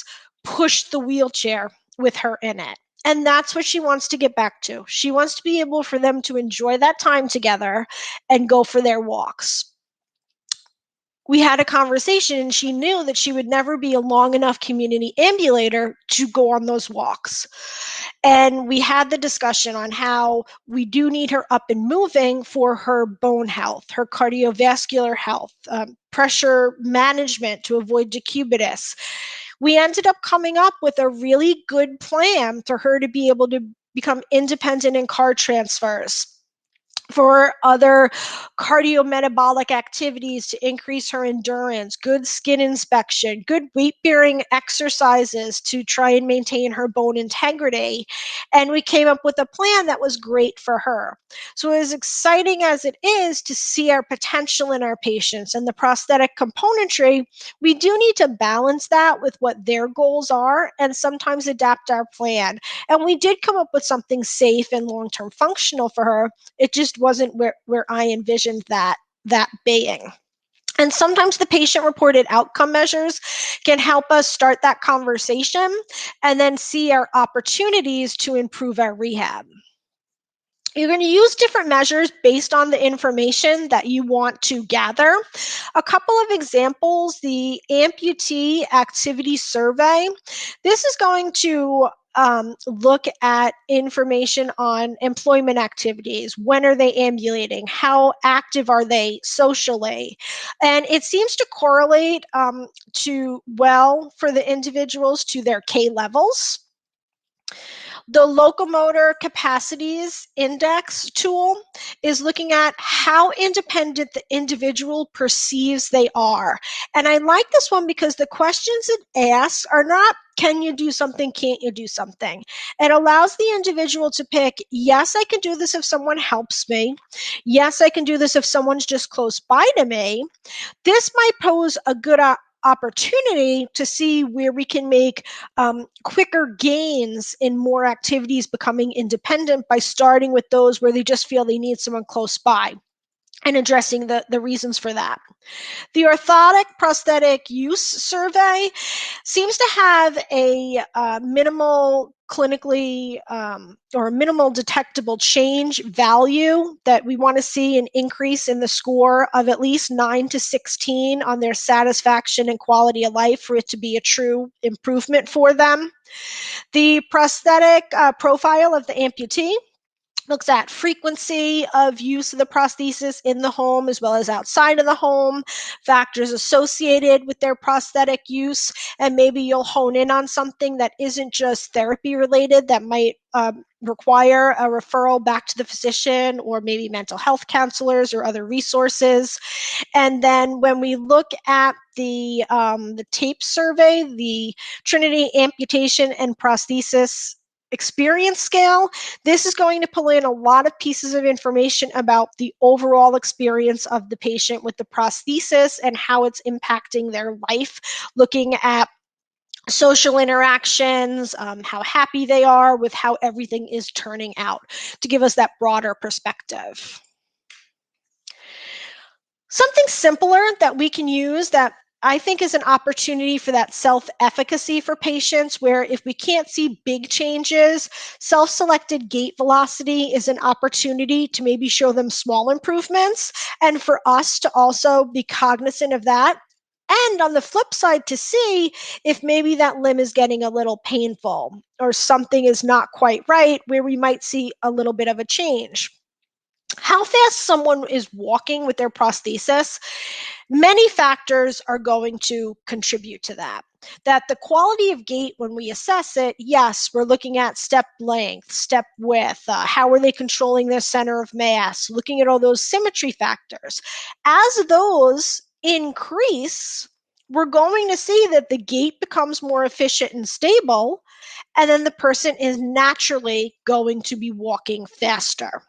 push the wheelchair with her in it. And that's what she wants to get back to. She wants to be able for them to enjoy that time together and go for their walks. We had a conversation, and she knew that she would never be a long enough community ambulator to go on those walks. And we had the discussion on how we do need her up and moving for her bone health, her cardiovascular health, pressure management to avoid decubitus. We ended up coming up with a really good plan for her to be able to become independent in car transfers, for other cardiometabolic activities to increase her endurance, good skin inspection, good weight-bearing exercises to try and maintain her bone integrity. And we came up with a plan that was great for her. So as exciting as it is to see our potential in our patients and the prosthetic componentry, we do need to balance that with what their goals are and sometimes adapt our plan. And we did come up with something safe and long-term functional for her. It just wasn't where I envisioned that being. And sometimes the patient-reported outcome measures can help us start that conversation and then see our opportunities to improve our rehab. You're going to use different measures based on the information that you want to gather. A couple of examples: the amputee activity survey. This is going to look at information on employment activities. When are they ambulating? How active are they socially? And it seems to correlate for the individuals to their K levels. The locomotor capacities index tool is looking at how independent the individual perceives they are. And I like this one because the questions it asks are not, can you do something, can't you do something? It allows the individual to pick, yes, I can do this if someone helps me. Yes, I can do this if someone's just close by to me. This might pose a good opportunity to see where we can make quicker gains in more activities becoming independent by starting with those where they just feel they need someone close by and addressing the reasons for that. The orthotic prosthetic use survey seems to have a minimal clinically or minimal detectable change value that we want to see an increase in the score of at least 9 to 16 on their satisfaction and quality of life for it to be a true improvement for them. The prosthetic profile of the amputee looks at frequency of use of the prosthesis in the home as well as outside of the home, factors associated with their prosthetic use, and maybe you'll hone in on something that isn't just therapy related that might require a referral back to the physician or maybe mental health counselors or other resources. And then when we look at the TAPE survey, the Trinity Amputation and Prosthesis Experience Scale, this is going to pull in a lot of pieces of information about the overall experience of the patient with the prosthesis and how it's impacting their life, looking at social interactions, how happy they are with how everything is turning out, to give us that broader perspective. Something simpler that we can use that I think is an opportunity for that self-efficacy for patients, where if we can't see big changes, self-selected gait velocity is an opportunity to maybe show them small improvements, and for us to also be cognizant of that. And on the flip side, to see if maybe that limb is getting a little painful or something is not quite right, where we might see a little bit of a change. How fast someone is walking with their prosthesis, many factors are going to contribute to that. That the quality of gait, when we assess it, yes, we're looking at step length, step width, how are they controlling their center of mass, looking at all those symmetry factors. As those increase, we're going to see that the gait becomes more efficient and stable, and then the person is naturally going to be walking faster.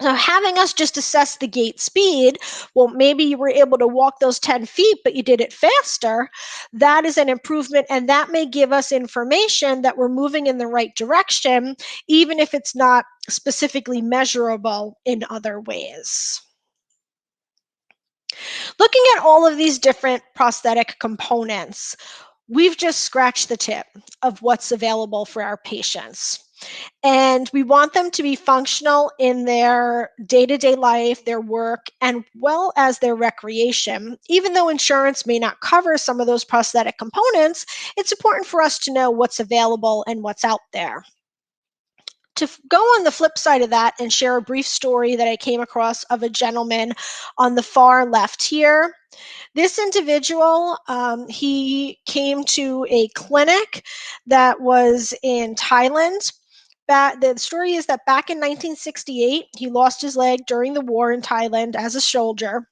So having us just assess the gait speed, well, maybe you were able to walk those 10 feet, but you did it faster. That is an improvement, and that may give us information that we're moving in the right direction, even if it's not specifically measurable in other ways. Looking at all of these different prosthetic components, we've just scratched the tip of what's available for our patients. And we want them to be functional in their day-to-day life, their work, and well as their recreation. Even though insurance may not cover some of those prosthetic components, it's important for us to know what's available and what's out there. To go on the flip side of that and share a brief story that I came across of a gentleman on the far left here. This individual, he came to a clinic that was in Thailand. The story is that back in 1968, he lost his leg during the war in Thailand as a soldier.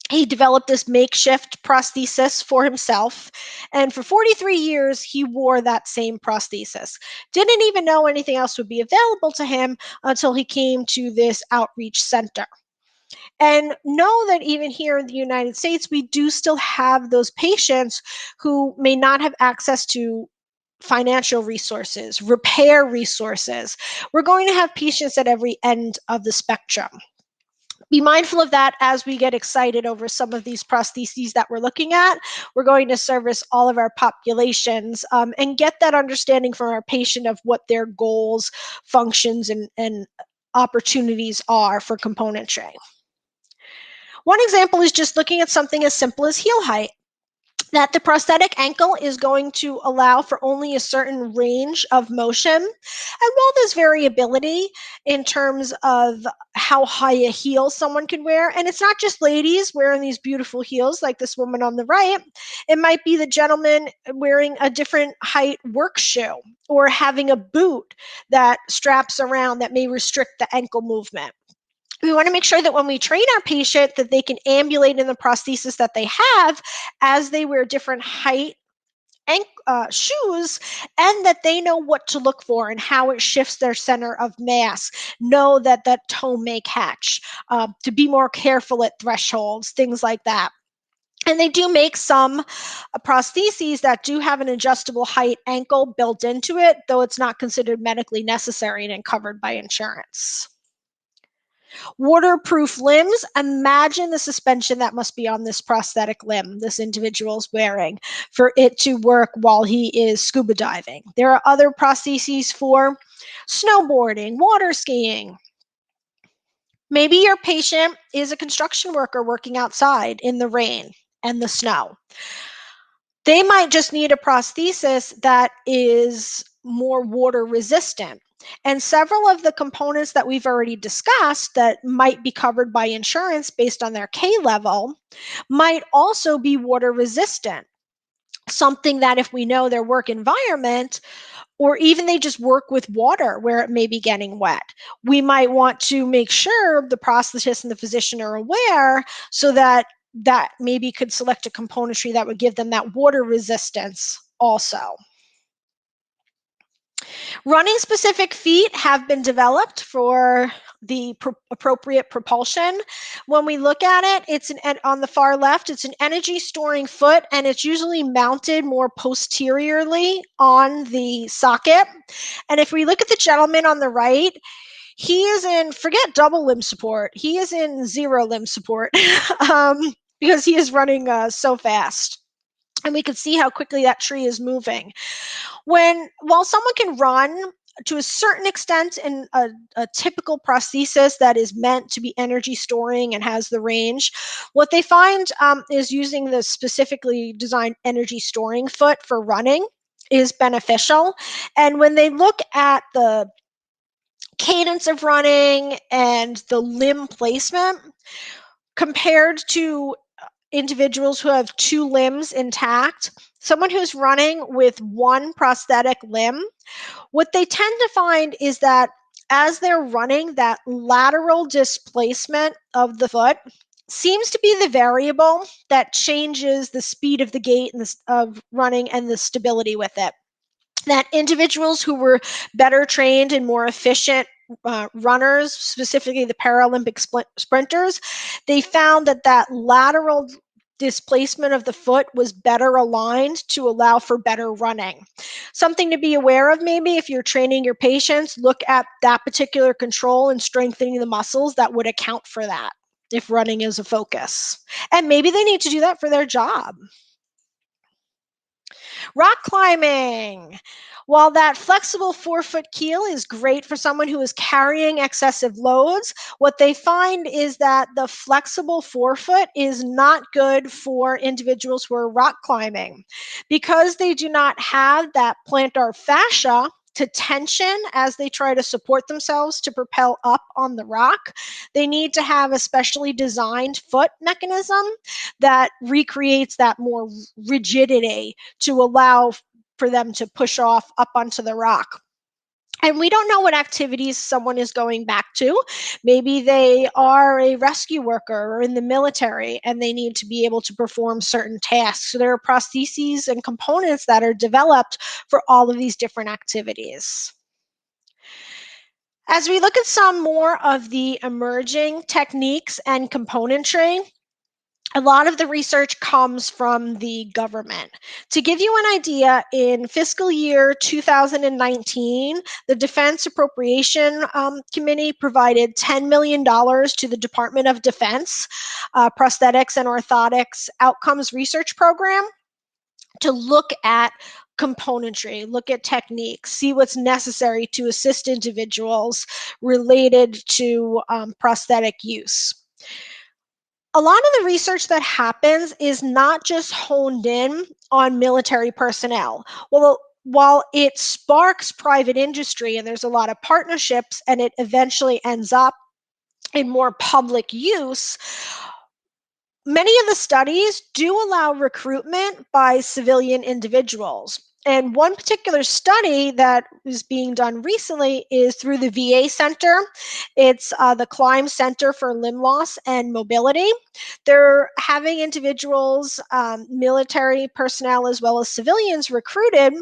He developed this makeshift prosthesis for himself, and for 43 years, he wore that same prosthesis. Didn't even know anything else would be available to him until he came to this outreach center. And know that even here in the United States, we do still have those patients who may not have access to financial resources, repair resources. We're going to have patients at every end of the spectrum. Be mindful of that as we get excited over some of these prostheses that we're looking at. We're going to service all of our populations and get that understanding from our patient of what their goals, functions, and opportunities are for componentry. One example is just looking at something as simple as heel height. That the prosthetic ankle is going to allow for only a certain range of motion. And while there's variability in terms of how high a heel someone can wear, and it's not just ladies wearing these beautiful heels like this woman on the right, it might be the gentleman wearing a different height work shoe or having a boot that straps around that may restrict the ankle movement. We want to make sure that when we train our patient that they can ambulate in the prosthesis that they have as they wear different height shoes, and that they know what to look for and how it shifts their center of mass. Know that that toe may catch, to be more careful at thresholds, things like that. And they do make some prostheses that do have an adjustable height ankle built into it, though it's not considered medically necessary and covered by insurance. Waterproof limbs. Imagine the suspension that must be on this prosthetic limb this individual's wearing for it to work while he is scuba diving. There are other prostheses for snowboarding, water skiing. Maybe your patient is a construction worker working outside in the rain and the snow. They might just need a prosthesis that is more water resistant. And several of the components that we've already discussed that might be covered by insurance based on their K level might also be water resistant. Something that if we know their work environment, or even they just work with water where it may be getting wet, we might want to make sure the prosthetist and the physician are aware so that maybe could select a componentry that would give them that water resistance also. Running specific feet have been developed for the appropriate propulsion. When we look at it, it's on the far left, it's an energy storing foot, and it's usually mounted more posteriorly on the socket. And if we look at the gentleman on the right, he is in, forget double limb support, he is in zero limb support because he is running so fast. And we can see how quickly that tree is moving. While someone can run to a certain extent in a typical prosthesis that is meant to be energy storing and has the range, what they find is using the specifically designed energy storing foot for running is beneficial. And when they look at the cadence of running and the limb placement compared to individuals who have two limbs intact, someone who's running with one prosthetic limb, what they tend to find is that as they're running, that lateral displacement of the foot seems to be the variable that changes the speed of the gait and of running and the stability with it. That individuals who were better trained and more efficient runners, specifically the Paralympic sprinters, they found that that lateral displacement of the foot was better aligned to allow for better running. Something to be aware of, maybe if you're training your patients, look at that particular control and strengthening the muscles that would account for that if running is a focus. And maybe they need to do that for their job. Rock climbing. While that flexible forefoot keel is great for someone who is carrying excessive loads, what they find is that the flexible forefoot is not good for individuals who are rock climbing because they do not have that plantar fascia to tension as they try to support themselves to propel up on the rock. They need to have a specially designed foot mechanism that recreates that more rigidity to allow for them to push off up onto the rock. And we don't know what activities someone is going back to. Maybe they are a rescue worker or in the military and they need to be able to perform certain tasks. So there are prostheses and components that are developed for all of these different activities. As we look at some more of the emerging techniques and componentry, a lot of the research comes from the government. To give you an idea, in fiscal year 2019, the Defense Appropriation Committee provided $10 million to the Department of Defense Prosthetics and Orthotics Outcomes Research Program to look at componentry, look at techniques, see what's necessary to assist individuals related to prosthetic use. A lot of the research that happens is not just honed in on military personnel. Well, while it sparks private industry and there's a lot of partnerships and it eventually ends up in more public use, many of the studies do allow recruitment by civilian individuals. And one particular study that is being done recently is through the VA Center. It's the Climb Center for Limb Loss and Mobility. They're having individuals, military personnel as well as civilians, recruited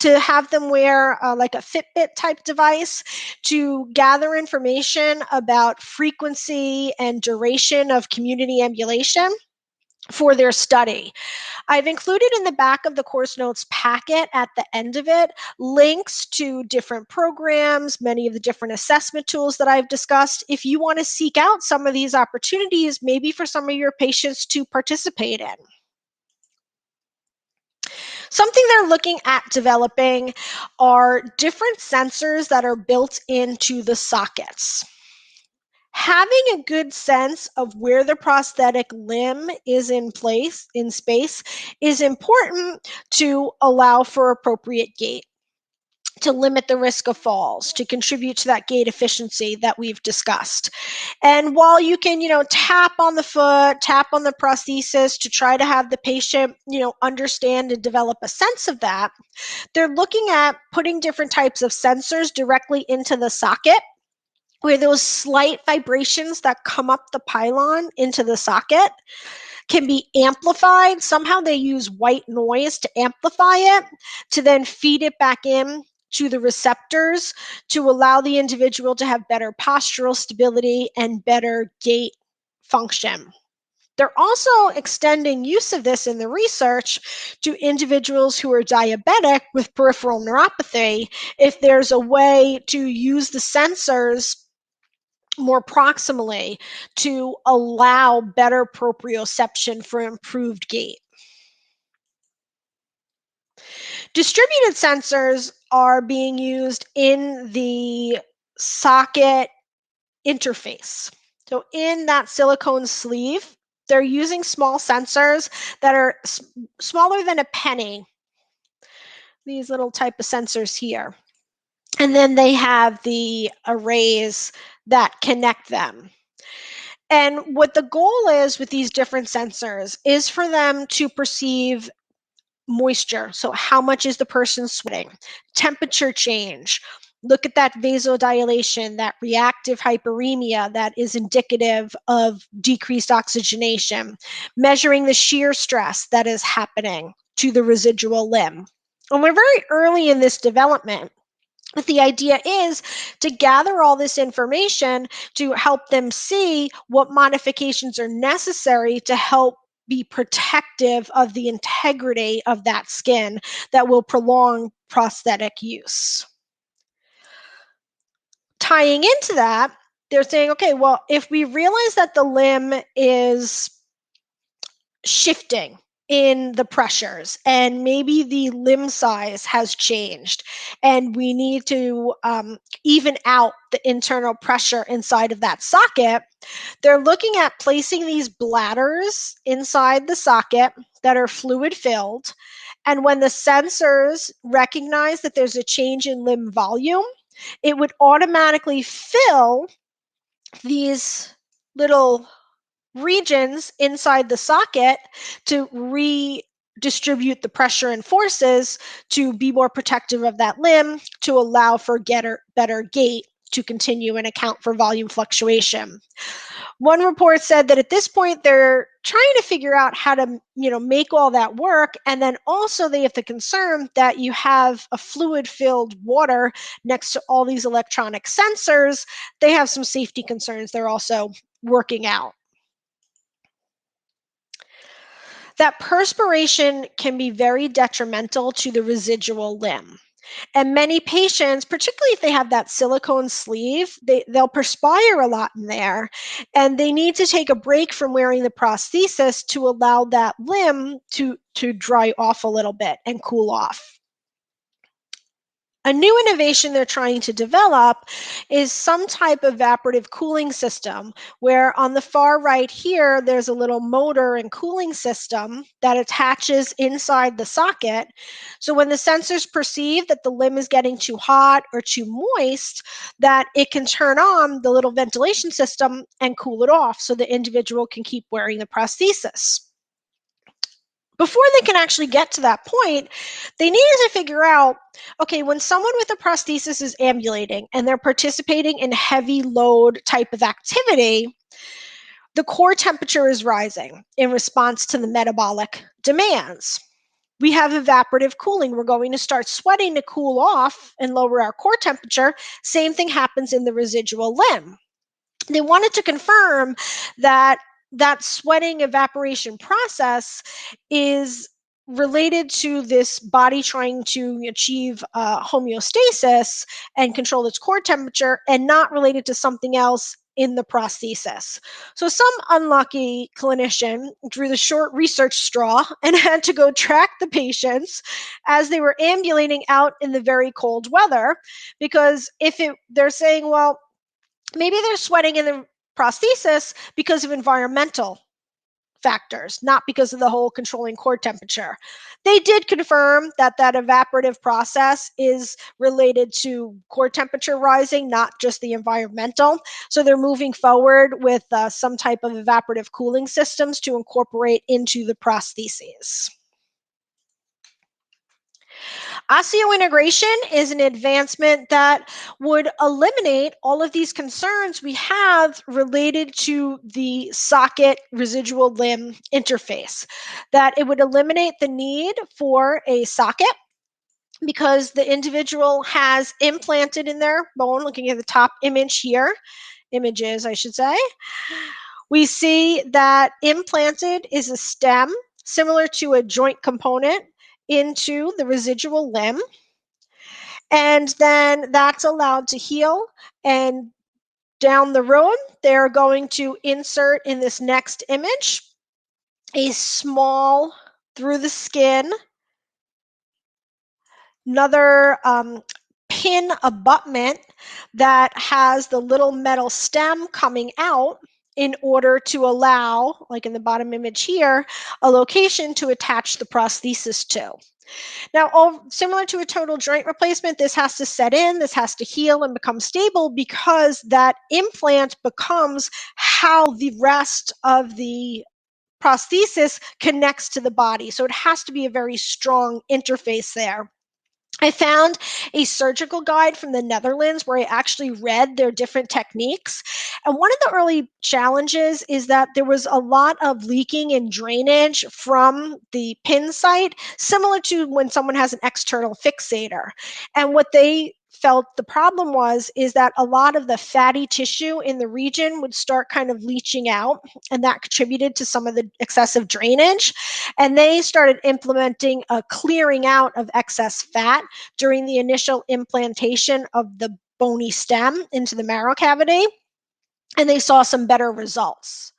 to have them wear like a Fitbit type device to gather information about frequency and duration of community ambulation for their study. I've included in the back of the course notes packet at the end of it links to different programs, many of the different assessment tools that I've discussed. If you want to seek out some of these opportunities, maybe for some of your patients to participate in. Something they're looking at developing are different sensors that are built into the sockets. Having a good sense of where the prosthetic limb is in place, in space, is important to allow for appropriate gait, to limit the risk of falls, to contribute to that gait efficiency that we've discussed. And while you can, tap on the foot, tap on the prosthesis to try to have the patient, understand and develop a sense of that, they're looking at putting different types of sensors directly into the socket, where those slight vibrations that come up the pylon into the socket can be amplified. Somehow they use white noise to amplify it, to then feed it back in to the receptors to allow the individual to have better postural stability and better gait function. They're also extending use of this in the research to individuals who are diabetic with peripheral neuropathy, if there's a way to use the sensors more proximally to allow better proprioception for improved gait. Distributed sensors are being used in the socket interface. So in that silicone sleeve, they're using small sensors that are smaller than a penny. These little type of sensors here. And then they have the arrays that connect them. And what the goal is with these different sensors is for them to perceive moisture. So how much is the person sweating? Temperature change, Look at that vasodilation, that reactive hyperemia that is indicative of decreased oxygenation, measuring the shear stress that is happening to the residual limb. And we're very early in this development. But the idea is to gather all this information to help them see what modifications are necessary to help be protective of the integrity of that skin that will prolong prosthetic use. Tying into that, they're saying, okay, well, if we realize that the limb is shifting in the pressures and maybe the limb size has changed and we need to even out the internal pressure inside of that socket, they're looking at placing these bladders inside the socket that are fluid filled. And when the sensors recognize that there's a change in limb volume, it would automatically fill these little regions inside the socket to redistribute the pressure and forces to be more protective of that limb, to allow for better gait to continue and account for volume fluctuation. One report said that at this point they're trying to figure out how to, make all that work, and then also they have the concern that you have a fluid-filled water next to all these electronic sensors. They have some safety concerns they're also working out. That perspiration can be very detrimental to the residual limb. And many patients, particularly if they have that silicone sleeve, they'll perspire a lot in there, and they need to take a break from wearing the prosthesis to allow that limb to dry off a little bit and cool off. A new innovation they're trying to develop is some type of evaporative cooling system, where on the far right here, there's a little motor and cooling system that attaches inside the socket. So when the sensors perceive that the limb is getting too hot or too moist, that it can turn on the little ventilation system and cool it off so the individual can keep wearing the prosthesis. Before they can actually get to that point, they needed to figure out, okay, when someone with a prosthesis is ambulating and they're participating in heavy load type of activity, the core temperature is rising in response to the metabolic demands. We have evaporative cooling. We're going to start sweating to cool off and lower our core temperature. Same thing happens in the residual limb. They wanted to confirm that sweating evaporation process is related to this body trying to achieve homeostasis and control its core temperature, and not related to something else in the prosthesis. So some unlucky clinician drew the short research straw and had to go track the patients as they were ambulating out in the very cold weather, because they're saying, well, maybe they're sweating in the prosthesis because of environmental factors, not because of the whole controlling core temperature. They did confirm that evaporative process is related to core temperature rising, not just the environmental. So they're moving forward with some type of evaporative cooling systems to incorporate into the prostheses. Osseointegration is an advancement that would eliminate all of these concerns we have related to the socket residual limb interface, that it would eliminate the need for a socket because the individual has implanted in their bone, looking at the top images, I should say, we see that implanted is a stem similar to a joint component into the residual limb. And then that's allowed to heal. And down the road, they're going to insert in this next image a small, through the skin, another pin abutment that has the little metal stem coming out in order to allow, like in the bottom image here, a location to attach the prosthesis to. Now, similar to a total joint replacement, this has to set in, this has to heal and become stable, because that implant becomes how the rest of the prosthesis connects to the body. So it has to be a very strong interface there. I found a surgical guide from the Netherlands where I actually read their different techniques. And one of the early challenges is that there was a lot of leaking and drainage from the pin site, similar to when someone has an external fixator. And what they felt the problem was is that a lot of the fatty tissue in the region would start kind of leaching out, and that contributed to some of the excessive drainage. And they started implementing a clearing out of excess fat during the initial implantation of the bony stem into the marrow cavity, and they saw some better results.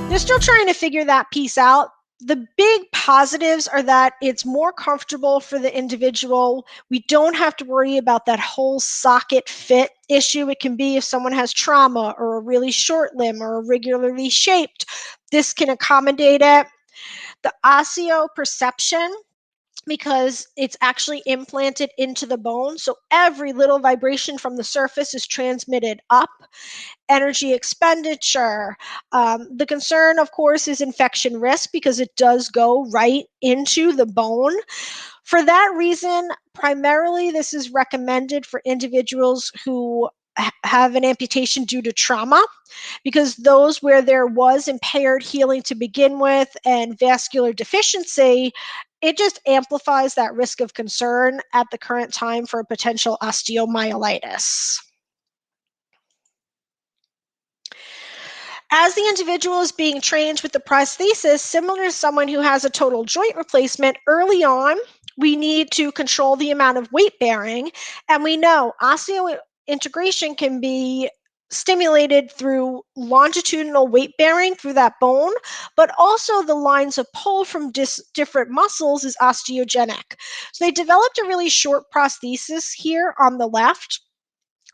They're still trying to figure that piece out. The big positives are that it's more comfortable for the individual. We don't have to worry about that whole socket fit issue. It can be if someone has trauma or a really short limb or irregularly shaped. This can accommodate it. The osteoperception, because it's actually implanted into the bone, so every little vibration from the surface is transmitted up. Energy expenditure. The concern, of course, is infection risk because it does go right into the bone. For that reason, primarily this is recommended for individuals who have an amputation due to trauma, because those where there was impaired healing to begin with and vascular deficiency, it just amplifies that risk of concern at the current time for potential osteomyelitis. As the individual is being trained with the prosthesis, similar to someone who has a total joint replacement, early on, we need to control the amount of weight bearing. And we know osseointegration can be stimulated through longitudinal weight bearing through that bone, but also the lines of pull from different muscles is osteogenic. So they developed a really short prosthesis here on the left.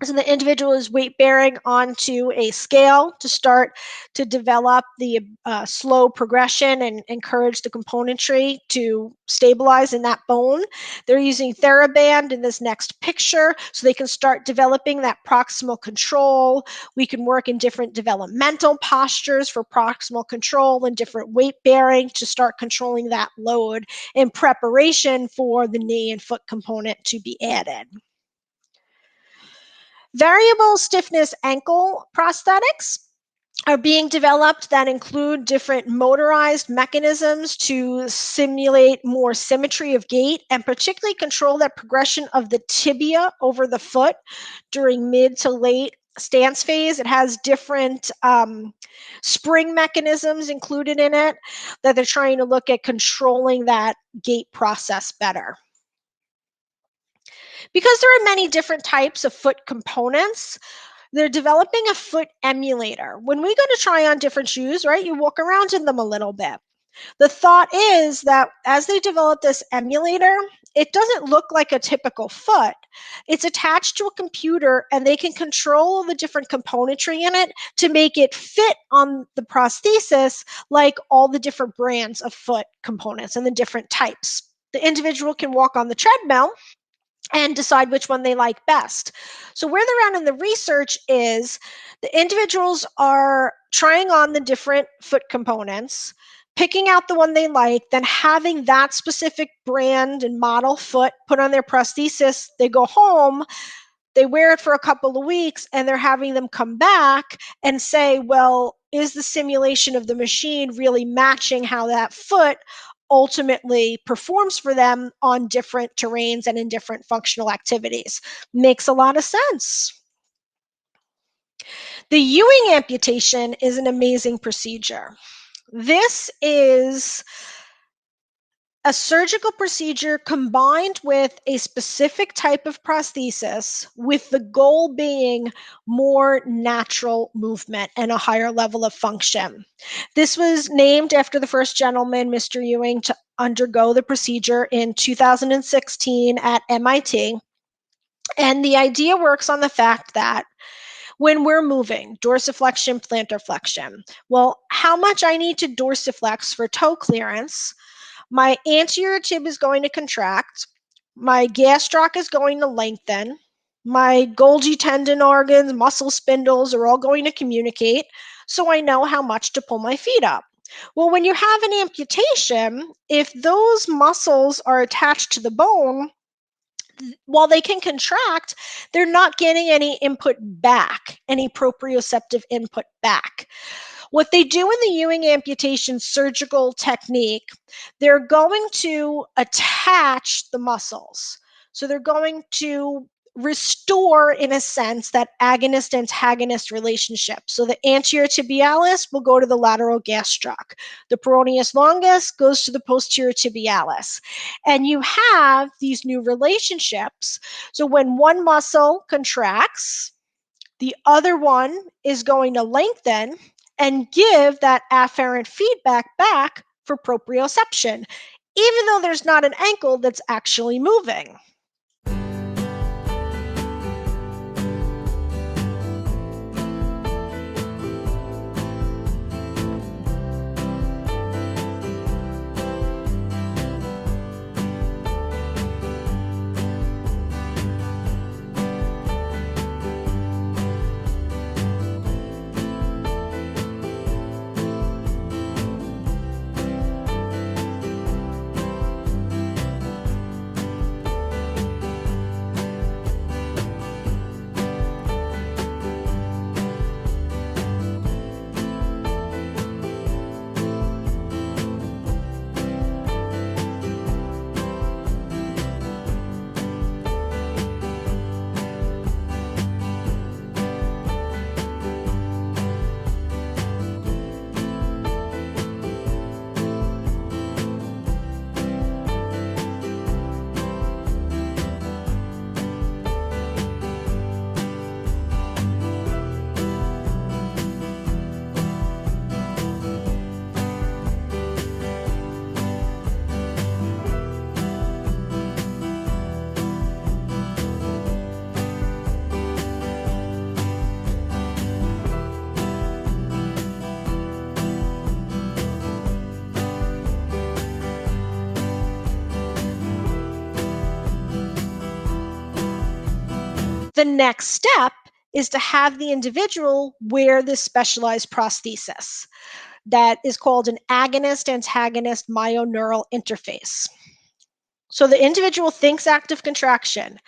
So the individual is weight bearing onto a scale to start to develop the slow progression and encourage the componentry to stabilize in that bone. They're using TheraBand in this next picture so they can start developing that proximal control. We can work in different developmental postures for proximal control and different weight bearing to start controlling that load in preparation for the knee and foot component to be added. Variable stiffness ankle prosthetics are being developed that include different motorized mechanisms to simulate more symmetry of gait and particularly control that progression of the tibia over the foot during mid to late stance phase. It has different spring mechanisms included in it that they're trying to look at controlling that gait process better. Because there are many different types of foot components, they're developing a foot emulator. When we go to try on different shoes, right, you walk around in them a little bit. The thought is that as they develop this emulator, it doesn't look like a typical foot. It's attached to a computer and they can control the different componentry in it to make it fit on the prosthesis like all the different brands of foot components and the different types. the individual can walk on the treadmill and decide which one they like best. So where they're at in the research is the individuals are trying on the different foot components, picking out the one they like, then having that specific brand and model foot put on their prosthesis. They go home, they wear it for a couple of weeks, and they're having them come back and say, well, is the simulation of the machine really matching how that foot ultimately performs for them on different terrains and in different functional activities? Makes a lot of sense. The Ewing amputation is an amazing procedure. This is a surgical procedure combined with a specific type of prosthesis, with the goal being more natural movement and a higher level of function. This was named after the first gentleman, Mr. Ewing, to undergo the procedure in 2016 at MIT. And the idea works on the fact that when we're moving, dorsiflexion, plantar flexion, well, how much I need to dorsiflex for toe clearance? My anterior tib is going to contract. My gastroc is going to lengthen. My Golgi tendon organs, muscle spindles are all going to communicate, so I know how much to pull my feet up. Well, when you have an amputation, if those muscles are attached to the bone, while they can contract, they're not getting any input back, any proprioceptive input back. What they do in the Ewing amputation surgical technique, they're going to attach the muscles. So they're going to restore, in a sense, that agonist-antagonist relationship. So the anterior tibialis will go to the lateral gastroc. The peroneus longus goes to the posterior tibialis. And you have these new relationships. So when one muscle contracts, the other one is going to lengthen and give that afferent feedback back for proprioception, even though there's not an ankle that's actually moving. The next step is to have the individual wear this specialized prosthesis that is called an agonist-antagonist myoneural interface. So the individual thinks active contraction.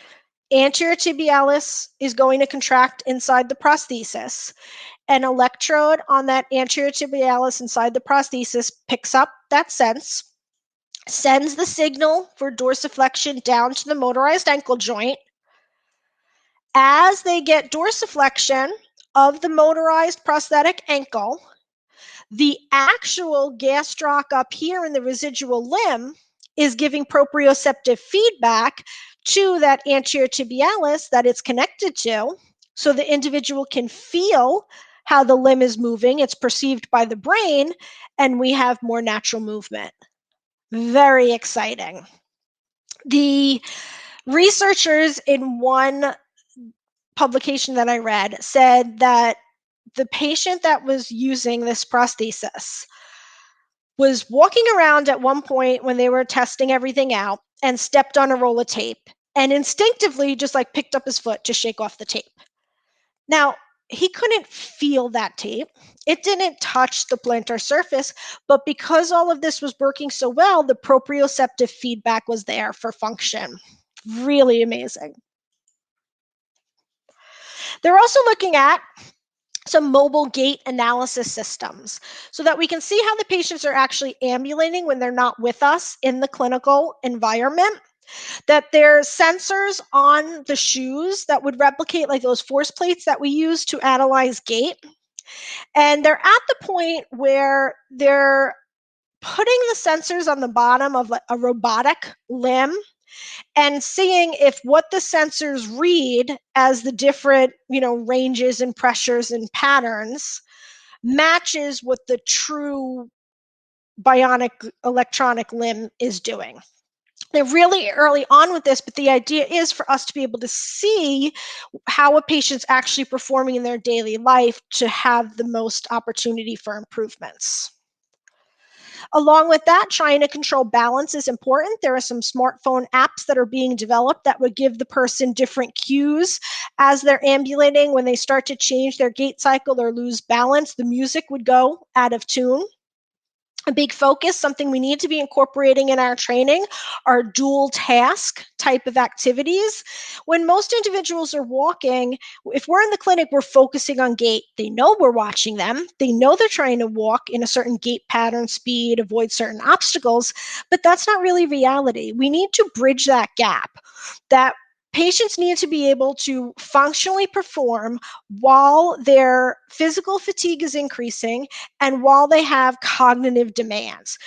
Anterior tibialis is going to contract inside the prosthesis. An electrode on that anterior tibialis inside the prosthesis picks up that sense, sends the signal for dorsiflexion down to the motorized ankle joint. As they get dorsiflexion of the motorized prosthetic ankle, the actual gastroc up here in the residual limb is giving proprioceptive feedback to that anterior tibialis that it's connected to, so the individual can feel how the limb is moving. It's perceived by the brain, and we have more natural movement. Very exciting. The researchers in one publication that I read said that the patient that was using this prosthesis was walking around at one point when they were testing everything out and stepped on a roll of tape and instinctively just like picked up his foot to shake off the tape. Now, he couldn't feel that tape. It didn't touch the plantar surface, but because all of this was working so well, the proprioceptive feedback was there for function. Really amazing. They're also looking at some mobile gait analysis systems so that we can see how the patients are actually ambulating when they're not with us in the clinical environment. That there's sensors on the shoes that would replicate like those force plates that we use to analyze gait. And they're at the point where they're putting the sensors on the bottom of like a robotic limb and seeing if what the sensors read as the different, ranges and pressures and patterns matches what the true bionic electronic limb is doing. They're really early on with this, but the idea is for us to be able to see how a patient's actually performing in their daily life to have the most opportunity for improvements. Along with that, trying to control balance is important. There are some smartphone apps that are being developed that would give the person different cues as they're ambulating. When they start to change their gait cycle or lose balance, the music would go out of tune. A big focus, something we need to be incorporating in our training, are dual task type of activities. When most individuals are walking, if we're in the clinic, we're focusing on gait. They know we're watching them. They know they're trying to walk in a certain gait pattern, speed, avoid certain obstacles, but that's not really reality. We need to bridge that gap. That patients need to be able to functionally perform while their physical fatigue is increasing and while they have cognitive demands.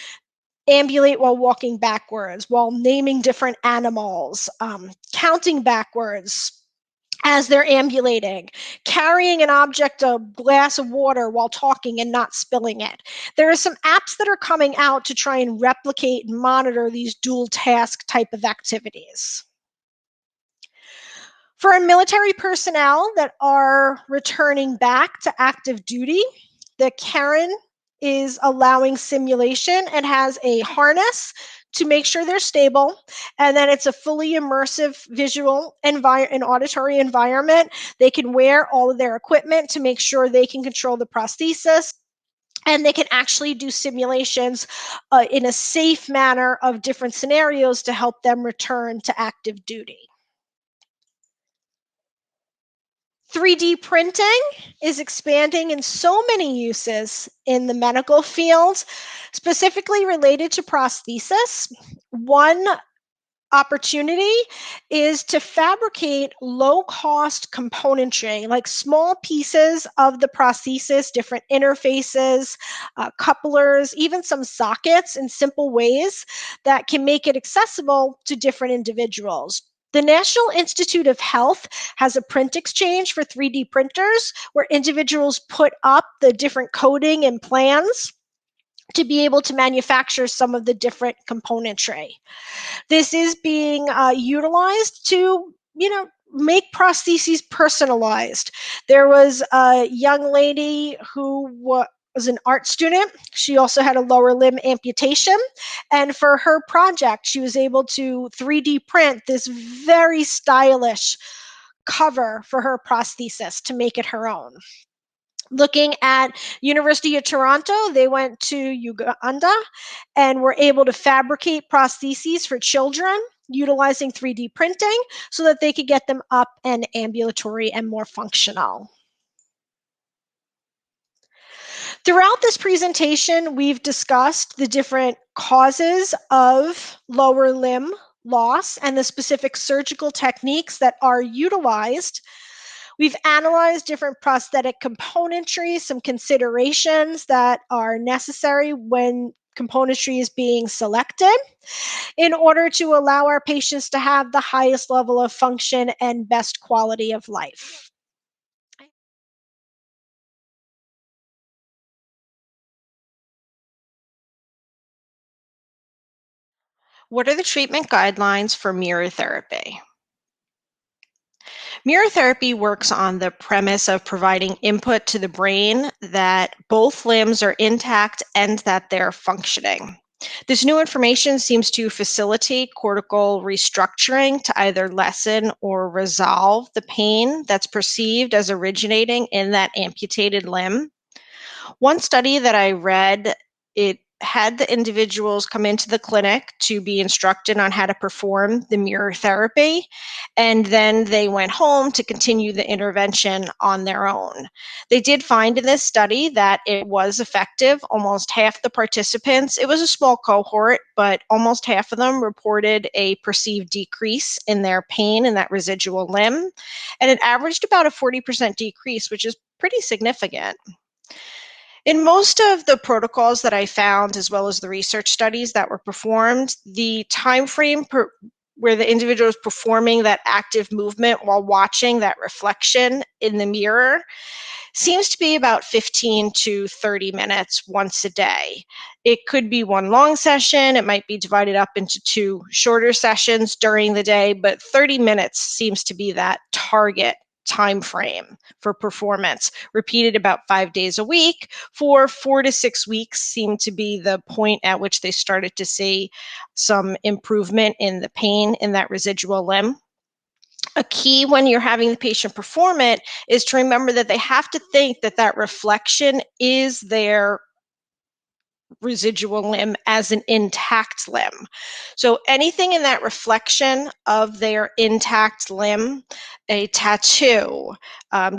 Ambulate while walking backwards, while naming different animals, counting backwards as they're ambulating, carrying an object, a glass of water while talking and not spilling it. There are some apps that are coming out to try and replicate and monitor these dual task type of activities. For our military personnel that are returning back to active duty, the Karen is allowing simulation and has a harness to make sure they're stable. And then it's a fully immersive visual and auditory environment. They can wear all of their equipment to make sure they can control the prosthesis. And they can actually do simulations in a safe manner of different scenarios to help them return to active duty. 3D printing is expanding in so many uses in the medical field, specifically related to prosthesis. One opportunity is to fabricate low-cost componentry, like small pieces of the prosthesis, different interfaces, couplers, even some sockets in simple ways that can make it accessible to different individuals. The National Institute of Health has a print exchange for 3D printers where individuals put up the different coding and plans to be able to manufacture some of the different componentry. This is being utilized to, make prostheses personalized. There was a young lady who was an art student. She also had a lower limb amputation. And for her project, she was able to 3D print this very stylish cover for her prosthesis to make it her own. Looking at University of Toronto, they went to Uganda and were able to fabricate prostheses for children utilizing 3D printing so that they could get them up and ambulatory and more functional. Throughout this presentation, we've discussed the different causes of lower limb loss and the specific surgical techniques that are utilized. We've analyzed different prosthetic componentry, some considerations that are necessary when componentry is being selected in order to allow our patients to have the highest level of function and best quality of life. What are the treatment guidelines for mirror therapy? Mirror therapy works on the premise of providing input to the brain that both limbs are intact and that they're functioning. This new information seems to facilitate cortical restructuring to either lessen or resolve the pain that's perceived as originating in that amputated limb. One study that I read, it had the individuals come into the clinic to be instructed on how to perform the mirror therapy, and then they went home to continue the intervention on their own. They did find in this study that it was effective. Almost half the participants, it was a small cohort, but almost half of them reported a perceived decrease in their pain in that residual limb, and it averaged about a 40% decrease, which is pretty significant. In most of the protocols that I found, as well as the research studies that were performed, the time frame where the individual is performing that active movement while watching that reflection in the mirror seems to be about 15 to 30 minutes once a day. It could be one long session, it might be divided up into two shorter sessions during the day, but 30 minutes seems to be that target time frame for performance, repeated about 5 days a week for 4 to 6 weeks seemed to be the point at which they started to see some improvement in the pain in that residual limb. A key when you're having the patient perform it is to remember that they have to think that that reflection is their residual limb as an intact limb. So anything in that reflection of their intact limb, a tattoo,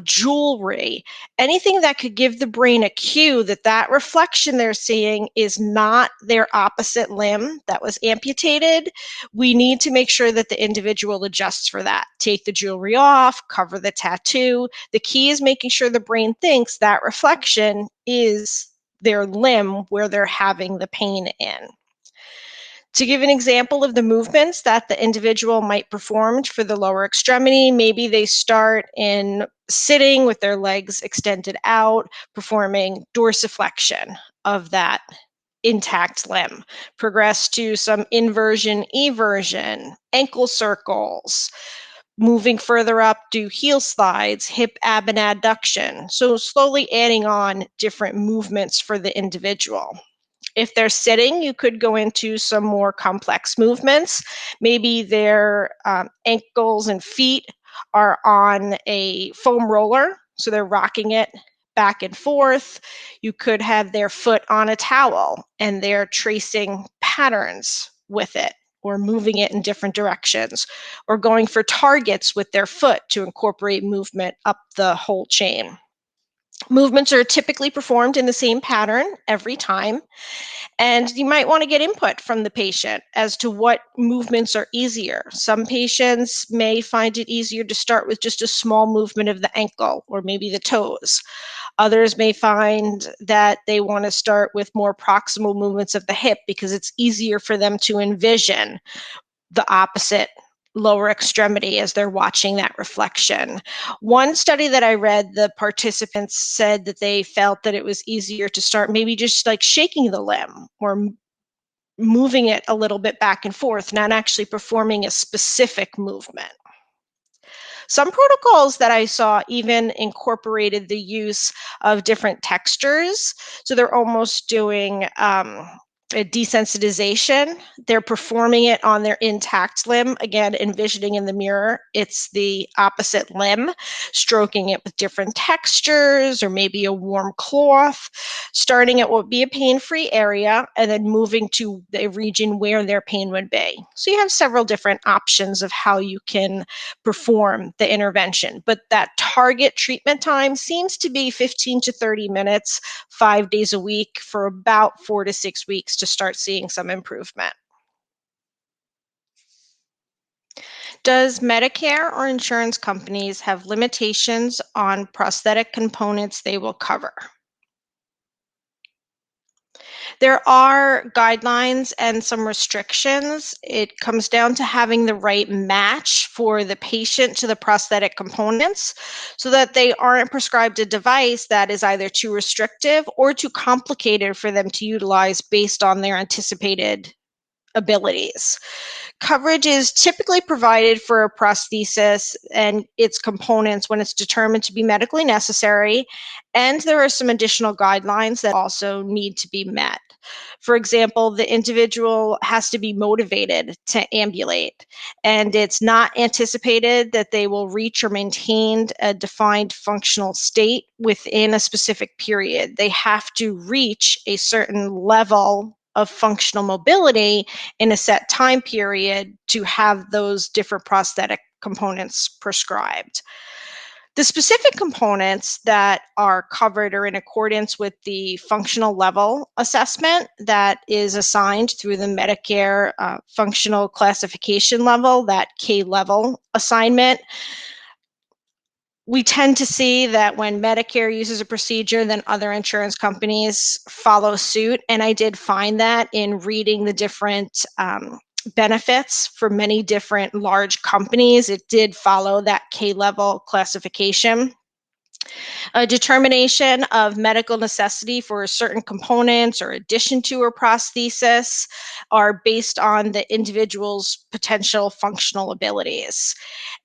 jewelry, anything that could give the brain a cue that that reflection they're seeing is not their opposite limb that was amputated, we need to make sure that the individual adjusts for that. Take the jewelry off, cover the tattoo. The key is making sure the brain thinks that reflection is their limb where they're having the pain in. To give an example of the movements that the individual might perform for the lower extremity, maybe they start in sitting with their legs extended out, performing dorsiflexion of that intact limb. Progress to some inversion, eversion, ankle circles. Moving further up, do heel slides, hip abduction. So slowly adding on different movements for the individual. If they're sitting, you could go into some more complex movements. Maybe their ankles and feet are on a foam roller, so they're rocking it back and forth. You could have their foot on a towel and they're tracing patterns with it, or moving it in different directions, or going for targets with their foot to incorporate movement up the whole chain. Movements are typically performed in the same pattern every time, and you might want to get input from the patient as to what movements are easier. Some patients may find it easier to start with just a small movement of the ankle or maybe the toes. Others may find that they want to start with more proximal movements of the hip because it's easier for them to envision the opposite lower extremity as they're watching that reflection. One study that I read, the participants said that they felt that it was easier to start maybe just like shaking the limb or moving it a little bit back and forth, not actually performing a specific movement. Some protocols that I saw even incorporated the use of different textures. So they're almost doing a desensitization. They're performing it on their intact limb, again, envisioning in the mirror it's the opposite limb, stroking it with different textures or maybe a warm cloth, starting at what would be a pain-free area and then moving to the region where their pain would be. So you have several different options of how you can perform the intervention, but that target treatment time seems to be 15 to 30 minutes, 5 days a week for about 4 to 6 weeks to start seeing some improvement. Does Medicare or insurance companies have limitations on prosthetic components they will cover? There are guidelines and some restrictions. It comes down to having the right match for the patient to the prosthetic components so that they aren't prescribed a device that is either too restrictive or too complicated for them to utilize based on their anticipated abilities. Coverage is typically provided for a prosthesis and its components when it's determined to be medically necessary, and there are some additional guidelines that also need to be met. For example, the individual has to be motivated to ambulate, and it's not anticipated that they will reach or maintain a defined functional state within a specific period. They have to reach a certain level of functional mobility in a set time period to have those different prosthetic components prescribed. The specific components that are covered are in accordance with the functional level assessment that is assigned through the Medicare functional classification level, that K level assignment. We tend to see that when Medicare uses a procedure, then other insurance companies follow suit. And I did find that in reading the different benefits for many different large companies. It did follow that K level classification. A determination of medical necessity for certain components or addition to a prosthesis are based on the individual's potential functional abilities.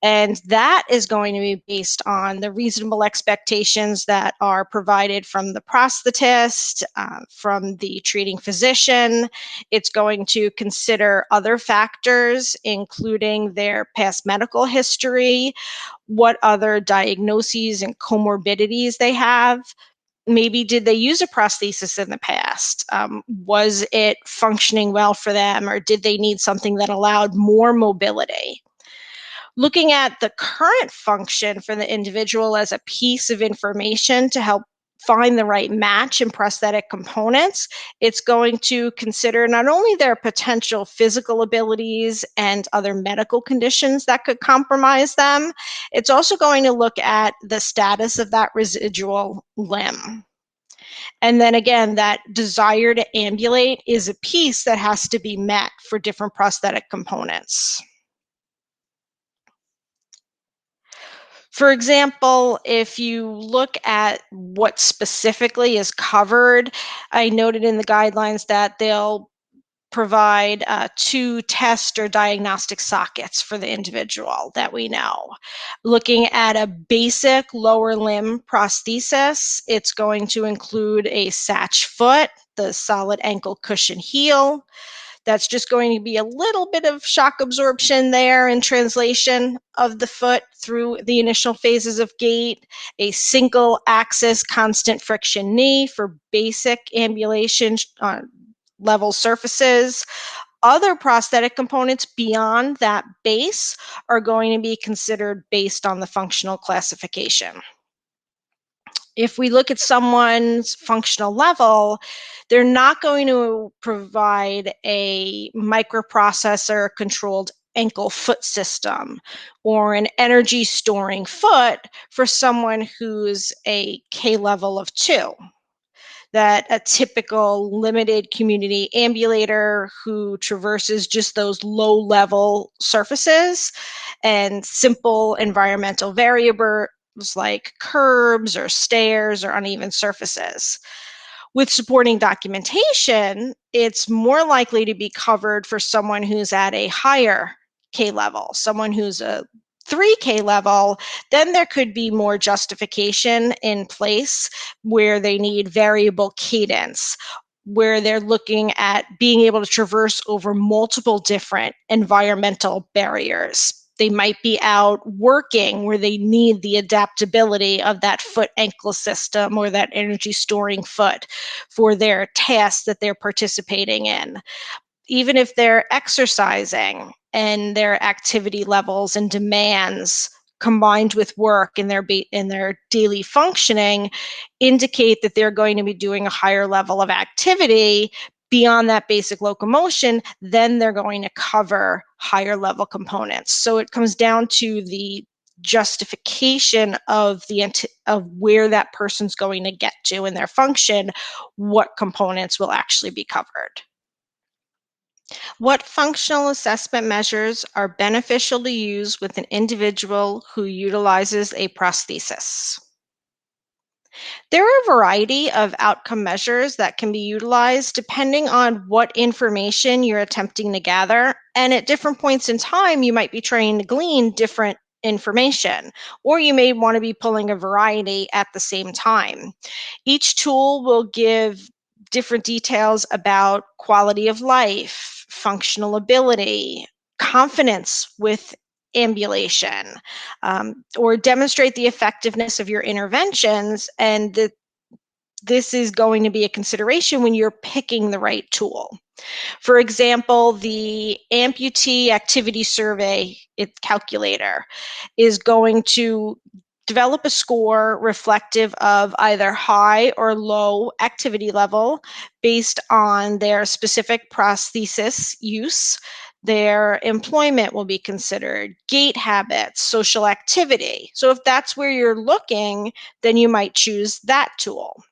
And that is going to be based on the reasonable expectations that are provided from the prosthetist, from the treating physician. It's going to consider other factors, including their past medical history, what other diagnoses and comorbidities they have. Maybe did they use a prosthesis in the past? Was it functioning well for them, or did they need something that allowed more mobility? Looking at the current function for the individual as a piece of information to help find the right match in prosthetic components, it's going to consider not only their potential physical abilities and other medical conditions that could compromise them, it's also going to look at the status of that residual limb. And then again, that desire to ambulate is a piece that has to be met for different prosthetic components. For example, if you look at what specifically is covered, I noted in the guidelines that they'll provide 2 test or diagnostic sockets for the individual that we know. Looking at a basic lower limb prosthesis, it's going to include a satch foot, the solid ankle cushion heel. That's just going to be a little bit of shock absorption there in translation of the foot through the initial phases of gait, a single axis constant friction knee for basic ambulation level surfaces. Other prosthetic components beyond that base are going to be considered based on the functional classification. If we look at someone's functional level, they're not going to provide a microprocessor controlled ankle foot system or an energy storing foot for someone who's a K level of 2. That a typical limited community ambulator who traverses just those low level surfaces and simple environmental variables like curbs or stairs or uneven surfaces. With supporting documentation, it's more likely to be covered for someone who's at a higher K level, someone who's a 3K level. Then there could be more justification in place where they need variable cadence, where they're looking at being able to traverse over multiple different environmental barriers. They might be out working where they need the adaptability of that foot ankle system or that energy storing foot for their tasks that they're participating in. Even if they're exercising and their activity levels and demands combined with work in their daily functioning indicate that they're going to be doing a higher level of activity beyond that basic locomotion, then they're going to cover higher level components. So it comes down to the justification of where that person's going to get to in their function, what components will actually be covered. What functional assessment measures are beneficial to use with an individual who utilizes a prosthesis? There are a variety of outcome measures that can be utilized depending on what information you're attempting to gather. And at different points in time, you might be trying to glean different information, or you may want to be pulling a variety at the same time. Each tool will give different details about quality of life, functional ability, confidence with ambulation, or demonstrate the effectiveness of your interventions. And this is going to be a consideration when you're picking the right tool. For example, the amputee activity survey calculator is going to develop a score reflective of either high or low activity level based on their specific prosthesis use. Their employment will be considered, gait habits, social activity. So if that's where you're looking, then you might choose that tool.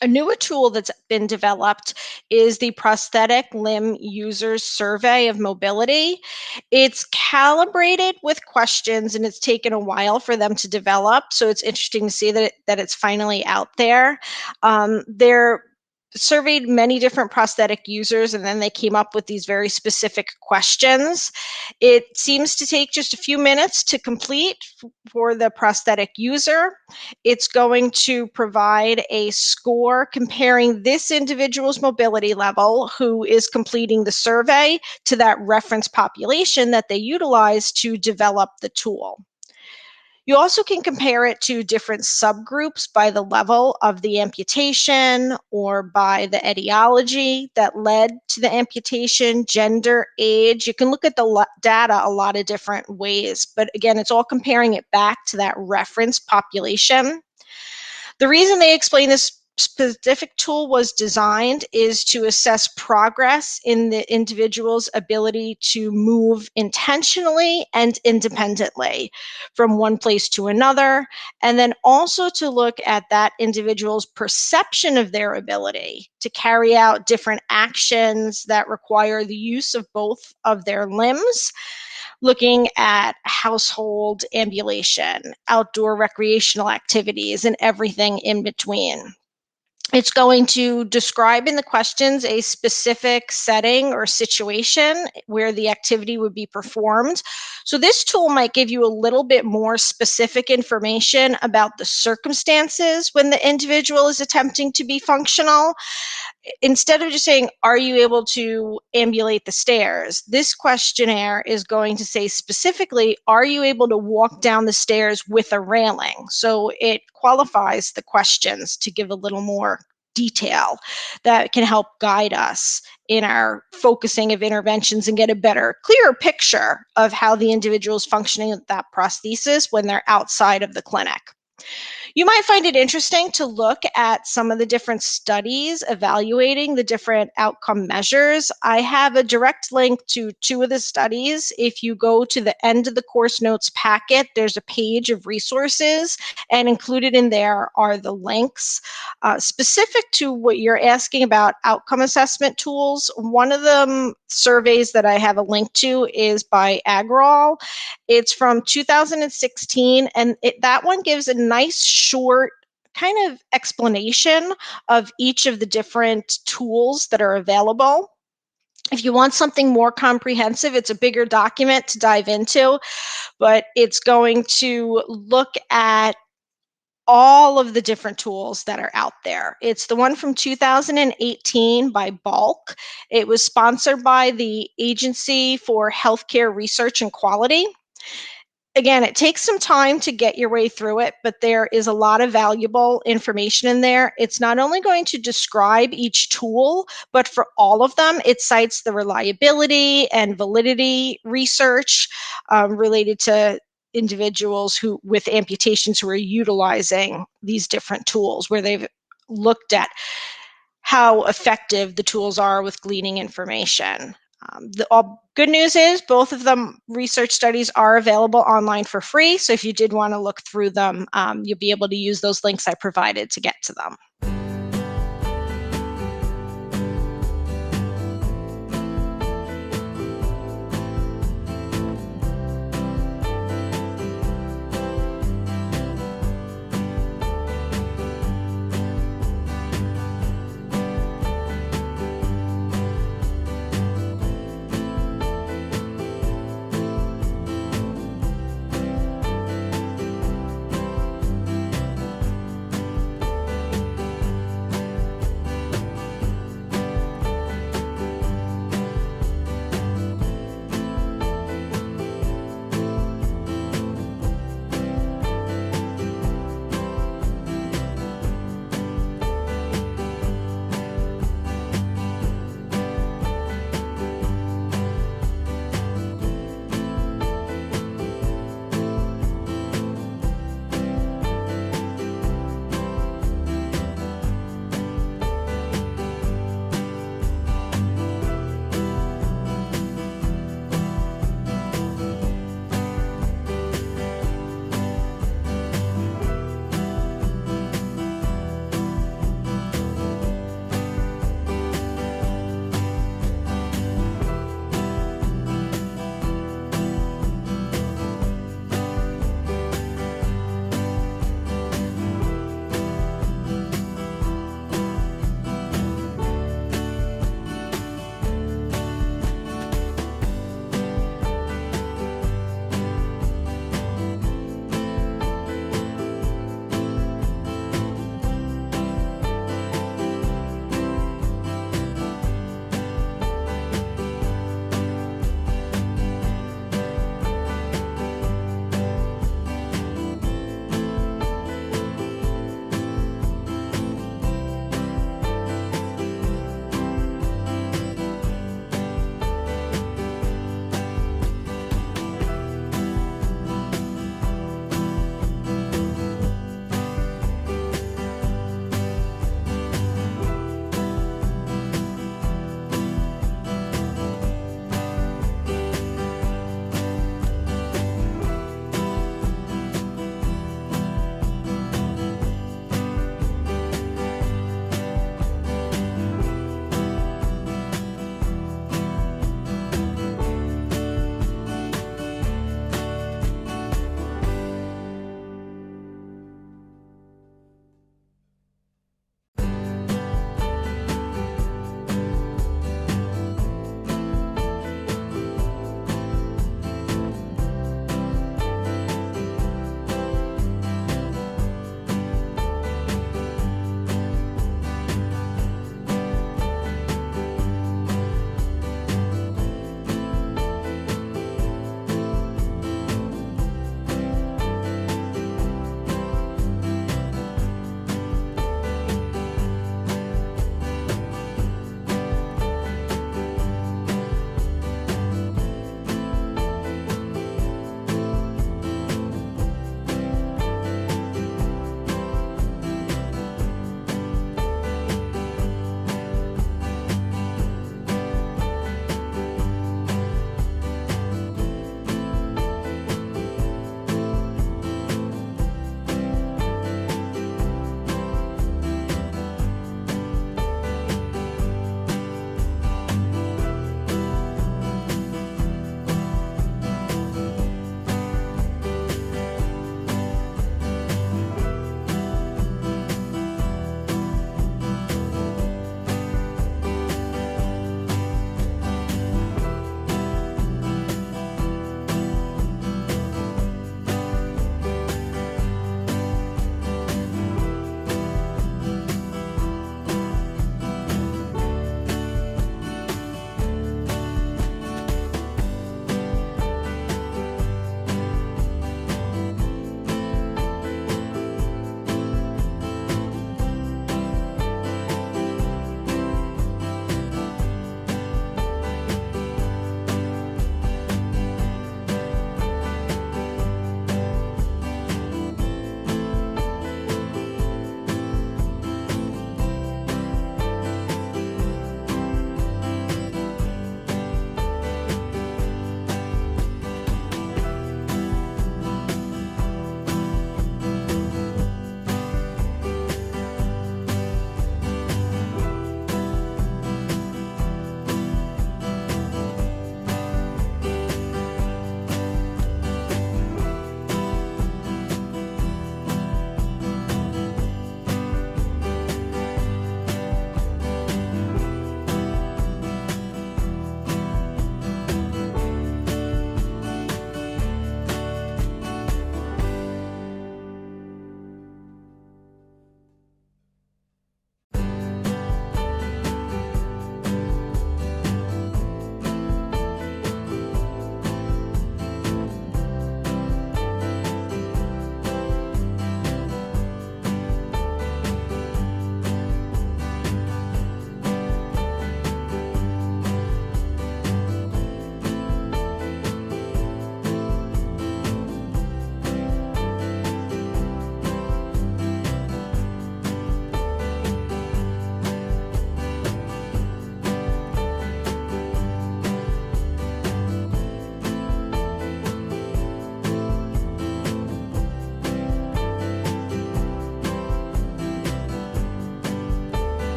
A newer tool that's been developed is the Prosthetic Limb Users Survey of Mobility. It's calibrated with questions and it's taken a while for them to develop. So it's interesting to see that it's finally out there. They're surveyed many different prosthetic users and then they came up with these very specific questions. It seems to take just a few minutes to complete for the prosthetic user. It's going to provide a score comparing this individual's mobility level who is completing the survey to that reference population that they utilize to develop the tool. You also can compare it to different subgroups by the level of the amputation or by the etiology that led to the amputation, gender, age. You can look at the data a lot of different ways, but again, it's all comparing it back to that reference population. The reason they explain this specific tool was designed is to assess progress in the individual's ability to move intentionally and independently from one place to another, and then also to look at that individual's perception of their ability to carry out different actions that require the use of both of their limbs, looking at household ambulation, outdoor recreational activities, and everything in between. It's going to describe in the questions a specific setting or situation where the activity would be performed. So this tool might give you a little bit more specific information about the circumstances when the individual is attempting to be functional. Instead of just saying, are you able to ambulate the stairs? This questionnaire is going to say specifically, are you able to walk down the stairs with a railing? So it qualifies the questions to give a little more detail that can help guide us in our focusing of interventions and get a better, clearer picture of how the individual is functioning with that prosthesis when they're outside of the clinic. You might find it interesting to look at some of the different studies evaluating the different outcome measures. I have a direct link to two of the studies. If you go to the end of the course notes packet, there's a page of resources, and included in there are the links. Specific to what you're asking about outcome assessment tools, one of the surveys that I have a link to is by Agrawal. It's from 2016, and that one gives a nice short kind of explanation of each of the different tools that are available. If you want something more comprehensive, it's a bigger document to dive into, but it's going to look at all of the different tools that are out there. It's the one from 2018 by Bulk. It was sponsored by the Agency for Healthcare Research and Quality. Again, it takes some time to get your way through it, but there is a lot of valuable information in there. It's not only going to describe each tool, but for all of them, it cites the reliability and validity research related to individuals who with amputations who are utilizing these different tools, where they've looked at how effective the tools are with gleaning information. The good news is both of them research studies are available online for free. So if you did want to look through them, you'll be able to use those links I provided to get to them.